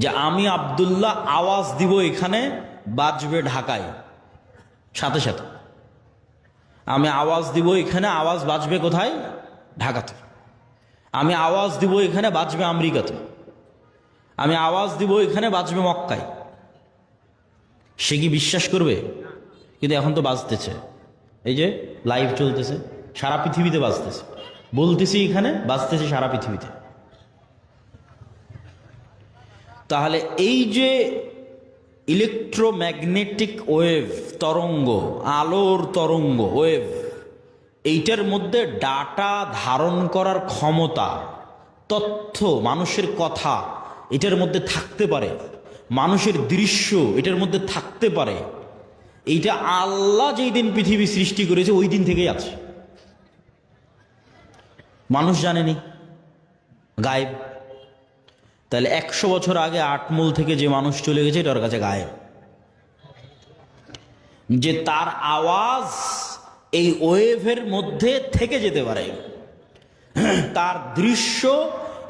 যে আমি আব্দুল্লাহ আওয়াজ দিব এখানে, বাজবে ঢাকায়, সাথে সাথে আমি আওয়াজ দিব এখানে, আওয়াজ বাজবে কোথায়? ঢাকাতে। আমি আওয়াজ দিব এখানে, বাজবে আমেরিকাতে। আমি আওয়াজ দিব এখানে, বাজবে মক্কায়। সে কি বিশ্বাস করবে? কিন্তু এখন তো বাজতেছে, এই যে লাইভ চলতেছে, সারা পৃথিবীতে বাজতেছে, বলতেছি এখানে, বাজতেছে সারা পৃথিবীতে। তাহলে এই যে ইলেকট্রোম্যাগনেটিক ওয়েভ, তরঙ্গ, আলোর তরঙ্গ ওয়েভ, এইটার মধ্যে ডাটা ধারণ করার ক্ষমতা, তথ্য, মানুষের কথা এটার মধ্যে থাকতে পারে, মানুষের দৃশ্য এটার মধ্যে থাকতে পারে। এইটা আল্লাহ যেই দিন পৃথিবী সৃষ্টি করেছে ওই দিন থেকেই আছে, মানুষ জানেনি, গায়েব। তাহলে 100 বছর আগে আটমূল থেকে যে মানুষ চলে গেছে এটার কাছে গায়েব। যে তার আওয়াজ এই ওয়েভের মধ্যে থেকে যেতে পারে, তার দৃশ্য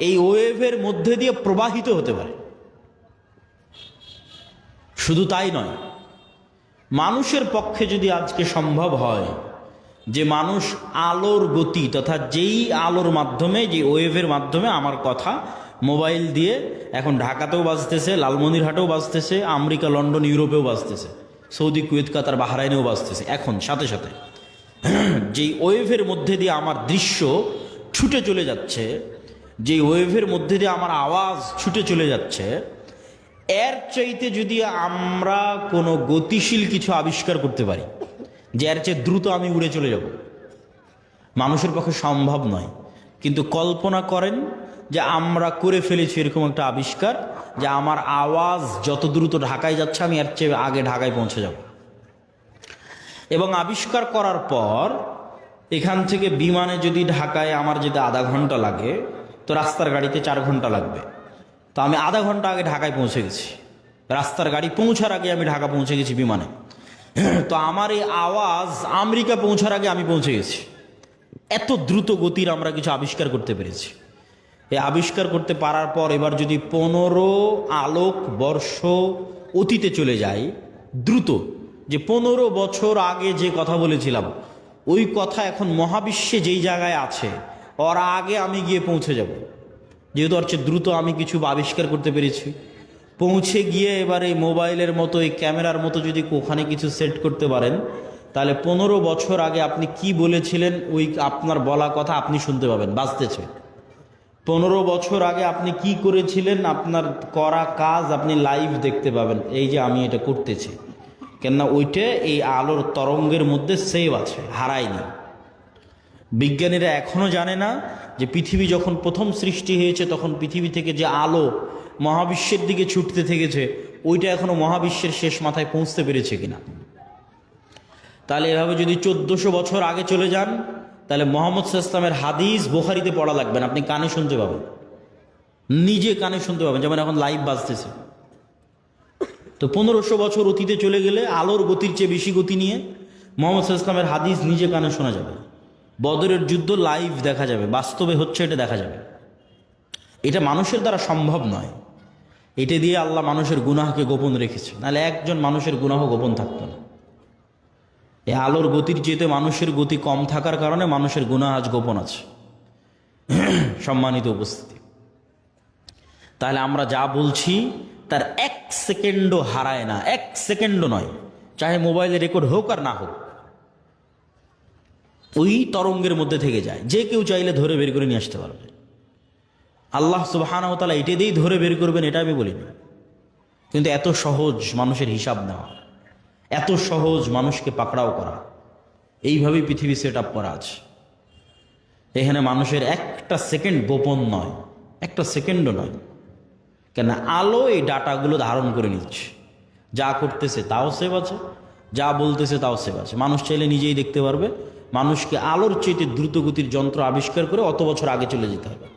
এই ওয়েভের মধ্যে দিয়ে প্রবাহিত হতে পারে। শুধু তাই নয়, মানুষের পক্ষে যদি আজকে সম্ভব হয় যে মানুষ আলোর গতি তথা যেই আলোর মাধ্যমে, যে ওয়েভের মাধ্যমে আমার কথা মোবাইল দিয়ে এখন ঢাকাতেও বাজতেছে, লালমনিরহাটেও বাজতেছে, আমেরিকা, লন্ডন, ইউরোপেও বাজতেছে, সৌদি, কুয়েত, কাতার, বাহরাইনেও বাজতেছে, এখন সাথে সাথে যেই ওয়েভের মধ্যে দিয়ে আমার দৃশ্য ছুটে চলে যাচ্ছে, যেই ওয়েভের মধ্যে দিয়ে আমার আওয়াজ ছুটে চলে যাচ্ছে, এর চাইতে যদি আমরা কোনো গতিশীল কিছু আবিষ্কার করতে পারি যে এর চেয়ে দ্রুত আমি উড়ে চলে যাব, মানুষের পক্ষে সম্ভব নয়। কিন্তু কল্পনা করেন যে আমরা করে ফেলেছি এরকম একটা আবিষ্কার যে আমার আওয়াজ যত দ্রুত ঢাকায় যাচ্ছে আমি এর চেয়ে আগে ঢাকায় পৌঁছে যাব। এবং আবিষ্কার করার পর এখান থেকে বিমানে যদি ঢাকায় আমার যেতে আধা ঘন্টা লাগে, তো রাস্তার গাড়িতে 4 ঘন্টা লাগবে। তো আমি আধা ঘন্টা আগে ঢাকায় পৌঁছে গেছি, রাস্তার গাড়ি পৌঁছার আগে আমি ঢাকা পৌঁছে গেছি বিমানে। তো আমার এই আওয়াজ আমেরিকা পৌঁছার আগে আমি পৌঁছে গেছি। এত দ্রুত গতির আমরা কিছু আবিষ্কার করতে পেরেছি। এই আবিষ্কার করতে পারার পর এবার যদি 15 আলোক বর্ষ অতীতে চলে যায় দ্রুত, যে 15 বছর আগে যে কথা বলেছিলাম ওই কথা এখন মহাবিশ্বে যেই জায়গায় আছে ওর আগে আমি গিয়ে পৌঁছে যাব। যেহেতু ওর চেয়ে দ্রুত আমি কিছু আবিষ্কার করতে পেরেছি, পৌঁছে গিয়ে এবার এই মোবাইলের মতো, এই ক্যামেরার মতো যদি ওখানে কিছু সেট করতে পারেন, তাহলে 15 বছর আগে আপনি কি বলেছিলেন ওই আপনার বলা কথা আপনি শুনতে পাবেন, বাজতেছে। 15 বছর আগে আপনি কি করেছিলেন, আপনার করা কাজ আপনি লাইভ দেখতে পাবেন, এই যে আমি এটা করতেছি, কেননা ওইটা এই আলোর তরঙ্গের মধ্যে সেভ আছে, হারায়নি। বিজ্ঞানীরা এখনও জানে না যে পৃথিবী যখন প্রথম সৃষ্টি হয়েছে তখন পৃথিবী থেকে যে আলো মহাবিশ্বের দিকে ছুটতে থেকেছে ওইটা এখনো মহাবিশ্বের শেষ মাথায় পৌঁছতে পেরেছে কিনা। তাহলে এভাবে যদি 1400 বছর আগে চলে যান, তাহলে মোহাম্মদ সাল্লাল্লাহু আলাইহি ওয়াসাল্লামের হাদিস বুখারীতে পড়া লাগবে না, আপনি কানে শুনতে পাবেন, নিজে কানে শুনতে পাবেন, যেমন এখন লাইভ বাজতেছে। তো 1500 বছর অতীতে চলে গেলে আলোর গতির চেয়ে বেশি গতি নিয়ে মোহাম্মদ সাল্লাল্লাহু আলাইহি ওয়াসাল্লামের হাদিস নিজে কানে শোনা যাবে, বদরের যুদ্ধ লাইভ দেখা যাবে, বাস্তবে হচ্ছে এটা দেখা যাবে। এটা মানুষের দ্বারা সম্ভব নয়, এটা দিয়ে আল্লাহ মানুষের গুনাহকে গোপন রেখেছে, নাহলে একজন মানুষের গুনাহ গোপন থাকতো না। এই আলোর গতির চেয়ে মানুষের গতি কম থাকার কারণে মানুষের গুনাহ আজ গোপন আছে। সম্মানিত উপস্থিতি, তাহলে আমরা যা বলছি তার 1 সেকেন্ডও হারায় না, 1 সেকেন্ডও নয়, চাহে মোবাইলে রেকর্ড হোক আর না হোক, ওই তরঙ্গের মধ্যে থেকে যায়। যে কেউ চাইলে ধরে বের করে নিয়ে আসতে পারবে। আল্লাহ সুবহানাহু ওয়া তাআলা এটা দিয়েই ধরে বের করবেন এটা আমি বলিনি, কিন্তু এত সহজ মানুষের হিসাব নেওয়া, এত সহজ মানুষকে পাকড়াও করা, এইভাবেই পৃথিবী সেট আপ করা আছে। এখানে মানুষের 1টা সেকেন্ড গোপন নয়, 1টা সেকেন্ডও নয়, কেন আলো এই ডাটাগুলো ধারণ করে নিচ্ছে, যা করতেছে তাও সেভ আছে, যা বলতেছে তাও সেভ আছে। মানুষ চাইলে নিজেই দেখতে পারবে। মানুষকে আলোর চেয়ে দ্রুতগতির যন্ত্র আবিষ্কার করে অত বছর আগে চলে যেতে হবে,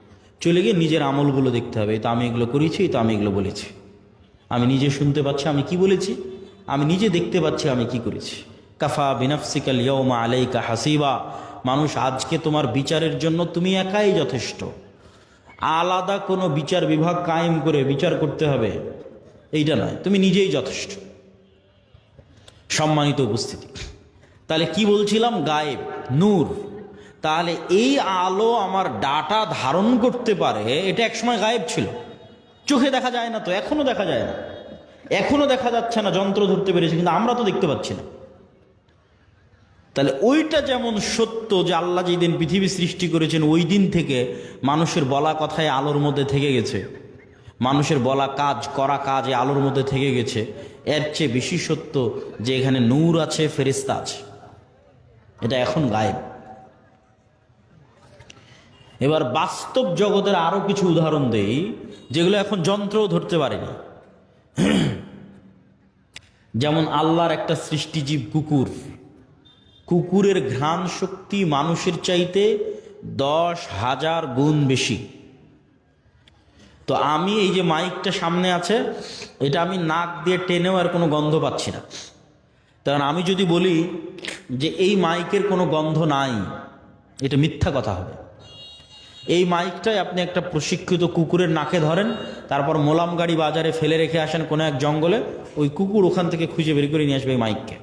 চলে গিয়ে নিজের আমলগুলো দেখতে হবে, তো আমি এগুলো করেছি, তো আমি এগুলো বলেছি, আমি নিজে শুনতে পাচ্ছি আমি কি বলেছি, আমি নিজে দেখতে পাচ্ছি আমি কি করেছি। কাফা বিনাফসিকাল ইয়াউমা আলাইকা হাসিবা, মানুষ আজকে তোমার বিচারের জন্য তুমি একাই যথেষ্ট। আলাদা কোনো বিচার বিভাগ কায়েম করে বিচার করতে হবে এইটা নয়, তুমি নিজেই যথেষ্ট। সম্মানিত উপস্থিতি, তাহলে কি বলছিলাম? গায়েব, নূর। তাহলে এই আলো আমার ডাটা ধারণ করতে পারে, এটা একসময় গায়েব ছিল, চোখে দেখা যায় না তো, এখনো দেখা যায় না, এখনো দেখা যাচ্ছে না, যন্ত্র ধরতে পেরেছে কিন্তু আমরা তো দেখতে পাচ্ছি না। তাহলে ওইটা যেমন সত্য যে আল্লাহ যেদিন পৃথিবী সৃষ্টি করেছেন ওই দিন থেকে মানুষের বলা কথায় আলোর মধ্যে থেকে গেছে, মানুষের বলা কাজ করা কাজ এই আলোর মধ্যে থেকে গেছে, এর চেয়ে বেশি সত্য যে এখানে নূর আছে, ফেরেশতা আছে, এটা এখন গায়েব। এবার বাস্তব জগতের আরো কিছু উদাহরণ দেই যেগুলো এখন যন্ত্রও ধরতে পারেনি। যেমন আল্লাহর একটা সৃষ্টিজীব কুকুর, কুকুরের ঘ্রাণ শক্তি মানুষের চাইতে 10,000 গুণ বেশি। তো আমি এই যে মাইকটা সামনে আছে, এটা আমি নাক দিয়ে টেনেও আর কোনো গন্ধ পাচ্ছি না। কারণ আমি যদি বলি যে এই মাইকের কোনো গন্ধ নাই, এটা মিথ্যা কথা হবে। এই মাইকটাই আপনি একটা প্রশিক্ষিত কুকুরের নাকে ধরেন, তারপর মোলাম গাড়ি বাজারে ফেলে রেখে আসেন কোনো এক জঙ্গলে, ওই কুকুর ওখান থেকে খুঁজে বের করে নিয়ে আসবে এই মাইককে।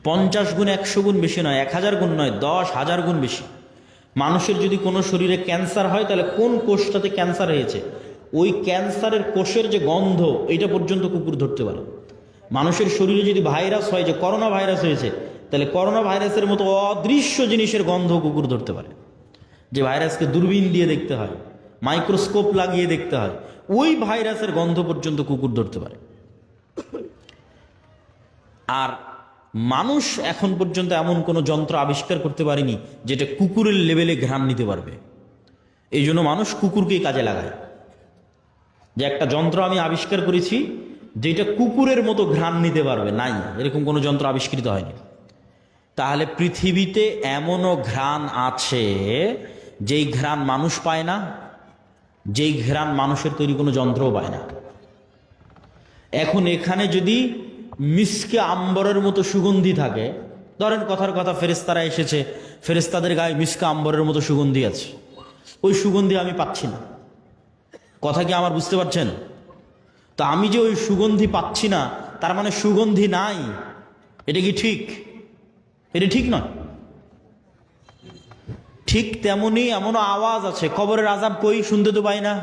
50 গুণ 100 গুণ বেশি নয়, 1000 গুণ নয়, 10,000 গুণ বেশি। মানুষের যদি কোনো শরীরে ক্যান্সার হয়, তাহলে কোন কোষটাতে ক্যান্সার হয়েছে ওই ক্যান্সারের কোষের যে গন্ধ, এটা পর্যন্ত কুকুর ধরতে পারে। মানুষের শরীরে যদি ভাইরাস হয়, যে করোনা ভাইরাস হয়েছে, তাহলে করোনা ভাইরাসের মতো অদৃশ্য জিনিসের গন্ধ কুকুর ধরতে পারে। যে ভাইরাসকে দূরবীন দিয়ে দেখতে হয়, মাইক্রোস্কোপ লাগিয়ে দেখতে হয়, ওই ভাইরাসের গন্ধ পর্যন্ত কুকুর ধরতে পারে। আর মানুষ এখন পর্যন্ত এমন কোনো যন্ত্র আবিষ্কার করতে পারেনি যেটা কুকুরের লেভেলে ঘ্রাণ নিতে পারবে। এই জন্য মানুষ কুকুরকেই কাজে লাগায়, যে একটা যন্ত্র আমি আবিষ্কার করেছি যেটা কুকুরের মতো ঘ্রাণ নিতে পারবে, নাই, এরকম কোনো যন্ত্র আবিষ্কৃত হয়নি। তাহলে পৃথিবীতে এমনও ঘ্রাণ আছে যেই ঘ্রাণ মানুষ পায় না, যেই ঘ্রাণ মানুষের তৈরি কোনো যন্ত্রও পায় না। এখন এখানে যদি মিসকে আম্বরের মতো সুগন্ধি থাকে, ধরেন কথার কথা ফেরেশতারা এসেছে, ফেরেশতাদের গায়ে মিসকে আম্বরের মতো সুগন্ধি আছে, ওই সুগন্ধি আমি পাচ্ছি না। কথা কি আমার বুঝতে পারছেন? তো আমি যে ওই সুগন্ধি পাচ্ছি না, তার মানে সুগন্ধি নাই, এটা কি ঠিক? এটা ঠিক নয়। ঠিক তেমনি এমনও আওয়াজ আছে, কবরের আযাব কই, শুনতে তো পাই না।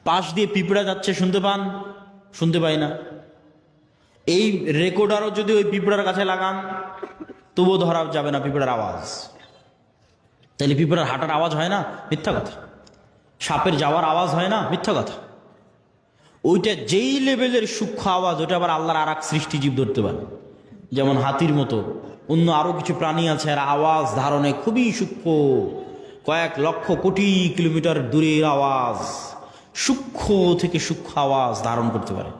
পাশ দিয়ে পিঁপড়া যাচ্ছে, শুনতে পান? শুনতে পাই না। এই রেকর্ডারও যদি ওই পিঁপড়ার কাছে লাগান, তবুও ধরা যাবে না পিঁপড়ার আওয়াজ। তাহলে পিঁপড়ার হাঁটার আওয়াজ হয় না? মিথ্যা কথা। সাপের যাওয়ার আওয়াজ হয় না? মিথ্যা কথা। ওইটা যেই লেভেলের সূক্ষ্ম আওয়াজ, ওটা আবার আল্লাহর আর এক সৃষ্টিজীব ধরতে পারে। যেমন হাতির মতো অন্য আরো কিছু প্রাণী আছে, আর আওয়াজ ধারণে খুবই সূক্ষ্ম, কয়েক লক্ষ কোটি কিলোমিটার দূরের আওয়াজ, সূক্ষ্ম থেকে সূক্ষ্ম আওয়াজ ধারণ করতে পারে।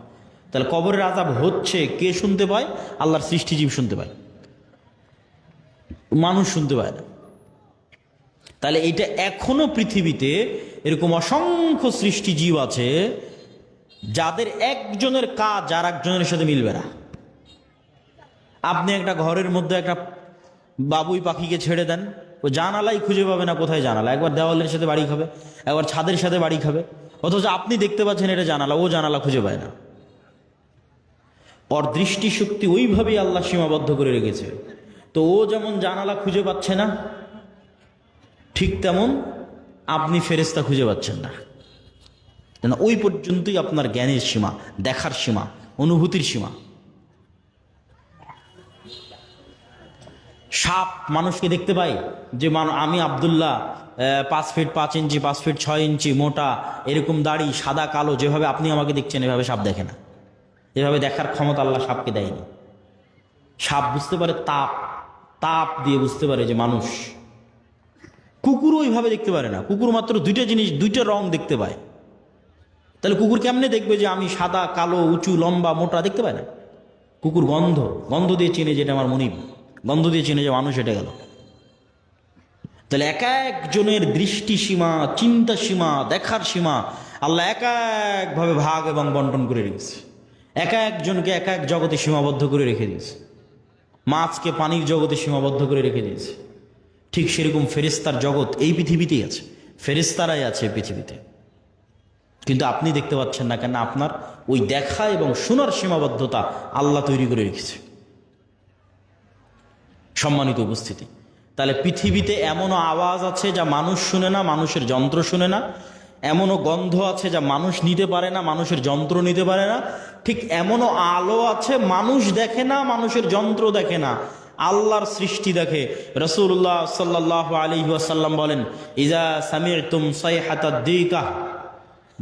তাহলে কবরের আযাব হচ্ছে, কে শুনতে পায়? আল্লাহর সৃষ্টিজীব শুনতে পায়, মানুষ শুনতে পায় না। তাহলে এটা এখনো পৃথিবীতে এরকম অসংখ্য সৃষ্টিজীব আছে যাদের একজনের কাজ আর একজনের সাথে মিলবে না। আপনি একটা ঘরের মধ্যে একটা বাবুই পাখিকে ছেড়ে দেন, ও জানালাই খুঁজে পাবে না কোথায় জানালা, একবার দেওয়ালের সাথে বাড়ি খাবে, একবার ছাদের সাথে বাড়ি খাবে, অথচ আপনি দেখতে পাচ্ছেন এটা জানালা, ও জানালা খুঁজে পায় না। ওর দৃষ্টিশক্তি ওইভাবেই আল্লাহ সীমাবদ্ধ করে রেখেছে। তো ও যেমন জানালা খুঁজে পাচ্ছে না, ঠিক তেমন আপনি ফেরেশতা খুঁজে পাচ্ছেন না। ওই পর্যন্তই আপনার জ্ঞানের সীমা, দেখার সীমা, অনুভূতির সীমা। সাপ মানুষকে দেখতে পাই, যে আমি আব্দুল্লাহ 5 ফিট 5 ইঞ্চি, 5 ফিট 6 ইঞ্চি মোটা, এরকম দাড়ি, সাদা কালো, যেভাবে আপনি আমাকে দেখছেন এভাবে সাপ দেখে না। এভাবে দেখার ক্ষমতা আল্লাহ সাপকে দেয়নি। সাপ বুঝতে পারে তাপ, তাপ দিয়ে বুঝতে পারে যে মানুষ। কুকুর ওইভাবে দেখতে পারে না, কুকুর মাত্র দুইটা জিনিস, দুইটা রং দেখতে পায়। তাহলে কুকুর কেমনে দেখবে যে আমি সাদা কালো, উঁচু লম্বা মোটা? দেখতে পায় না। কুকুর গন্ধ, গন্ধ দিয়ে চেনে যেটা আমার মনিব, গন্ধ দিয়ে চেনে যে মানুষ এটা গেল। তাহলে এক একজনের দৃষ্টি সীমা, চিন্তা সীমা, দেখার সীমা আল্লাহ এক একভাবে ভাগ এবং বন্টন করে রেখেছে। এক একজনকে এক এক জগতে সীমাবদ্ধ করে রেখে দিয়েছে। মাছকে পানির জগতে সীমাবদ্ধ করে রেখে দিয়েছে, ঠিক সেরকম ফেরেশতার জগৎ এই পৃথিবীতেই আছে, ফেরেশতারাই আছে পৃথিবীতে, কিন্তু আপনি দেখতে পাচ্ছেন না কেন? আপনার ওই দেখা এবং শোনার সীমাবদ্ধতা আল্লাহ তৈরি করে রেখেছে। সম্মানিত উপস্থিতি, তাহলে পৃথিবীতে এমনও আওয়াজ আছে যা মানুষ শুনে না, মানুষের যন্ত্র শুনে না। এমনও গন্ধ আছে যা মানুষ নিতে পারে না, মানুষের যন্ত্র নিতে পারে না। ঠিক এমনও আলো আছে মানুষ দেখে না, মানুষের যন্ত্র দেখে না, আল্লাহর সৃষ্টি দেখে। রাসূলুল্লাহ সাল্লাল্লাহু আলাইহি ওয়াসাল্লাম বলেন, ইজা সামি'তুম সাইহাতাদ দিকা,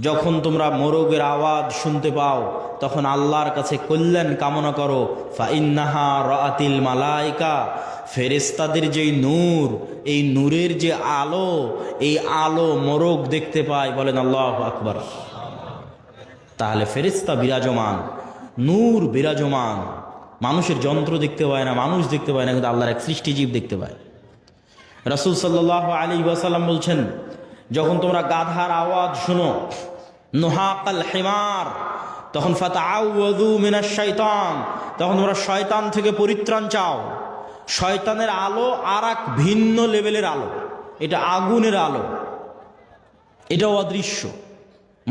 যখন তোমরা মোরগের আওয়াজ শুনতে পাও তখন আল্লাহর কাছে কল্যাণ কামনা করো। ফাইন্নাহা রাআতিল মালাইকা, ফেরেশতাদের যেই নূর, এই নূরের যে আলো, এই আলো মোরগ দেখতে পায়। বলেন আল্লাহু আকবার। তাহলে ফেরেশতা বিরাজমান, নূর বিরাজমান। মানুষের যন্ত্র দেখতে পায় না, মানুষ দেখতে পায় না, কিন্তু আল্লাহর এক সৃষ্টিজীব দেখতে পায়। রাসূল সাল্লাল্লাহু আলাইহি ওয়াসাল্লাম বলছেন, যখন তোমরা গাধার আওয়াজ শুনো, নুহাকাল হিমার, তখন ফাতাআউযু মিনাশ শাইতান, তখন তোমরা শয়তান থেকে পরিত্রাণ চাও। শয়তানের আলো আর এক ভিন্ন লেভেলের আলো, এটা আগুনের আলো, এটা অদৃশ্য।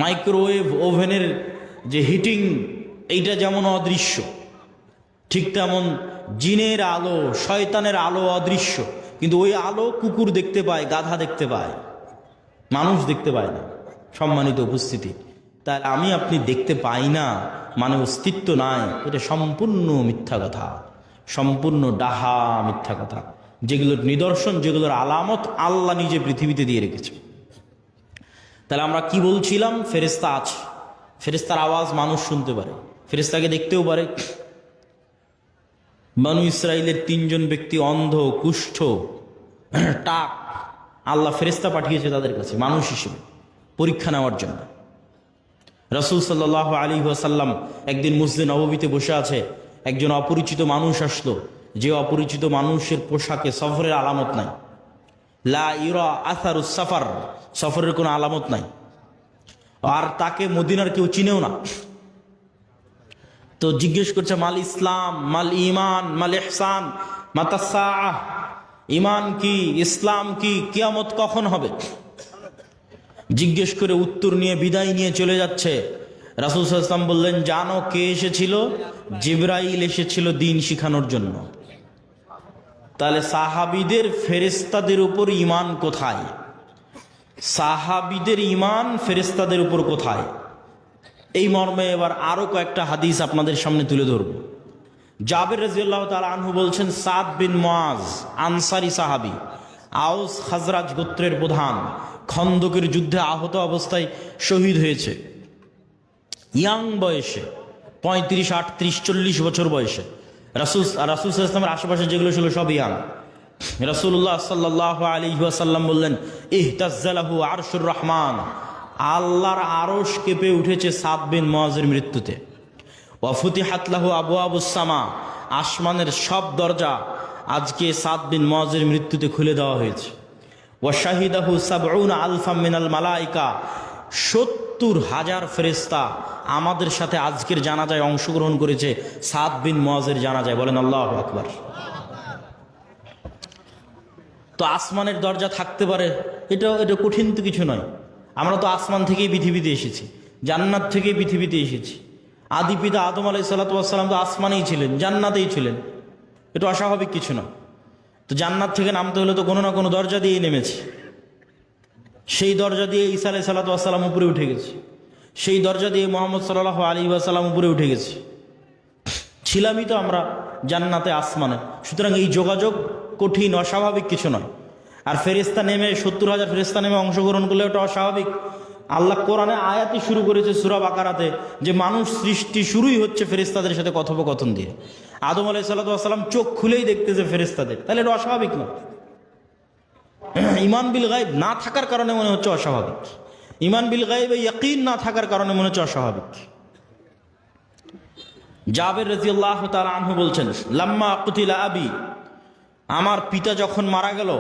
মাইক্রোওয়েভ ওভেনের যে হিটিং, এইটা যেমন অদৃশ্য, ঠিক তেমন জিনের আলো, শয়তানের আলো অদৃশ্য, কিন্তু ওই আলো কুকুর দেখতে পায়, গাধা দেখতে পায়, মানুষ দেখতে পায় না। সম্মানিত উপস্থিতি, তাই আমি আপনি দেখতে পাই না মানে অস্তিত্ব নাই, এটা সম্পূর্ণ মিথ্যা কথা, সম্পূর্ণ ডাহা মিথ্যা কথা, যেগুলোর নিদর্শন, যেগুলোর আলামত আল্লাহ নিজে পৃথিবীতে দিয়ে রেখেছে। তাহলে আমরা কি বলছিলাম? ফেরেশতা আছে, ফেরেশতার আওয়াজ মানুষ শুনতে পারে, ফেরেশতাকে দেখতেও পারে। বনু ইসরাইলের 3 জন ব্যক্তি অন্ধ, কুষ্ঠ, টাক, আল্লাহ ফেরেশতা পাঠিয়েছে তাদের কাছে মানুষ হিসেবে পরীক্ষা নেওয়ার জন্য। রাসূল সাল্লাল্লাহু আলাইহি ওয়াসাল্লাম একদিন মসজিদে নববীতে বসে আছে, একজন অপরিচিত মানুষ আসলো, যে অপরিচিত মানুষের পোশাকে সফরের আলামত নাই, লা ইউরা আসারুস সাফার, সফরের কোনো আলামত নাই, আর তাকে মদিনার কেউ চিনেও না। তো জিজ্ঞেস করছে, মাল ইসলাম, মাল ঈমান, মাল ইহসান, মাতা সাআহ, ঈমান কি, ইসলাম কি, কিয়ামত কখন হবে? জিজ্ঞেস করে উত্তর নিয়ে বিদায় নিয়ে চলে যাচ্ছে। রাসূল সাল্লাল্লাহু আলাইহি ওয়াসাল্লাম বললেন, জানো কে এসেছিল? জিবরাইল এসেছিল দিন শিখানোর জন্য। তাহলে সাহাবীদের ফেরেশতাদের উপর ঈমান কোথায়? সাহাবীদের ঈমান ফেরেশতাদের উপর কোথায়? এই মর্মে এবার আরো কয়েকটা হাদিস আপনাদের সামনে তুলে ধরব। জাবের রাদিয়াল্লাহু তাআলা আনহু বলছেন, সাদ বিন মুআজ, আনসারী সাহাবী, আউস খাজরাজ গোত্রের প্রধান, খন্দকের যুদ্ধে আহত অবস্থায় শহীদ হয়েছে। ইয়াং বয়সে, 35, 38, 40 বছর বয়সে। রাসূল সাল্লাল্লাহু আলাইহি ওয়াসাল্লামের আশেপাশে যেগুলো ছিল সব ইয়াং। রাসূলুল্লাহ সাল্লাল্লাহু আলাইহি ওয়াসাল্লাম বললেন, ইহতাজ্জালাহু আরশুর রহমান, আল্লাহর আরশ কেঁপে উঠেছে সাদ বিন মুআজের মৃত্যুতে। ওয়া ফুতিহাত লাহু আবওয়াবুস সামা, আসমানের সব দরজা আজকে সাদ বিন মুআজের মৃত্যুতে খুলে দেওয়া হয়েছে। ওয়া শাহিদাহু ৭০ আলফাম মিনাল মালাইকা, ৭০,০০০ ফেরেশতা আমাদের সাথে আজকের জানাজায় অংশগ্রহণ করেছে সাদ বিন মুআজের জানাজায়। বলেন আল্লাহু আকবার। তো আসমানের দরজা থাকতে পারে, এটা কঠিন তো কিছু নয়। আমরা তো আসমান থেকেই পৃথিবীতে এসেছি, জান্নাত থেকেই পৃথিবীতে এসেছি। আদি পিতা আদম আলাইহিস সালাতু ওয়াস সালাম তো আসমানেই ছিলেন, জান্নাতেই ছিলেন, এটা অস্বাভাবিক কিছু না। তো জান্নাত থেকে নামতে হলে তো কোনো না কোনো দরজা দিয়েই নেমেছে। সেই দরজা দিয়ে ঈসা আলাইহিস সালাতু ওয়াস সালাম উপরে উঠে গেছে, সেই দরজা দিয়ে মুহাম্মদ সাল্লাল্লাহু আলাইহি ওয়াসাল্লাম উপরে উঠে গেছে। ছিলামই তো আমরা জান্নাতে, আসমানে। সুতরাং এই যোগাযোগ কঠিন, অস্বাভাবিক কিছু নয়। আর ফেরেশতা নেমে ৭০,০০০ ফেরেশতা নেমে অংশগ্রহণ করলে ওটা অস্বাভাবিক। আল্লাহ কোরআনে আয়াতই শুরু করেছে সূরা বাকারাতে, যে মানুষ সৃষ্টি শুরুই হচ্ছে ফেরেশতাদের সাথে কথোপকথন দিয়ে। আদম আলাইহিস সালাতু ওয়াস সালাম চোখ খুলেই দেখতেছে ফেরেশতাদের, তাহলে এটা অস্বাভাবিক না। ঈমান বিল গায়ব না থাকার কারণে মনে হচ্ছে অস্বাভাবিক, ঈমান বিল গায়বে ইয়াকিন না থাকার কারণে মনে হচ্ছে অস্বাভাবিক। জাবের রাদিয়াল্লাহু তাআলা আনহু বলছেন, লাম্মা কুতিলা আবি, আমার পিতা যখন মারা গেল,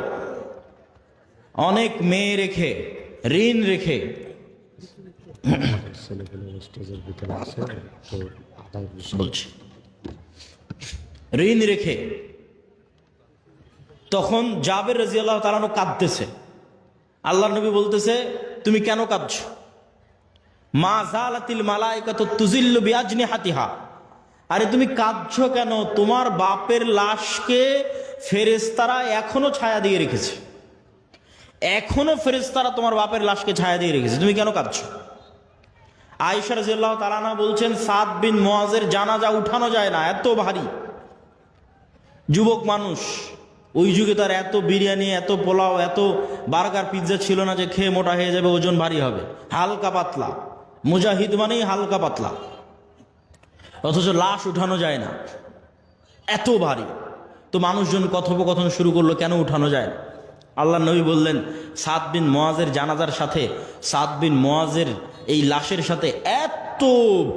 অনেক মেয়ে রেখে, ঋণ রেখে, বলছি ঋণ রেখে তখন জাবের রাদিয়াল্লাহু তাআলা আনহু কাঁদতেছে। আল্লাহর নবী বলতেছে, তুমি কেন কাঁদছো? মা জালাতিল মালাইকাতু তুজিল্লু বিআজনিহাতিহা, আরে তুমি কাঁদছো কেন? তোমার বাপের লাশকে ফেরেশতারা এখনো ছায়া দিয়ে রেখেছে, এখনো ফেরেশতারা তোমার বাপের লাশকে ছায়া দিয়ে রেখেছে, তুমি কেন কাঁদছো? আয়েশা রাদিয়াল্লাহু তাআলা আনহা বলছেন, সাদ বিন মুআজের জানাজা উঠানো যায় না, এত ভারী। যুবক মানুষ, ওই যুগে তার এত বিরিয়ানি, এত পোলাও, এত বার্গার, পিৎজা ছিল না যে খেয়ে মোটা হয়ে যাবে, ওজন ভারী হবে। হালকা পাতলা, মুজাহিদ মানেই হালকা পাতলা, অথচ লাশ উঠানো যায় না, এত ভারী। তো মানুষজন কথোপকথন শুরু করলো, কেন উঠানো যায় না? আল্লাহ নবী বললেন, সাদ বিন মুআজের জানাজার সাথে, সাদ বিন মুআজের এই লাশের সাথে এত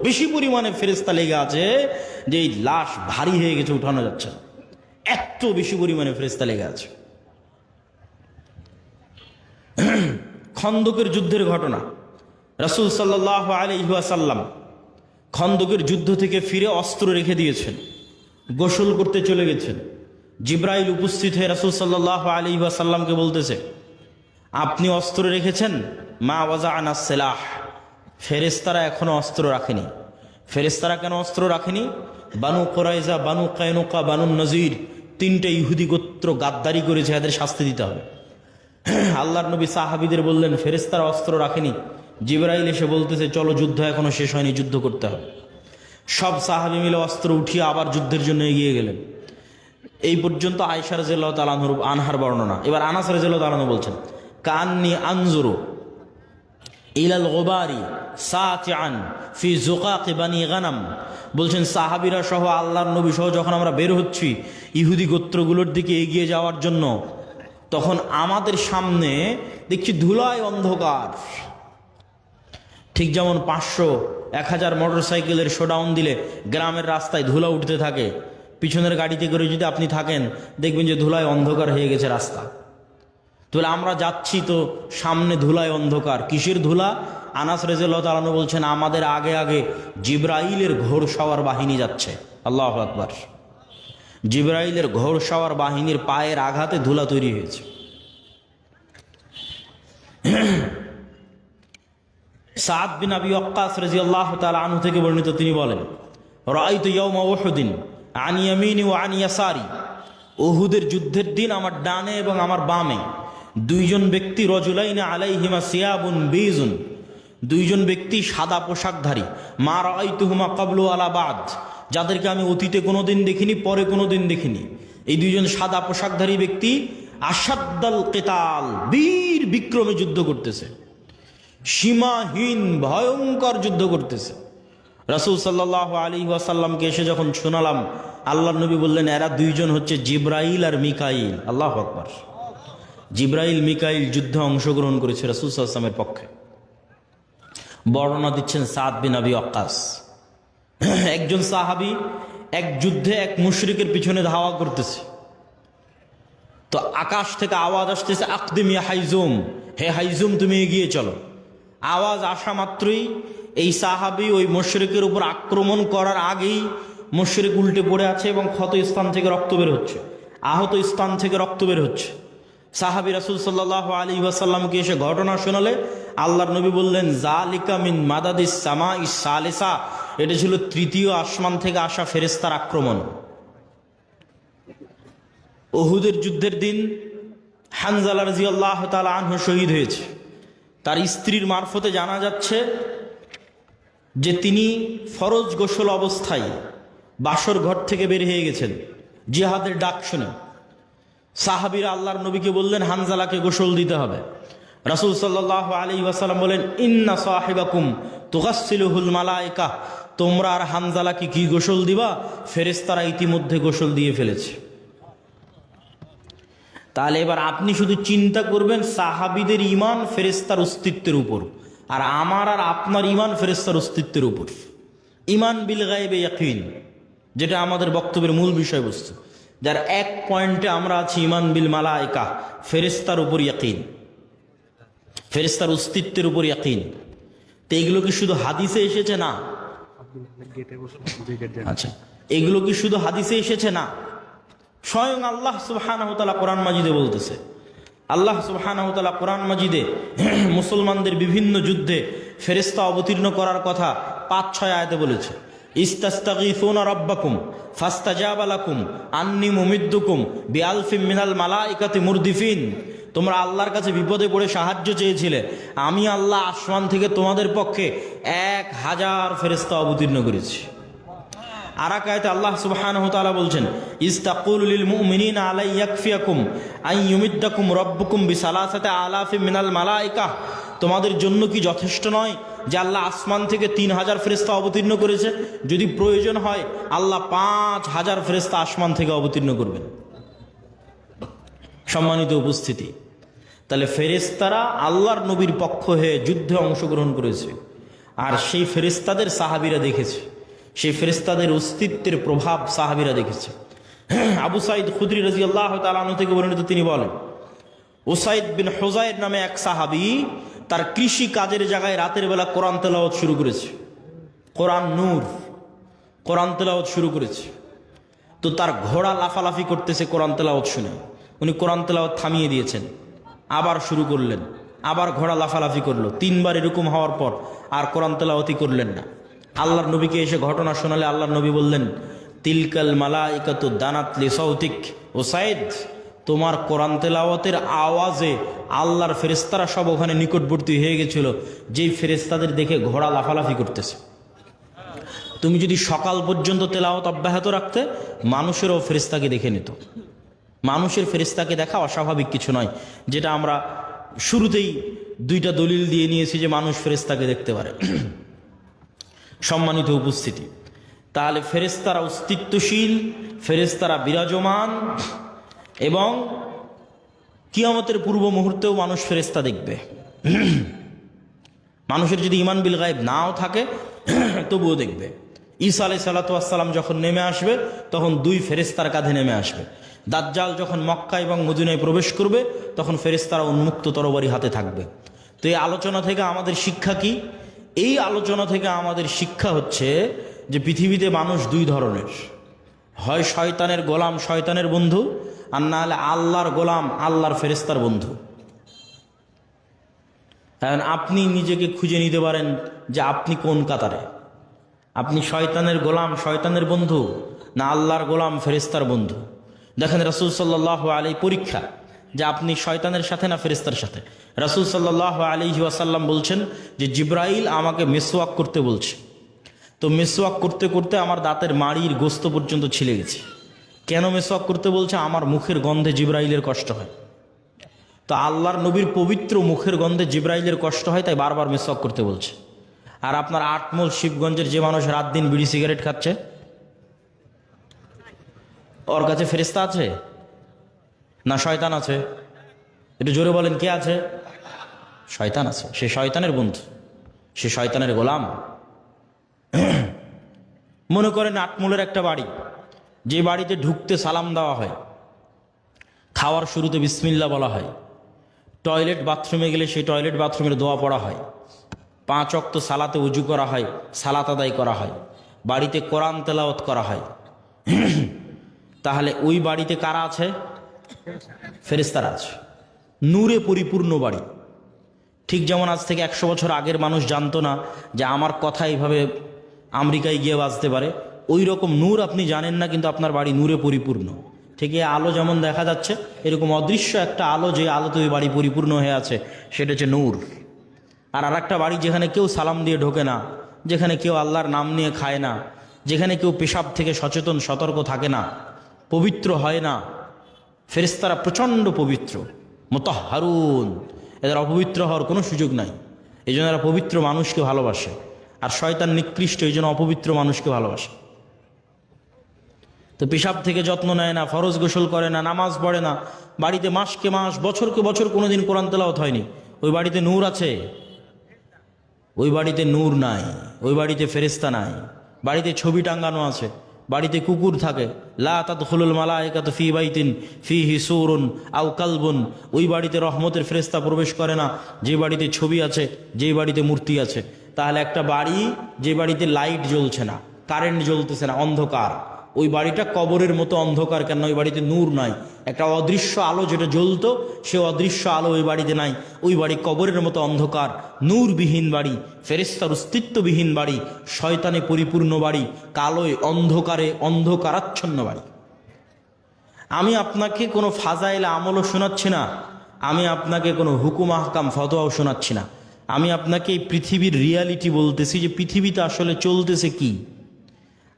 বেশি পরিমাণে ফেরেশতা লেগে আছে যে এই লাশ ভারী হয়ে গেছে, উঠানো যাচ্ছে না, এত বেশি পরিমাণে ফেরেশতা লেগে আছে। খন্দকের যুদ্ধের ঘটনা, রাসূল সাল্লাল্লাহু আলাইহি ওয়াসাল্লাম খন্দকের যুদ্ধ থেকে ফিরে অস্ত্র রেখে দিয়েছেন, গোসল করতে চলে গেছেন। জিব্রাইল উপস্থিত হয়ে রাসূল সাল্লাল্লাহু আলাইহি ওয়াসাল্লামকে বলতেছে, আপনি অস্ত্র রেখেছেন? মা ওয়াজা'না সিলাহ, ফেরেশতারা এখনো অস্ত্র রাখেনি। ফেরেশতারা কেন অস্ত্র রাখেনি? বানু কুরাইজা, বানু কায়নুকা, বানু নজির, তিনটে ইহুদি গোত্র গাদ্দারি করেছে, এদের শাস্তি দিতে হবে। আল্লাহর নবী সাহাবীদের বললেন, ফেরেশতারা অস্ত্র রাখেনি। জিবরাইল এসে বলতেছে, চলো, যুদ্ধ এখনো শেষ হয়নি, যুদ্ধ করতে হবে। সব সাহাবী মিলে অস্ত্র উঠিয়ে আবার যুদ্ধের জন্য এগিয়ে গেলেন। এই পর্যন্ত আয়েশা রাদিয়াল্লাহু তাআলা আনহার বর্ণনা। এবার আনাস রাদিয়াল্লাহু তাআলা বলছেন, কান্নি আনজুরু ইলাল গুবারি সাতিআন ফি যুকাকি বানি গানাম, বলছেন সাহাবীরা সহ আল্লাহর নবী সহ যখন আমরা বের হচ্ছি ইহুদি গোত্রগুলোর দিকে এগিয়ে যাওয়ার জন্য, তখন আমাদের সামনে দেখছি ধুলায় অন্ধকার। ঠিক যেমন 500-1000 মোটরসাইকেলের শোডাউন দিলে গ্রামের রাস্তায় ধুলা উঠতে থাকে, পিছনের গাড়িতে করে যদি আপনি থাকেন দেখবেন যে ধুলায় অন্ধকার হয়ে গেছে রাস্তা। তাহলে আমরা যাচ্ছি তো সামনে ধুলায় অন্ধকার, কিসের ধুলা? আনাস রাদিয়াল্লাহু তাআলা আনহু বলছেন, আমাদের আগে আগে জিবরাইলের ঘোড়সাওয়ার বাহিনী যাচ্ছে। আল্লাহু আকবার। জিবরাইলের ঘোড়সাওয়ার বাহিনীর পায়ের আঘাতে ধুলা তৈরি হয়েছে। সাদ বিন আবি ওয়াক্কাস রাদিয়াল্লাহু তাআলা আনহু থেকে বর্ণিত, তিনি বলেন, রাআইতু ইয়াওমা উহুদিন আন ইয়ামিনি ওয়া আন ইয়াসারি, উহুদের যুদ্ধের দিন আমার ডানে এবং আমার বামে দুইজন ব্যক্তি, রজুলাইনা আলাইহিমা সিয়াবুন বীজুন, দুইজন ব্যক্তি সাদা পোশাকধারী, মা রাআইতুহুমা ক্বাবলু আলা বাদ, যাদেরকে আমি অতীতে কোনোদিন দেখিনি, পরে কোনোদিন দেখিনি। এই দুইজন সাদা পোশাকধারী ব্যক্তি আশাদ্দাল কিতাল, বীর বিক্রমে যুদ্ধ করতেছে, সীমাহীন ভয়ঙ্কর যুদ্ধ করতেছে। রাসূল সাল্লাল্লাহু আলাইহি ওয়াসাল্লামকে এসে যখন শোনালাম, আল্লাহর নবী বললেন, এরা দুইজন হচ্ছে জিবরাইল আর মিকাইল। আল্লাহু আকবার। জিবরাইল মিকাইল যুদ্ধে অংশগ্রহণ করেছে রাসূল সাল্লাল্লাহু আলাইহি ওয়াসাল্লামের পক্ষে। বর্ণনা দিচ্ছেন সাদ বিন আবি ওয়াক্কাস। একজন সাহাবী এক যুদ্ধে এক মুশরিকের পিছনে ধাওয়া করতেছে, তো আকাশ থেকে আওয়াজ আসতেছে, আকদিম ইয়া হাইজুম, হে হাইজুম তুমি এগিয়ে চলো। আওয়াজ আসা মাত্রই এই সাহাবী ওই মুশরিকের উপর আক্রমণ করার আগেই মুশরিক উল্টে পড়ে আছে এবং ক্ষত স্থান থেকে রক্ত বের হচ্ছে, আহত স্থান থেকে রক্ত বের হচ্ছে। সাহাবী রাসূল সাল্লাল্লাহু আলাইহি ওয়াসাল্লামকে এসে ঘটনা শোনালে আল্লাহর নবী বললেন, যালিকা মিন মাদাদিস সামাইস সালিসা, এটা ছিল তৃতীয় আসমান থেকে আসা ফেরেশতার আক্রমণ। উহুদের যুদ্ধের দিন হানজালা রাদিয়াল্লাহু তাআলা আনহু শহীদ হয়েছে। তার স্ত্রীর মারফতে জানা যাচ্ছে যে তিনি ফরজ গোসল অবস্থায় বাসর ঘর থেকে বের হয়ে গেছেন জিহাদের ডাক শুনে। সাহাবীরা আল্লাহর নবীকে বললেন, হানজালাকে গোসল দিতে হবে। রাসূল সাল্লাল্লাহু আলাইহি ওয়াসাল্লাম বলেন, ইন্না সাহিবাকুম তুগাসসিলুহুল মালায়েকা, তোমরা আর হানজালাকে কি গোসল দিবা? ফেরেশতারা ইতিমধ্যে গোসল দিয়ে ফেলেছে। তাহলে এবার আপনি শুধু চিন্তা করবেন সাহাবীদের ঈমান ফেরেশতার অস্তিত্বের উপর, আর আমার আর আপনার ঈমান ফেরেশতার অস্তিত্বের উপর। ঈমান বিল গায়বে ইয়াকিন, যেটা আমাদের বক্তব্যের মূল বিষয়বস্তু, যার এক পয়েন্টে আমরা আছি ঈমান বিল মালায়েকা, ফেরেশতার উপর ইয়াকিন, ফেরেশতার অস্তিত্বের উপর ইয়াকিন। তো এগুলো কি শুধু হাদিসে এসেছে? না। আচ্ছা, এগুলো কি শুধু হাদিসে এসেছে? না। স্বয়ং আল্লাহ সুবহানাহু ওয়া তাআলা কোরআন মাজিদে বলতেছে, আল্লাহ সুবহানাহু ওয়া তাআলা কোরআন মাজিদে মুসলমানদের বিভিন্ন যুদ্ধে ফেরেশতা অবতীর্ণ করার কথা 5-6 আয়াতে বলেছে। ইস্তাস্তাগীসুনা রাব্বাকুম ফাস্তাজাবা লাকুম আন্নী মুমিদ্দুকুম বিআলফিম মিনাল মালাইকাতি মুরদিফিন। তোমরা আল্লাহর কাছে বিপদে পড়ে সাহায্য চেয়েছিলে, আমি আল্লাহ আসমান থেকে তোমাদের পক্ষে 1000 ফেরেশতা অবতীর্ণ করেছি। আর এক আয়াতে আল্লাহ সুবহানাহু ওয়া তাআলা বলছেন, ইস্তাকুলু লিল মুমিনিনা আলা ইয়াকফিয়াকুম আন ইউমিদ্দাকুম রাব্বুকুম বিসালাসাতি আলাফিম মিনাল মালাইকা। তোমাদের জন্য কি যথেষ্ট নয় যে আল্লাহ আসমান থেকে 3000 ফেরেশতা অবতীর্ণ করেছে? যদি প্রয়োজন হয় আল্লাহ 5000 ফেরেশতা আসমান থেকে অবতীর্ণ করবেন। সম্মানিত উপস্থিতি, তাহলে ফেরেশতারা আল্লাহর নবীর পক্ষ হয়ে যুদ্ধে অংশগ্রহণ করেছে, আর সেই ফেরেশতাদের সাহাবীরা দেখেছে, সেই ফেরেশতাদের অস্তিত্বের প্রভাব সাহাবীরা দেখেছে। আবু সাঈদ খুদরি রাদিয়াল্লাহু তাআলা আনহু থেকে বর্ণিত, তিনি বলেন, উসাইদ বিন হুযায়র নামে এক সাহাবী তার কৃষি কাজের জায়গায় রাতের বেলা কোরআন তেলাওয়াত শুরু করেছে। কোরআন নূর, কোরআন তেলাওয়াত শুরু করেছে। তো তার ঘোড়া লাফালাফি করতেছে কোরআন তেলাওয়াত শুনে, উনি কোরআন তেলাওয়াত থামিয়ে দিয়েছেন, আবার শুরু করলেন, আবার ঘোড়া লাফালাফি করলো। 3 বার এরকম হওয়ার পর আর কোরআন তেলাওয়াতই করলেন না। আল্লাহর নবীকে এসে ঘটনা শোনালে আল্লাহর নবী বললেন, তিলকাল মালাইকাতু দানাত লি সাউতিক উসাইদ, তোমার কোরআন তেলাওয়াতের আওয়াজে আল্লাহর ফেরেশতারা সব ওখানে নিকটবর্তী হয়ে গেছিল, যেই ফেরেশতাদের দেখে ঘোড়া লাফালাফি করতেছে। তুমি যদি সকাল পর্যন্ত তেলাওয়াত অব্যাহত রাখতে, মানুষেরও ফেরেশতাকে দেখে নিত। মানুষের ফেরেশতাকে দেখা অস্বাভাবিক কিছু নয়, যেটা আমরা শুরুতেই 2টা দলিল দিয়ে নিয়েছি যে মানুষ ফেরেশতাকে দেখতে পারে। সম্মানিত উপস্থিতি, তাহলে ফেরেশতারা অস্তিত্বশীল, ফেরেশতারা বিরাজমান, এবং কিয়ামতের পূর্ব মুহূর্তেও মানুষ ফেরেশতা দেখবে। মানুষের যদি ঈমান বিল গায়ব নাও থাকে তবুও দেখবে। ঈসা আলাইহিস সালাতু ওয়াস সালাম যখন নেমে আসবে তখন 2 ফেরেশতার কাঁধে নেমে আসবে। দাজ্জাল যখন মক্কা এবং মদিনায় প্রবেশ করবে তখন ফেরেশতারা উন্মুক্ত তরবারি হাতে থাকবে। তো এই আলোচনা থেকে আমাদের শিক্ষা কি? এই আলোচনা থেকে আমাদের শিক্ষা হচ্ছে যে পৃথিবীতে মানুষ 2 ধরনের, হয় শয়তানের গোলাম, শয়তানের বন্ধু, আর না হলে আল্লাহর গোলাম, আল্লাহর ফেরেশতার বন্ধু। এখন আপনি নিজেকে খুঁজে নিতে পারেন যে আপনি কোন কাতারে, আপনি শয়তানের গোলাম, শয়তানের বন্ধু, না আল্লাহর গোলাম, ফেরেশতার বন্ধু। দেখেন রাসূল সাল্লাল্লাহু আলাইহি পরীক্ষা যে আপনি শয়তানের সাথে না ফেরেশতার সাথে। রাসূল সাল্লাল্লাহু আলাইহি ওয়াসাল্লাম বলছেন যে জিবরাইল আমাকে মিসওয়াক করতে বলছে, তো মিসওয়াক করতে করতে আমার দাঁতের মাড়ির গোস্ত পর্যন্ত ছিলে গেছে। কেন মিসওয়াক করতে বলছে? আমার মুখের গন্ধে জিবরাইলের কষ্ট হয়। তো আল্লাহর নবীর পবিত্র মুখের গন্ধে জিবরাইলের কষ্ট হয়, তাই বারবার মিসওয়াক করতে বলছে। আর আপনার আটমল শিবগঞ্জের যে মানুষ রাত দিন বিড়ি সিগারেট খাচ্ছে, ওর কাছে ফেরেশতা আছে না শয়তান আছে? একটু জোরে বলেন, কে আছে? শয়তান আছে। সে শয়তানের বন্ধু, সে শয়তানের গোলাম। মনে করেন আটমলের একটা বাড়ি, যে বাড়িতে ঢুকতে সালাম দেওয়া হয়, খাওয়ার শুরুতে বিসমিল্লাহ বলা হয়, টয়লেট বাথরুমে গেলে সেই টয়লেট বাথরুমের দোয়া পড়া হয়, 5 ওয়াক্ত সালাতে উজু করা হয়, সালাত আদায় করা হয়, বাড়িতে কোরআন তেলাওয়াত করা হয়, তাহলে ওই বাড়িতে কারা আছে? ফেরেশতারা আছে। নূরে পরিপূর্ণ বাড়ি। ঠিক যেমন আজ থেকে 100 বছর আগের মানুষ জানতো না যে আমার কথা এইভাবে আমেরিকায় গিয়ে বাজতে পারে, ওই রকম নূর আপনি জানেন না, কিন্তু আপনার বাড়ি নূরে পরিপূর্ণ। ঠিক এই আলো যেমন দেখা যাচ্ছে, এরকম অদৃশ্য একটা আলো, যে আলোতে ওই বাড়ি পরিপূর্ণ হয়ে আছে, সেটা হচ্ছে নূর। আর একটা বাড়ি যেখানে কেউ সালাম দিয়ে ঢোকে না, যেখানে কেউ আল্লাহর নাম নিয়ে খায় না, যেখানে কেউ পেশাব থেকে সচেতন সতর্ক থাকে না, পবিত্র হয় না। ফেরেশতারা প্রচণ্ড পবিত্র, মুতাহহারুন, এদের অপবিত্র হওয়ার কোনো সুযোগ নাই। এই জন্য এরা পবিত্র মানুষকে ভালোবাসে। আর শয়তান নিকৃষ্ট, এই জন্য অপবিত্র মানুষকে ভালোবাসে। তো পেশাব থেকে যত্ন নেয় না, ফরজ গোসল করে না, নামাজ পড়ে না, বাড়িতে মাসকে মাস, বছরকে বছর কোনোদিন কোরআন তেলাওয়াত হয়নি, ওই বাড়িতে নূর আছে? ওই বাড়িতে নূর নাই, ওই বাড়িতে ফেরেশতা নাই। বাড়িতে ছবি টাঙ্গানো আছে, বাড়িতে কুকুর থাকে, লা তাদখুলুল মালাইকাতু ফি বাইতিন ফিহি সূরুন আও কালবুন, ওই বাড়িতে রহমতের ফেরেশতা প্রবেশ করে না যে বাড়িতে ছবি আছে, যে বাড়িতে মূর্তি আছে। তাহলে একটা বাড়ি, যে বাড়িতে লাইট জ্বলছে না, কারেন্ট জ্বলতেছে না, অন্ধকার, ওই বাড়িটা কবরের মতো অন্ধকার। কেন? ওই বাড়িতে নূর নাই, একটা অদৃশ্য আলো যেটা জ্বলতো সে অদৃশ্য আলো ওই বাড়িতে নাই। ওই বাড়ি কবরের মতো অন্ধকার, নূরবিহীন বাড়ি, ফেরেশতার অস্তিত্ববিহীন বাড়ি, শয়তানে পরিপূর্ণ বাড়ি, কালোয় অন্ধকারে অন্ধকারাচ্ছন্ন বাড়ি। আমি আপনাকে কোনো ফাজাইল আমলও শোনাচ্ছি না, আমি আপনাকে কোনো হুকুম আহকাম ফতোয়াও শোনাচ্ছি না। আমি আপনাকে এই পৃথিবীর রিয়ালিটি বলতেছি যে পৃথিবীতে আসলে চলতেছে কি।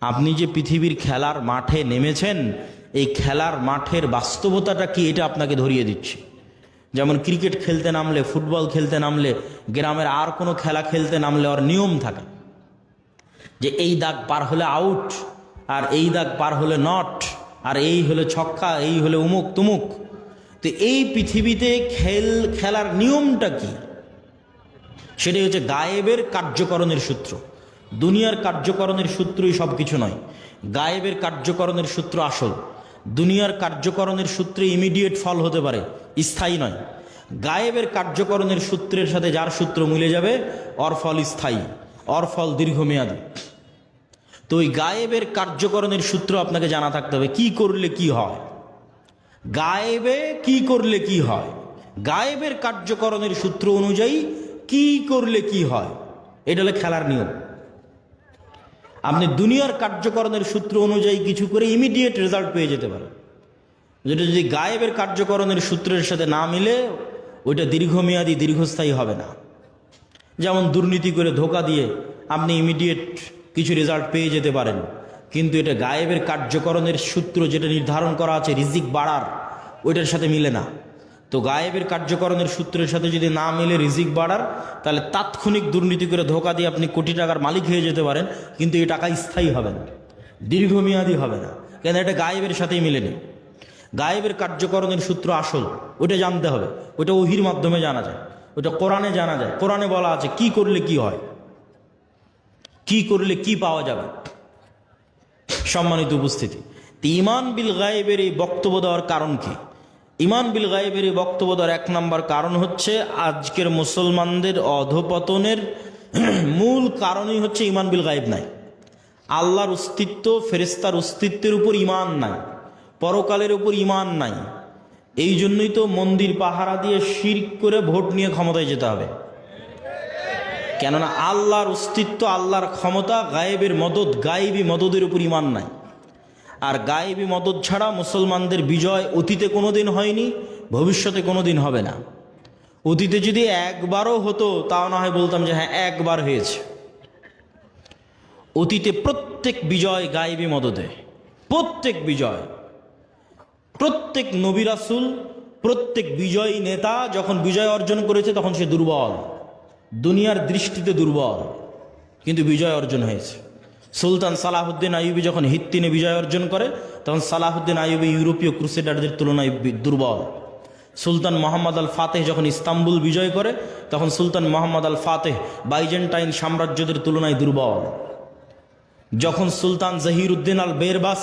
আপনি যে পৃথিবীর খেলার মাঠে নেমেছেন, এই খেলার মাঠের বাস্তবতাটা কি এটা আপনাকে ধরিয়ে দিচ্ছি। যেমন ক্রিকেট খেলতে নামলে, ফুটবল খেলতে নামলে, গ্রামের আর কোনো খেলা খেলতে নামলে ওর নিয়ম থাকে যে এই দাগ পার হলে আউট, আর এই দাগ পার হলে নট, আর এই হলে ছক্কা, এই হলে উমুক তুমুক। তো এই পৃথিবীতে খেলার নিয়মটা কি? সেটাই হচ্ছে গায়েবের কার্যকরণের সূত্র। দুনিয়ার কার্যকরণের সূত্রই সব কিছু নয়, গায়েবের কার্যকরণের সূত্র আসল। দুনিয়ার কার্যকরণের সূত্রে ইমিডিয়েট ফল হতে পারে, স্থায়ী নয়। গায়েবের কার্যকরণের সূত্রের সাথে যার সূত্র মিলে যাবে ওর ফল স্থায়ী, ওর ফল দীর্ঘমেয়াদী। তো ওই গায়েবের কার্যকরণের সূত্র আপনাকে জানা থাকতে হবে। কি করলে কি হয়, গায়েবে কি করলে কি হয়, গায়েবের কার্যকরণের সূত্র অনুযায়ী কি করলে কি হয়, এটা হলো খেলার নিয়ম। আপনি দুনিয়ার কার্যকরণের সূত্র অনুযায়ী কিছু করে ইমিডিয়েট রেজাল্ট পেয়ে যেতে পারেন, যেটা যদি গায়েবের কার্যকরণের সূত্রের সাথে না মিলে ওইটা দীর্ঘমেয়াদী দীর্ঘস্থায়ী হবে না। যেমন দুর্নীতি করে ধোঁকা দিয়ে আপনি ইমিডিয়েট কিছু রেজাল্ট পেয়ে যেতে পারেন, কিন্তু এটা গায়েবের কার্যকরণের সূত্র যেটা নির্ধারণ করা আছে রিজিক বাড়ার, ওইটার সাথে মিলে না। তো গায়েবের কার্যকরণের সূত্রের সাথে যদি না মিলে রিজিক বাড়ার, তাহলে তাৎক্ষণিক দুর্নীতি করে ধোঁকা দিয়ে আপনি কোটি টাকার মালিক হয়ে যেতে পারেন, কিন্তু এই টাকা স্থায়ী হবে না, দীর্ঘমেয়াদী হবে না। কেন? এটা গায়েবের সাথেই মিলেনি। গায়েবের কার্যকরণের সূত্র আসল, ওটা জানতে হবে। ওটা ওহির মাধ্যমে জানা যায়, ওটা কোরআনে জানা যায়। কোরআনে বলা আছে কি করলে কি হয়, কি করলে কি পাওয়া যাবে। সম্মানিত উপস্থিতি, ঈমান বিল গায়েবের এই বক্তব্য দেওয়ার কারণ কি? ঈমান বিল গায়েবের এই বক্তব্য দেওয়ার এক নম্বর কারণ হচ্ছে আজকের মুসলমানদের অধপতনের মূল কারণই হচ্ছে ঈমান বিল গায়েব নাই। আল্লাহর অস্তিত্ব, ফেরেশতার অস্তিত্বের উপর ঈমান নাই, পরকালের উপর ঈমান নাই। এই জন্যই তো মন্দির পাহারা দিয়ে শিরক করে ভোট নিয়ে ক্ষমতায় যেতে হবে। কেননা আল্লাহর অস্তিত্ব, আল্লাহর ক্ষমতা, গায়েবের মদদ, গায়েবী মদদের উপর ঈমান নাই। আর গায়েবী মদদ ছাড়া মুসলমানদের বিজয় অতীতে কোনোদিন হয়নি, ভবিষ্যতে কোনোদিন হবে না। অতীতে যদি একবারও হতো তাও না হয় বলতাম যে হ্যাঁ একবার হয়েছে। অতীতে প্রত্যেক বিজয় গায়েবী মদদে, প্রত্যেক বিজয়, প্রত্যেক নবী রাসূল, প্রত্যেক বিজয়ী নেতা যখন বিজয় অর্জন করেছে তখন সে দুর্বল, দুনিয়ার দৃষ্টিতে দুর্বল, কিন্তু বিজয় অর্জন হয়েছে। সুলতান সালাহুদ্দিন আইয়ুবী যখন হিত্তিনে বিজয় অর্জন করে তখন সালাহুদ্দিন আইয়ুবী ইউরোপীয় ক্রুসেডারদের তুলনায় দুর্বল। সুলতান মোহাম্মদ আল ফাতেহ যখন ইস্তাম্বুল বিজয় করে তখন সুলতান মোহাম্মদ আল ফাতেহ বাইজেন্টাইন সাম্রাজ্যদের তুলনায় দুর্বল। যখন সুলতান জহিরুদ্দিন আল বেরবাস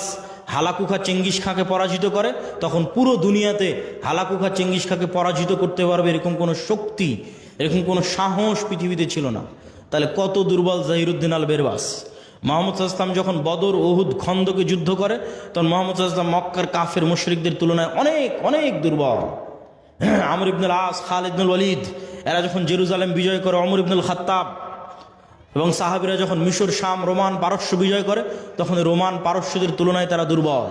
হালাকু খাঁ চেঙ্গিস খাঁকে পরাজিত করে তখন পুরো দুনিয়াতে হালাকু খাঁ চেঙ্গিস খাঁকে পরাজিত করতে পারবে এরকম কোনো শক্তি, এরকম কোনো সাহস পৃথিবীতে ছিল না। তাহলে কত দুর্বল জহিরুদ্দিন আল বেরবাস। মোহাম্মদ সাল্লাল্লাহু আলাইহি ওয়াসাল্লাম যখন বদর, ওহুদ, খন্দকে যুদ্ধ করে তখন মোহাম্মদ সাল্লাল্লাহু আলাইহি ওয়াসাল্লাম মক্কার কাফের মুশরিকদের তুলনায় অনেক অনেক দুর্বল। আমর ইবনুল আস, খালিদ ইবনুল ওয়ালিদ এরা যখন জেরুজালেম বিজয় করে, ওমর ইবনুল খাত্তাব এবং সাহাবীরা যখন মিশর, শাম, রোমান, পারস্য বিজয় করে তখন রোমান পারস্যদের তুলনায় তারা দুর্বল।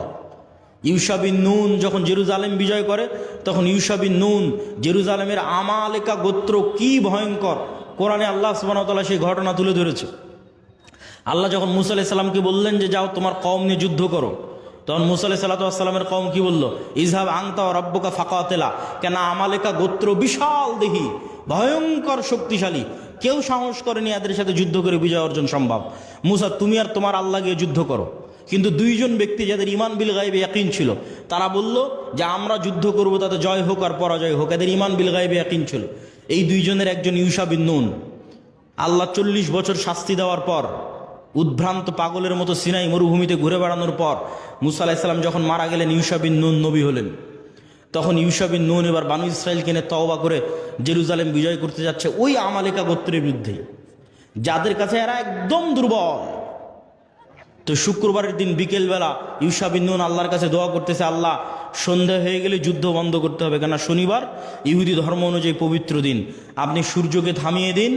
ইউশা বিন নুন যখন জেরুজালেম বিজয় করে তখন ইউশা বিন নুন, জেরুজালেমের আমালেকা গোত্র কি ভয়ঙ্কর, কোরআনে আল্লাহ সুবহানাহু ওয়া তাআলা সেই ঘটনা তুলে ধরেছে। আল্লাহ যখন মুসা আলাইহিস সালামকে বললেন যে যাও তোমার কওম নিয়ে যুদ্ধ করো, তখন মুসা আলাইহিস সালামের কওম কি বলল? ইযহাব আনতা ওয়া রাব্বুকা ফাকাতিলা। কেন? আমালেকা গোত্র বিশাল দেহি, ভয়ঙ্কর শক্তিশালী, কেউ সাহস করেনি এদের সাথে যুদ্ধ করে বিজয় অর্জন সম্ভব। মুসা তুমি আর তোমার আল্লাহ গিয়ে যুদ্ধ করো। কিন্তু দুইজন ব্যক্তি যাদের ঈমান বিল গায়বে ইয়াকিন ছিল তারা বলল যে আমরা যুদ্ধ করব, তাতে জয় হোক আর পরাজয় হোক। এদের ঈমান বিল গায়বে ইয়াকিন ছিল। এই দুইজনের একজন ইউশা বিন নুন। আল্লাহ 40 বছর শাস্তি দেওয়ার পর, উদ্ভ্রান্ত পাগলের মতো সিনাই মরুভূমিতে ঘুরে বেড়ানোর পর মুসা আলাইহিস সালাম যখন মারা গেলেন, ইউশা বিন নুন নবী হলেন। তখন ইউশা বিন নুন এবার বানু ইসরাইলকে নিয়ে তওবা করে জেরুজালেম বিজয় করতে যাচ্ছে ওই আমালেকা গোত্রের বিরুদ্ধে, যাদের কাছে এরা একদম দুর্বল। তো তো শুক্রবারের দিন বিকেলবেলা ইউশা বিন নুন আল্লাহর কাছে দোয়া করতেছে, আল্লাহ সন্ধ্যা হয়ে গেলে যুদ্ধ বন্ধ করতে হবে, কেননা শনিবার ইহুদি ধর্ম অনুযায়ী পবিত্র দিন, আপনি সূর্যকে থামিয়ে দিন,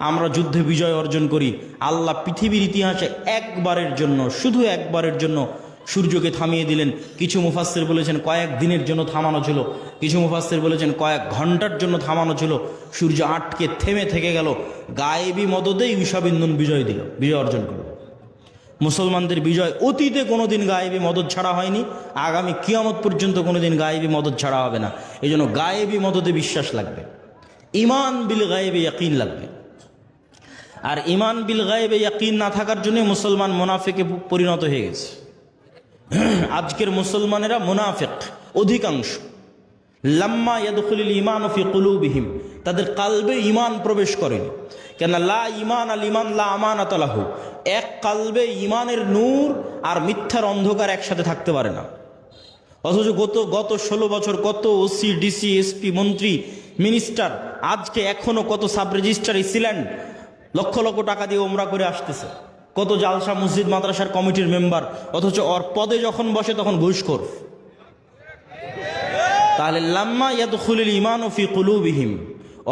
আমরা যুদ্ধে বিজয় অর্জন করি। আল্লাহ পৃথিবীর ইতিহাসে একবারের জন্য, শুধু একবারের জন্য সূর্যকে থামিয়ে দিলেন। কিছু মুফাসসির বলেছেন কয়েক দিনের জন্য থামানো ছিল, কিছু মুফাসসির বলেছেন কয়েক ঘন্টার জন্য থামানো ছিল। সূর্য আটকে থেমে থেকে গেল, গায়েবী মদদে ইউশা বিন নুন বিজয় অর্জন করল। মুসলমানদের বিজয় অতীতে কোনোদিন গায়েবী মদদ ছাড়া হয়নি, আগামী কিয়ামত পর্যন্ত কোনোদিন গায়েবী মদদ ছাড়া হবে না। এই জন্য গায়েবী মদদে বিশ্বাস লাগবে, ইমান বিল গায়েবে ইয়াকিন লাগবে। আর ইমান বিল গায়েবে ইয়াকিন না থাকার জন্য মুসলমান মুনাফিকে পরিণত হয়ে গেছে। আজকের মুসলমানেরা মুনাফিক অধিকাংশ। লাম্মা ইয়াদখুলুল ঈমানু ফি কুলুবিহিম, তাদের কালবে ঈমান প্রবেশ করেনি। কেন লা ঈমান আল ঈমান লা আমানাতা লাহু, এক কালবে ঈমানের নূর আর মিথ্যার অন্ধকার একসাথে থাকতে পারে না। অথচ গত 16 বছর কত ওসি ডিসি এসপি মন্ত্রী মিনিস্টার, আজকে এখনো কত সাব রেজিস্ট্রার ইসিল্যান্ড লক্ষ লক্ষ টাকা দিয়ে ওমরা করে আসতেছে, কত জালসা মসজিদ মাদ্রাসার কমিটির মেম্বার, অথচ ওর পদে যখন বসে তখন ঘুষখোর। তাহলে লাম্মা ইয়াদখুলুল ঈমানু ফি কুলুবিহিম,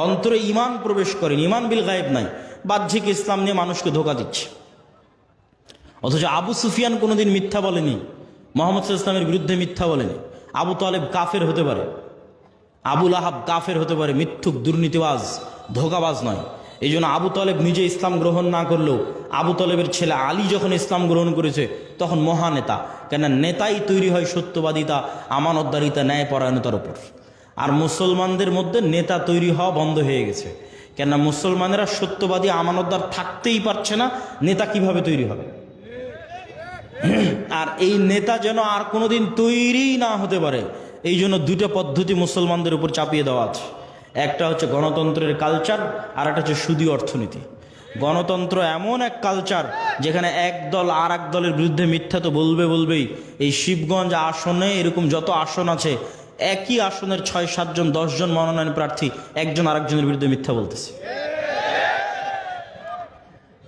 অন্তরে ঈমান প্রবেশ করেন, ঈমান বিল গায়েব নাই, বাহ্যিক ইসলাম নিয়ে মানুষকে ধোঁকা দিচ্ছে। অথচ আবু সুফিয়ান কোনোদিন মিথ্যা বলেনি, মুহাম্মদ সাল্লাল্লাহু আলাইহি ওয়াসাল্লামের বিরুদ্ধে মিথ্যা বলেনি। আবু তালেব কাফের হতে পারে, আবু লাহাব কাফের হতে পারে, মিথ্যুক দুর্নীতিবাজ ধোঁকাবাজ নয়। এই জন্য আবু তালেব নিজে ইসলাম গ্রহণ না করলেও আবু তালেবের ছেলে আলী যখন ইসলাম গ্রহণ করেছে তখন মহানেতা, কেন নেতাই তৈরি হয় সত্যবাদিতা, আমানতদারিতা, ন্যায়পরায়ণতার উপর। আর মুসলমানদের মধ্যে নেতা তৈরি হওয়া বন্ধ হয়ে গেছে, কেননা মুসলমানেরা সত্যবাদী আমানতদার থাকতেই পারছে না, নেতা কিভাবে তৈরি হবে? আর এই নেতা যেন আর কোনোদিন তৈরি না হতে পারে, এই জন্য দুটো পদ্ধতি মুসলমানদের উপর চাপিয়ে দেওয়া আছে। একটা হচ্ছে গণতন্ত্রের কালচার, আর একটা হচ্ছে সুদী অর্থনীতি। গণতন্ত্র এমন এক কালচার যেখানে এক দল আর এক দলের বিরুদ্ধে মিথ্যা তো বলবেই। এই শিবগঞ্জ আসনে এরকম যত আসন আছে, একই আসনের 6-7 জন 10 জন মনোনয়ন প্রার্থী একজন আরেকজনের বিরুদ্ধে মিথ্যা বলতেছে।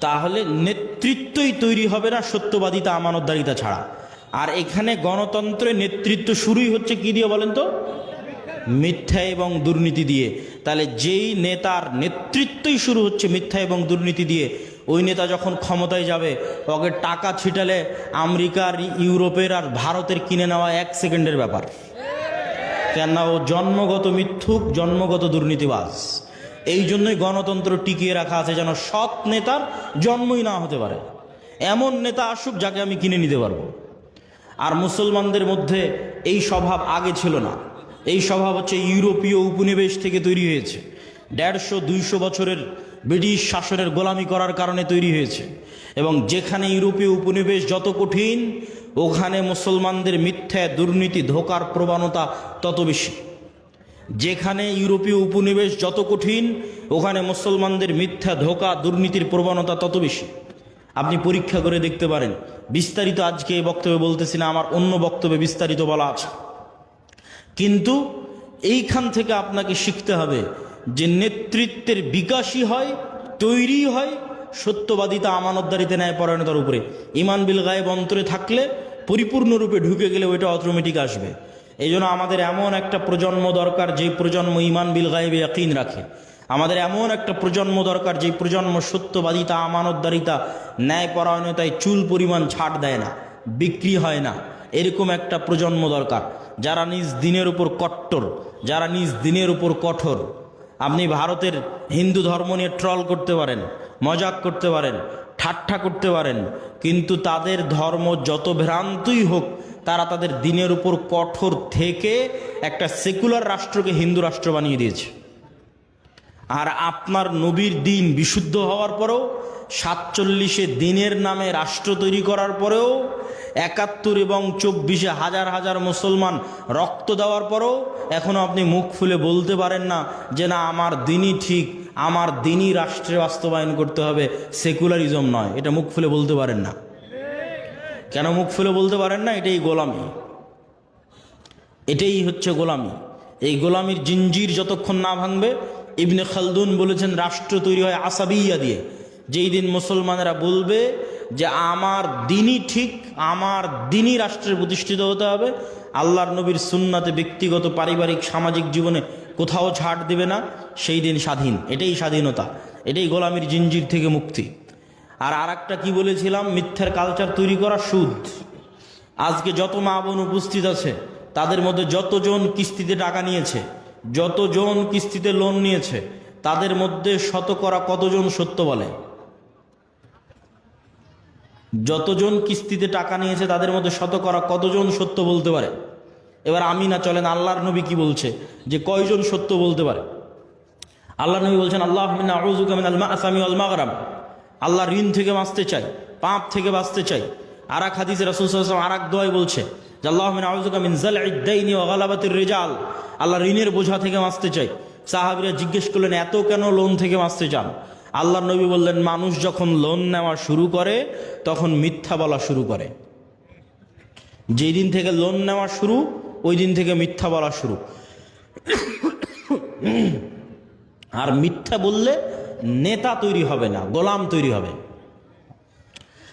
তাহলে নেতৃত্বই তৈরি হবে না সত্যবাদিতা আমানতদারিতা ছাড়া। আর এখানে গণতন্ত্রের নেতৃত্ব শুরুই হচ্ছে কি দিয়ে বলেন তো? মিথ্যা এবং দুর্নীতি দিয়ে। তাহলে যেই নেতার নেতৃত্বই শুরু হচ্ছে মিথ্যা এবং দুর্নীতি দিয়ে, ওই নেতা যখন ক্ষমতায় যাবে ওকে টাকা ছিটালে আমেরিকার, ইউরোপের আর ভারতের কিনে নেওয়া 1 সেকেন্ডের ব্যাপার। কেননা ও জন্মগত মিথ্যুক, জন্মগত দুর্নীতিবাজ। এই জন্যই গণতন্ত্র টিকিয়ে রাখা আছে, যেন সৎ নেতার জন্মই না হতে পারে। এমন নেতা আসুক যাকে আমি কিনে নিতে পারবো। আর মুসলমানদের মধ্যে এই স্বভাব আগে ছিল না। এই স্বভাব হচ্ছে ইউরোপীয় উপনিবেশ থেকে তৈরি হয়েছে। 150-200 বছরের ব্রিটিশ শাসনের গোলামি করার কারণে তৈরি হয়েছে। এবং যেখানে ইউরোপীয় উপনিবেশ যত কঠিন, ওখানে মুসলমানদের মিথ্যা, দুর্নীতি, ধোঁকার প্রবণতা তত বেশি। যেখানে ইউরোপীয় উপনিবেশ যত কঠিন, ওখানে মুসলমানদের মিথ্যা, ধোঁকা, দুর্নীতির প্রবণতা তত বেশি। আপনি পরীক্ষা করে দেখতে পারেন। বিস্তারিত আজকে এই বক্তব্যে বলতেছি না, আমার অন্য বক্তব্যে বিস্তারিত বলা আছে। কিন্তু এইখান থেকে আপনাকে শিখতে হবে যে নেতৃত্বের বিকাশই হয়, তৈরি হয় সত্যবাদিতা, আমানতদারিতে, ন্যায়পরায়ণতার উপরে। ঈমান বিল গায়েব অন্তরে থাকলে, পরিপূর্ণরূপে ঢুকে গেলে ওইটা অটোমেটিক আসবে। এই জন্য আমাদের এমন একটা প্রজন্ম দরকার যে প্রজন্ম ঈমান বিল গায়েবে ইয়াকিন রাখে। আমাদের এমন একটা প্রজন্ম দরকার যে প্রজন্ম সত্যবাদিতা, আমানতদারিতা, ন্যায়পরায়ণতায় চুল পরিমাণ ছাড় দেয় না, বিক্রি হয় না। এরকম একটা প্রজন্ম দরকার যারা নিজ দিনের উপর কট্টর, যারা নিজ দিনের উপর কঠোর। আপনি ভারতের হিন্দু ধর্ম নিয়ে ট্রল করতে পারেন, মজাক করতে পারেন, ঠাট্টা করতে পারেন, কিন্তু তাদের ধর্ম যত ভ্রান্তই হোক, তারা তাদের দিনের উপর কঠোর থেকে একটা সেকুলার রাষ্ট্রকে হিন্দু রাষ্ট্র বানিয়ে দিয়েছে। আর আপনার নবীর দিন বিশুদ্ধ হওয়ার পরেও, 47 দিনের নামে রাষ্ট্র তৈরি করার পরেও, 71 এবং 24 হাজার হাজার মুসলমান রক্ত দেওয়ার পরেও এখনও আপনি মুখ খুলে বলতে পারেন না যে না, আমার দিনই ঠিক, আমার দিনই রাষ্ট্রে বাস্তবায়ন করতে হবে, সেকুলারিজম নয়। এটা মুখ খুলে বলতে পারেন না। কেন মুখ খুলে বলতে পারেন না? এটাই গোলামি, এটাই হচ্ছে গোলামি। এই গোলামির জিঞ্জির যতক্ষণ না ভাঙবে, ইবনে খালদুন বলেছেন রাষ্ট্র তৈরি হয় আসাবিয়া দিয়ে। যেই দিন মুসলমানেরা বলবে যে আমার দিনই ঠিক, আমার দিনই রাষ্ট্রে প্রতিষ্ঠিত হতে হবে, আল্লাহর নবীর সুন্নাতে ব্যক্তিগত পারিবারিক সামাজিক জীবনে কোথাও ছাড় দেবে না, সেই দিন স্বাধীন। এটাই স্বাধীনতা, এটাই গোলামির জিঞ্জির থেকে মুক্তি। আর আরেকটা কি বলেছিলাম, মিথ্যার কালচার তৈরি করা সুদ। আজকে যত মা বোন উপস্থিত আছে তাদের মধ্যে যতজন কিস্তিতে টাকা নিয়েছে, যতজন কিস্তিতে লোন নিয়েছে, তাদের মধ্যে শতকরা কতজন সত্য বলে? যতজন কিস্তিতে টাকা নিয়েছে তাদের মধ্যে শতকরা কতজন সত্য বলতে পারে? এবার আমি না, চলেন আল্লাহর নবী কি বলছে যে কয়জন সত্য বলতে পারে। আল্লাহর নবী বলছেন, আল্লাহুম্মা আউযুকা মিনাল মা'সামি ওয়াল মাগরাম, আল্লাহ ঋণ থেকে বাঁচতে চাই, পাপ থেকে বাঁচতে চাই। আর এক হাদিসে রাসূল সাল্লাল্লাহু আলাইহি ওয়াসাল্লাম আর এক দোয়ায় বলছে যে আল্লাহুম্মা আউযুকা মিন যাল'ইদ দাইনি ওয়া গালাবাতির রিজাল, আল্লাহ ঋণের বোঝা থেকে বাঁচতে চাই। সাহাবীরা জিজ্ঞেস করলেন, এত কেন লোন থেকে বাঁচতে চান? আল্লাহর নবী বললেন, মানুষ যখন লোন নেওয়া শুরু করে তখন মিথ্যা বলা শুরু করে। যেই দিন থেকে লোন নেওয়া শুরু, ওই দিন থেকে মিথ্যা বলা শুরু। আর মিথ্যা বললে নেতা তৈরি হবে না, গোলাম তৈরি হবে।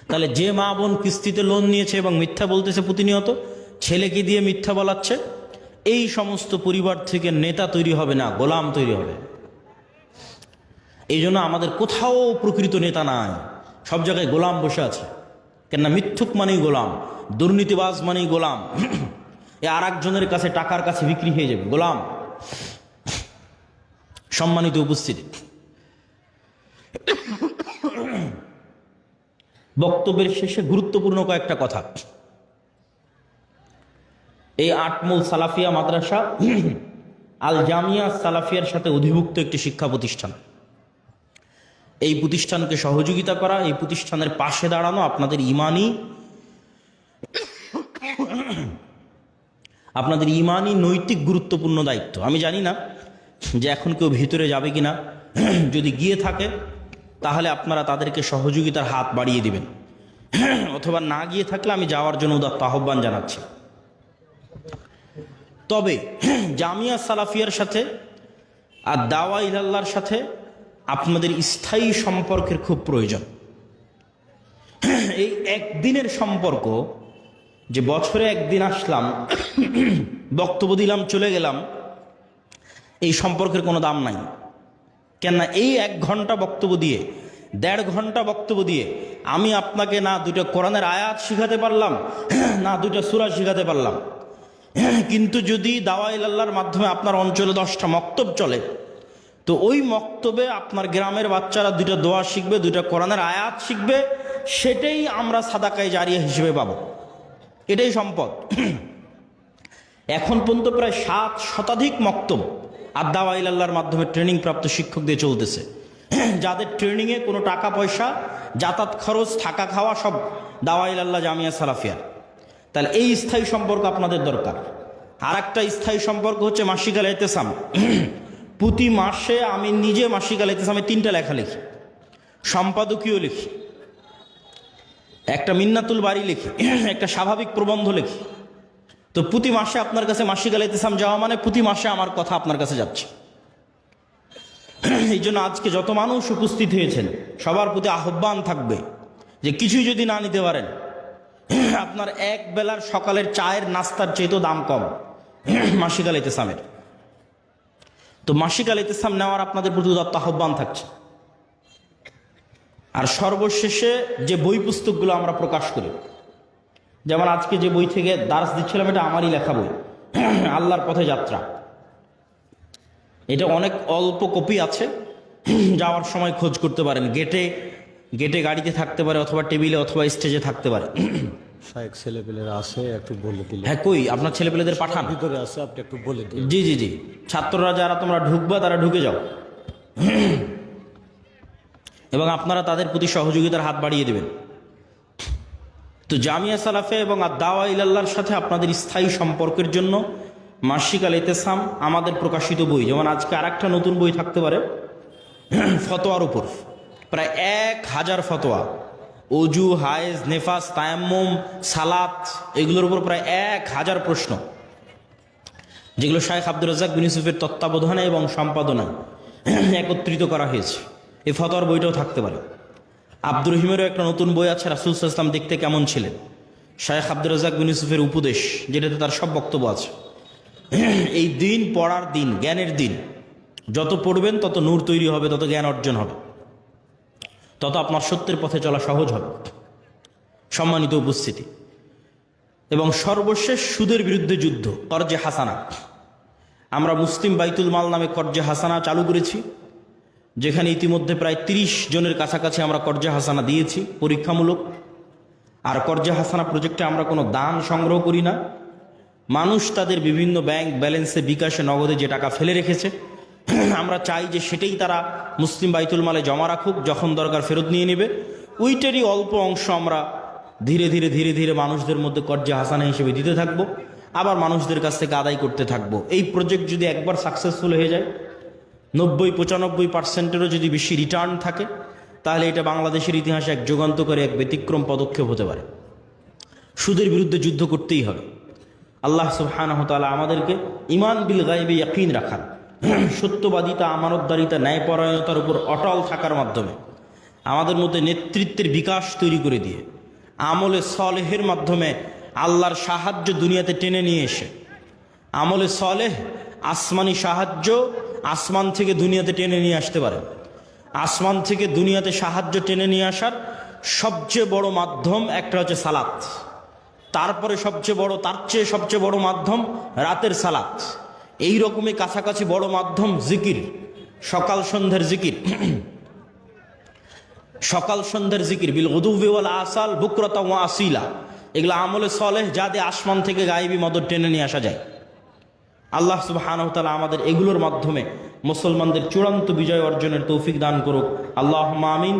তাহলে যে মা বোন কিস্তিতে লোন নিয়েছে এবং মিথ্যা বলতেছে প্রতিনিয়ত, ছেলেকে দিয়ে মিথ্যা বলাচ্ছে, এই সমস্ত পরিবার থেকে নেতা তৈরি হবে না, গোলাম তৈরি হবে। এই জন্য আমাদের কোথাও প্রকৃত নেতা নাই, সব জায়গায় গোলাম বসে আছে। কেননা মিথ্যুক মানেই গোলাম, দুর্নীতিবাজ মানেই গোলাম। এ আর একজনের কাছে টাকার কাছে বিক্রি হয়ে যাবে, গোলাম। সম্মানিত উপস্থিতি, বক্তব্যের শেষে গুরুত্বপূর্ণ কয়েকটা কথা। এই আটমূল সালাফিয়া মাদ্রাসা আল জামিয়া সালাফিয়ার সাথে অধিভুক্ত একটি শিক্ষা প্রতিষ্ঠান। এই প্রতিষ্ঠানকে সহযোগিতা করা, এই প্রতিষ্ঠানের পাশে দাঁড়ানো আপনাদের ইমানি নৈতিক গুরুত্বপূর্ণ দায়িত্ব। আমি জানি না যে এখন কেউ ভিতরে যাবে কিনা, যদি গিয়ে থাকে তাহলে আপনারা তাদেরকে সহযোগিতার হাত বাড়িয়ে দিবেন, অথবা না গিয়ে থাকলে আমি যাওয়ার জন্য উদাত্ত আহ্বান জানাচ্ছি। তবে জামিয়া সালাফিয়ার সাথে আর দাওয়া ইলাল্লাহর সাথে আপনাদের স্থায়ী সম্পর্কের খুব প্রয়োজন। এই একদিনের সম্পর্ক, যে বছরে একদিন আসলাম, বক্তব্য দিলাম, চলে গেলাম, এই সম্পর্কের কোনো দাম নাই। কেননা এই 1 ঘন্টা বক্তব্য দিয়ে, 1.5 ঘন্টা বক্তব্য দিয়ে আমি আপনাকে না 2টা কোরআনের আয়াত শিখাতে পারলাম, না 2টা সূরা শিখাতে পারলাম। কিন্তু যদি দাওয়া ইলাল্লাহর মাধ্যমে আপনার অঞ্চলে 10টা মক্তব চলে, তো ওই মক্তবে আপনার গ্রামের বাচ্চারা 2টা দোয়া শিখবে, 2টা কোরআনের আয়াত শিখবে, সেটাই আমরা সাদাকায়ে জারিয়া হিসেবে পাবো। এটাই সম্পদ। এখন পর্যন্ত প্রায় 7 শতাধিক মক্তব আর দাওয়া ইলাল্লাহর মাধ্যমে ট্রেনিং প্রাপ্ত শিক্ষক দিয়ে চলতেছে, যাদের ট্রেনিংয়ে কোনো টাকা পয়সা, যাতায়াত খরচ, থাকা খাওয়া সব দাওয়া ইলাল্লাহ জামিয়া সালাফিয়া। তাহলে এই স্থায়ী সম্পর্ক আপনাদের দরকার। আর একটা স্থায়ী সম্পর্ক হচ্ছে মাসিক আল ইতিসাম। প্রতি মাসে আমি নিজে মাসিক আল ইতিসামে 3টা লেখা লিখি, সম্পাদকীয় লিখি, একটা মিন্নাতুল বাড়ি লিখি, একটা স্বাভাবিক প্রবন্ধ লিখি। তো প্রতি মাসে আপনার কাছে মাসিক আল ইতিসাম যাওয়া মানে প্রতি মাসে আমার কথা আপনার কাছে যাচ্ছে। এই জন্য আজকে যত মানুষ উপস্থিত হয়েছেন সবার প্রতি আহ্বান থাকবে যে কিছুই যদি না নিতে পারেন, আপনার এক বেলার সকালের চায়ের নাস্তার চেয়েও দাম কম মাসিক আল ইতিসামের। তো মাসিক আল ইতিসাম নেওয়ার আপনাদের প্রতি উদাত্ত আহ্বান থাকছে। আর সর্বশেষে যে বই পুস্তকগুলো আমরা প্রকাশ করি, যেমন আজকে যে বই থেকে দার্স দিচ্ছিলাম, এটা আমারই লেখা বই, আল্লাহর পথে যাত্রা। এটা অনেক অল্প কপি আছে, যাওয়ার সময় খোঁজ করতে পারেন। গেটে গাড়িতে থাকতে পারে, অথবা টেবিলে অথবা স্টেজে থাকতে পারে। ছেলেপেলেরা আছে, একটু বলে দিলে। হ্যাঁ, কই আপনার ছেলেপেলেদের পাঠান, ভিতরে আছে, আপনি একটু বলে দিন। জি জি জি, ছাত্ররা যারা তোমরা ঢুকবা তারা ঢুকে যাও, এবং আপনারা তাদের প্রতি সহযোগিতার হাত বাড়িয়ে দেবেন। তো জামিয়া সালাফে এবং দাওয়া ইলাল্লাহর সাথে আপনাদের স্থায়ী সম্পর্কের জন্য মাসিক আল ইতিসাম আমাদের প্রকাশিত বই। যেমন আজকে আরেকটা নতুন বই থাকতে পারে ফতোয়ার উপর, প্রায় 1000 ফতোয়া, অজু, হায়েজ, নেফাস, তায়াম্মুম, সালাত, এগুলোর উপর প্রায় 1000 প্রশ্ন, যেগুলো শায়েখ আব্দুর রাজ্জাক বিন ইউসুফের তত্ত্বাবধানে এবং সম্পাদনায় একত্রিত করা হয়েছে। এই ফতোয়ার বইটাও থাকতে পারে। আব্দুর রহিমেরও একটা নতুন বই আছে, রাসূল সাল্লাল্লাহু আলাইহি ওয়াসাল্লাম দেখতে কেমন ছিলেন। শায়েখ আব্দুর রাজ্জাক বিন ইউসুফের উপদেশ, যেটাতে তার সব বক্তব্য আছে। এই দিন পড়ার দিন, জ্ঞানের দিন। যত পড়বেন তত নূর তৈরি হবে, তত জ্ঞান অর্জন হবে, তত আপনার সত্যের পথে চলা সহজ হবে। সম্মানিত উপস্থিতি, এবং সর্বশেষ সুদের বিরুদ্ধে যুদ্ধ, কর্জে হাসানা। আমরা মুসলিম বাইতুল মাল নামে কর্জে হাসানা চালু করেছি, যেখানে ইতিমধ্যে প্রায় 30 জনের কাছাকাছি আমরা কর্জে হাসানা দিয়েছি পরীক্ষামূলক। আর কর্জে হাসানা প্রজেক্টে আমরা কোনো দান সংগ্রহ করি না। মানুষ তাদের বিভিন্ন ব্যাংক ব্যালেন্সে, বিকাশে, নগদে যে টাকা ফেলে রেখেছে, আমরা চাই যে সেটাই তারা মুসলিম বাইতুল মালে জমা রাখুক, যখন দরকার ফেরত নিয়ে নেবে। ওইটারই অল্প অংশ আমরা ধীরে ধীরে ধীরে ধীরে মানুষদের মধ্যে কর্জে হাসানা হিসেবে দিতে থাকবো, আবার মানুষদের কাছ থেকে আদায় করতে থাকবো। এই প্রজেক্ট যদি একবার সাকসেসফুল হয়ে যায়, 90-95%-এরও যদি বেশি রিটার্ন থাকে, তাহলে এটা বাংলাদেশের ইতিহাসে এক যুগান্তকারী, এক ব্যতিক্রম পদক্ষেপ হতে পারে। সুদের বিরুদ্ধে যুদ্ধ করতেই হবে। আল্লাহ সুবহানাহু ওয়া তাআলা আমাদেরকে ঈমান বিল গায়বে ইয়াকিন রাখার, সত্যবাদিতা, আমানতদারিতা, ন্যায়পরায়ণতার উপর অটল থাকার মাধ্যমে আমাদের মধ্যে নেতৃত্বের বিকাশ তৈরি করে দিয়ে, আমলে সলেহের মাধ্যমে আল্লাহর সাহায্য দুনিয়াতে টেনে নিয়ে এসে, আমলে সলেহ আসমানি সাহায্য আসমান থেকে দুনিয়াতে টেনে নিয়ে আসতে পারে। আসমান থেকে দুনিয়াতে সাহায্য টেনে নিয়ে আসার সবচেয়ে বড় মাধ্যম একটা হচ্ছে সালাত, তারপরে সবচেয়ে বড়, তার চেয়ে সবচেয়ে বড় মাধ্যম রাতের সালাত, এই রকমই কাছাকাছি বড় মাধ্যম জিকির, সকাল সন্ধ্যার জিকির। সকাল সন্ধ্যার জিকির, বিল গুদুওয়ি ওয়াল আসাল বুকরাতাও ওয়া আসিলা, এগুলো আমলে সলেহ, যা দিয়ে আসমান থেকে গায়েবী মদদ টেনে নিয়ে আসা যায়। আল্লাহ সুবহানাহু ওয়া তাআলা আমাদের এগুলোর মাধ্যমে মুসলমানদের চূড়ান্ত বিজয় অর্জনের তৌফিক দান করুক। আল্লাহুম্মা আমিন।